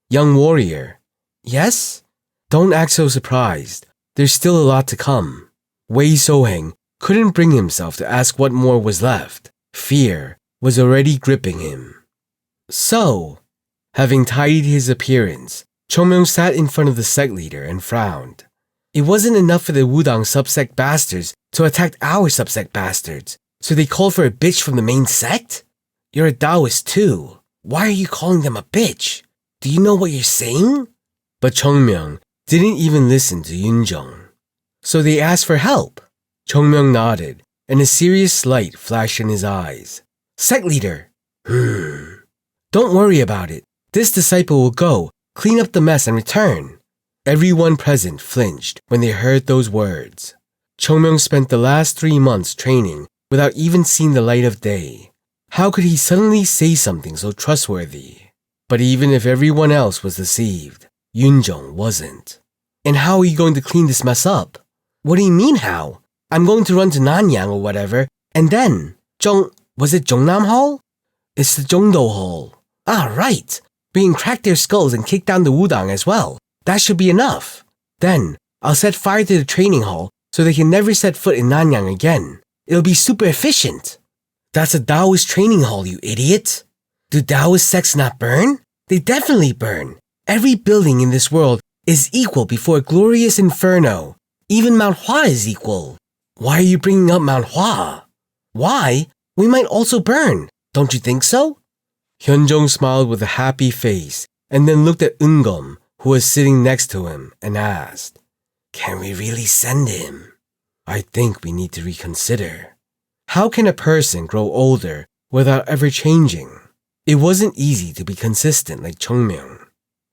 Young warrior. Yes? Don't act so surprised. There's still a lot to come. Wei So-heng couldn't bring himself to ask what more was left. Fear was already gripping him. So, having tidied his appearance, Chung Myung sat in front of the sect leader and frowned. It wasn't enough for the Wudang subsect bastards to attack our subsect bastards, so they called for a bitch from the main sect? You're a Taoist too. Why are you calling them a bitch? Do you know what you're saying? But Chung Myung didn't even listen to Yoon-jung. So they asked for help. Chung Myung nodded, and a serious light flashed in his eyes. Sect leader. Don't worry about it. This disciple will go, clean up the mess, and return. Everyone present flinched when they heard those words. Chung Myung spent the last 3 months training without even seeing the light of day. How could he suddenly say something so trustworthy? But even if everyone else was deceived, Yoon-jung wasn't. And how are you going to clean this mess up? What do you mean how? I'm going to run to Nanyang or whatever, and then, was it Jongnam Hall? It's the Jongdo Hall. Ah, right. We can crack their skulls and kick down the Wudang as well. That should be enough. Then, I'll set fire to the training hall so they can never set foot in Nanyang again. It'll be super efficient. That's a Taoist training hall, you idiot. Do Taoist sects not burn? They definitely burn. Every building in this world is equal before a glorious inferno. Even Mount Hua is equal. Why are you bringing up Mount Hua? Why? We might also burn. Don't you think so? Hyun-jung smiled with a happy face and then looked at Eun-gum, who was sitting next to him, and asked, Can we really send him? I think we need to reconsider. How can a person grow older without ever changing? It wasn't easy to be consistent like Chung Myung.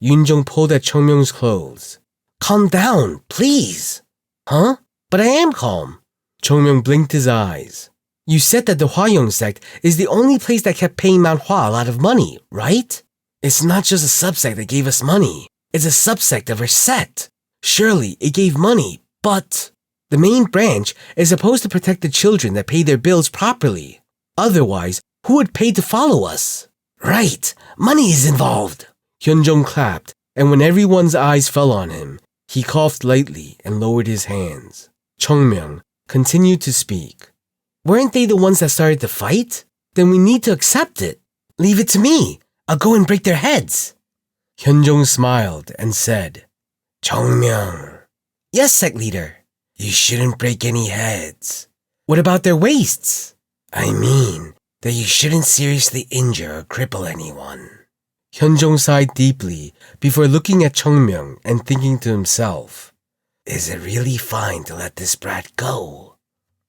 Yoon-jung pulled at Chung Myung's clothes. Calm down, please. Huh? But I am calm. Chung Myung blinked his eyes. You said that the Hwayong sect is the only place that kept paying Mount Hua a lot of money, right? It's not just a subsect that gave us money. It's a subsect of our sect. Surely it gave money, but the main branch is supposed to protect the children that pay their bills properly. Otherwise, who would pay to follow us? Right, money is involved. Hyun-jung clapped, and when everyone's eyes fell on him, he coughed lightly and lowered his hands. Chung Myung continued to speak. Weren't they the ones that started the fight? Then we need to accept it. Leave it to me. I'll go and break their heads. Hyun-jung smiled and said, Chung Myung. Yes, sect leader. You shouldn't break any heads. What about their waists? I mean that you shouldn't seriously injure or cripple anyone. Hyun-jung sighed deeply before looking at Chung Myung and thinking to himself, Is it really fine to let this brat go?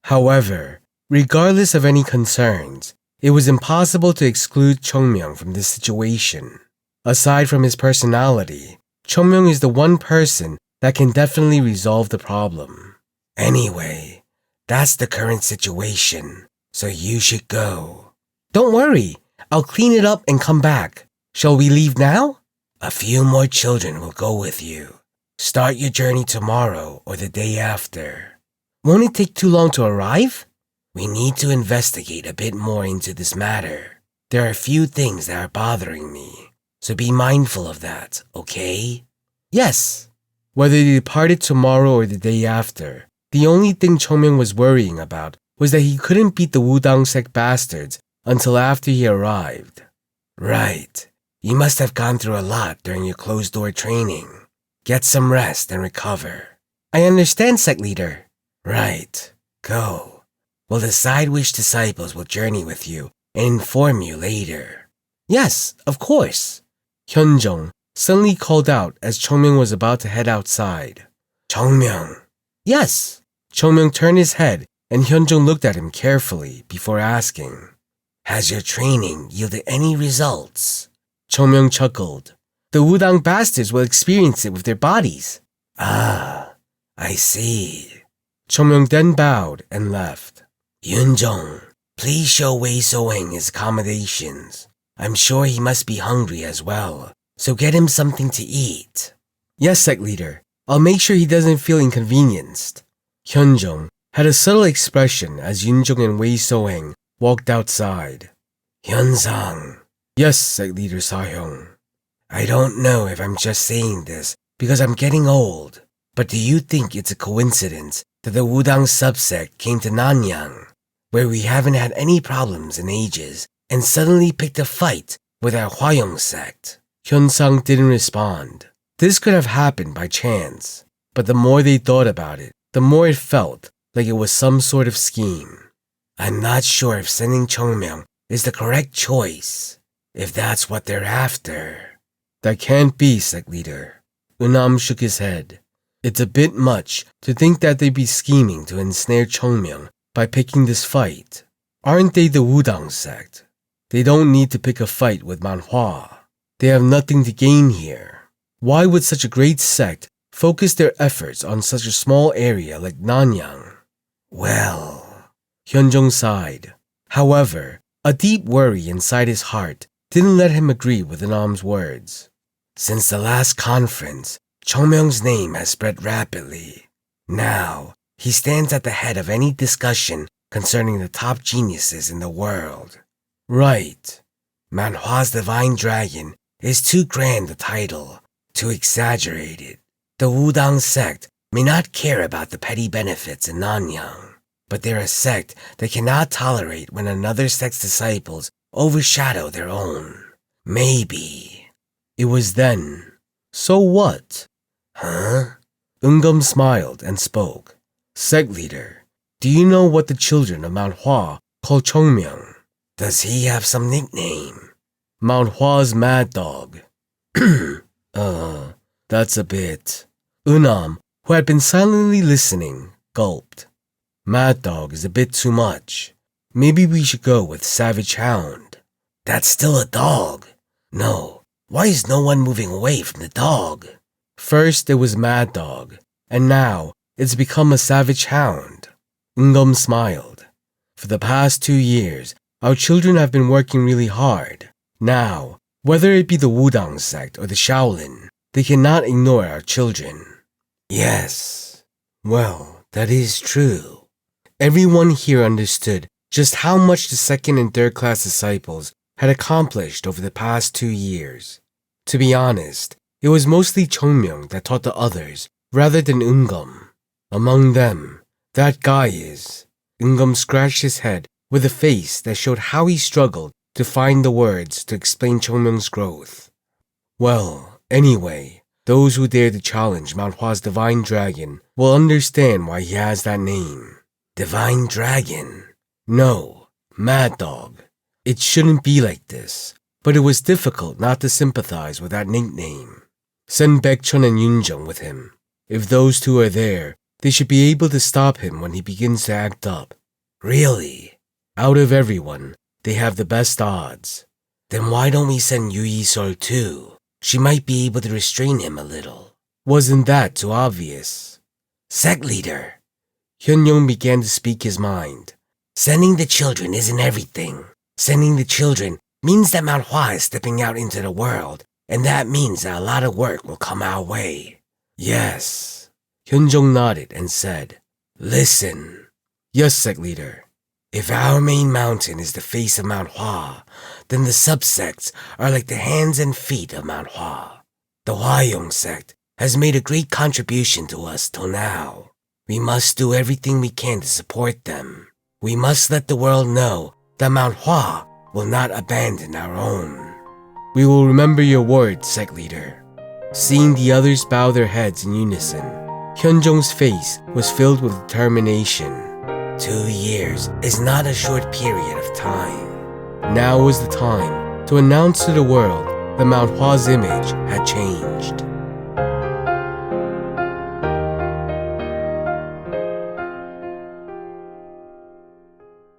However, regardless of any concerns, it was impossible to exclude Chung Myung from this situation. Aside from his personality, Chung Myung is the one person that can definitely resolve the problem. Anyway, that's the current situation, so you should go. Don't worry, I'll clean it up and come back. Shall we leave now? A few more children will go with you. Start your journey tomorrow or the day after. Won't it take too long to arrive? We need to investigate a bit more into this matter. There are a few things that are bothering me, so be mindful of that, okay? Yes. Whether they departed tomorrow or the day after, the only thing Chung Myung was worrying about was that he couldn't beat the Wudang sect bastards until after he arrived. Right. You must have gone through a lot during your closed-door training. Get some rest and recover. I understand, sect leader. Right. Go. We'll decide which disciples will journey with you and inform you later. Yes, of course. Hyun-jung suddenly called out as Chung Myung was about to head outside. Chung Myung. Yes. Chung Myung turned his head and Hyun-jung looked at him carefully before asking, Has your training yielded any results? Chung Myung chuckled. The Wudang bastards will experience it with their bodies. Ah, I see. Chung Myung then bowed and left. Yoon-jung, please show Wei So-heng his accommodations. I'm sure he must be hungry as well, so get him something to eat. Yes, sect leader. I'll make sure he doesn't feel inconvenienced. Hyunjong had a subtle expression as Yunjong and Wei Soheng walked outside. Hyunsang. Yes, sect leader Sahyong. I don't know if I'm just saying this because I'm getting old, but do you think it's a coincidence that the Wudang subsect came to Nanyang, where we haven't had any problems in ages, and suddenly picked a fight with our Hwayong sect? Hyunsang didn't respond. This could have happened by chance, but the more they thought about it, the more it felt like it was some sort of scheme. I'm not sure if sending Chung Myung is the correct choice, if that's what they're after. That can't be, sect leader. Unam shook his head. It's a bit much to think that they'd be scheming to ensnare Chung Myung by picking this fight. Aren't they the Wudang sect? They don't need to pick a fight with Mount Hua. They have nothing to gain here. Why would such a great sect focus their efforts on such a small area like Nanyang? Well, Hyunjong sighed. However, a deep worry inside his heart didn't let him agree with Unam's words. Since the last conference, Chung Myung's name has spread rapidly. Now, he stands at the head of any discussion concerning the top geniuses in the world. Right. Mount Hua's Divine Dragon is too grand a title, too exaggerated. The Wudang sect may not care about the petty benefits in Nanyang, but they're a sect that cannot tolerate when another sect's disciples overshadow their own. Maybe. It was then. So what? Huh? Ungam smiled and spoke. Sect leader, do you know what the children of Mount Hua call Chung Myung? Does he have some nickname? Mount Hua's Mad Dog. That's a bit. Unam, who had been silently listening, gulped. Mad Dog is a bit too much. Maybe we should go with Savage Hound. That's still a dog. No, why is no one moving away from the dog? First it was Mad Dog, and now it's become a Savage Hound. Ungam smiled. For the past 2 years, our children have been working really hard. Now, whether it be the Wudang sect or the Shaolin, they cannot ignore our children. Yes. Well, that is true. Everyone here understood just how much the second and third class disciples had accomplished over the past 2 years. To be honest, it was mostly Chung Myung that taught the others rather than Ungam. Among them, that guy is. Ungam scratched his head with a face that showed how he struggled to find the words to explain Chung Myung's growth. Well, anyway, those who dare to challenge Mount Hua's Divine Dragon will understand why he has that name. Divine Dragon? No, Mad Dog. It shouldn't be like this, but it was difficult not to sympathize with that nickname. Send Baekchun and Yunjung with him. If those two are there, they should be able to stop him when he begins to act up. Really? Out of everyone, they have the best odds. Then why don't we send Yu Yi-sol too? She might be able to restrain him a little. Wasn't that too obvious? Sect leader. Hyunyoung began to speak his mind. Sending the children isn't everything. Sending the children means that Mount Hua is stepping out into the world, and that means that a lot of work will come our way. Yes. Hyunjong nodded and said, Listen. Yes, sect leader. If our main mountain is the face of Mount Hua, then the subsects are like the hands and feet of Mount Hua. The Hwayong sect has made a great contribution to us till now. We must do everything we can to support them. We must let the world know that Mount Hua will not abandon our own. We will remember your words, sect leader. Seeing the others bow their heads in unison, Hyunjong's face was filled with determination. 2 years is not a short period of time. Now was the time to announce to the world that Mount Hua's image had changed.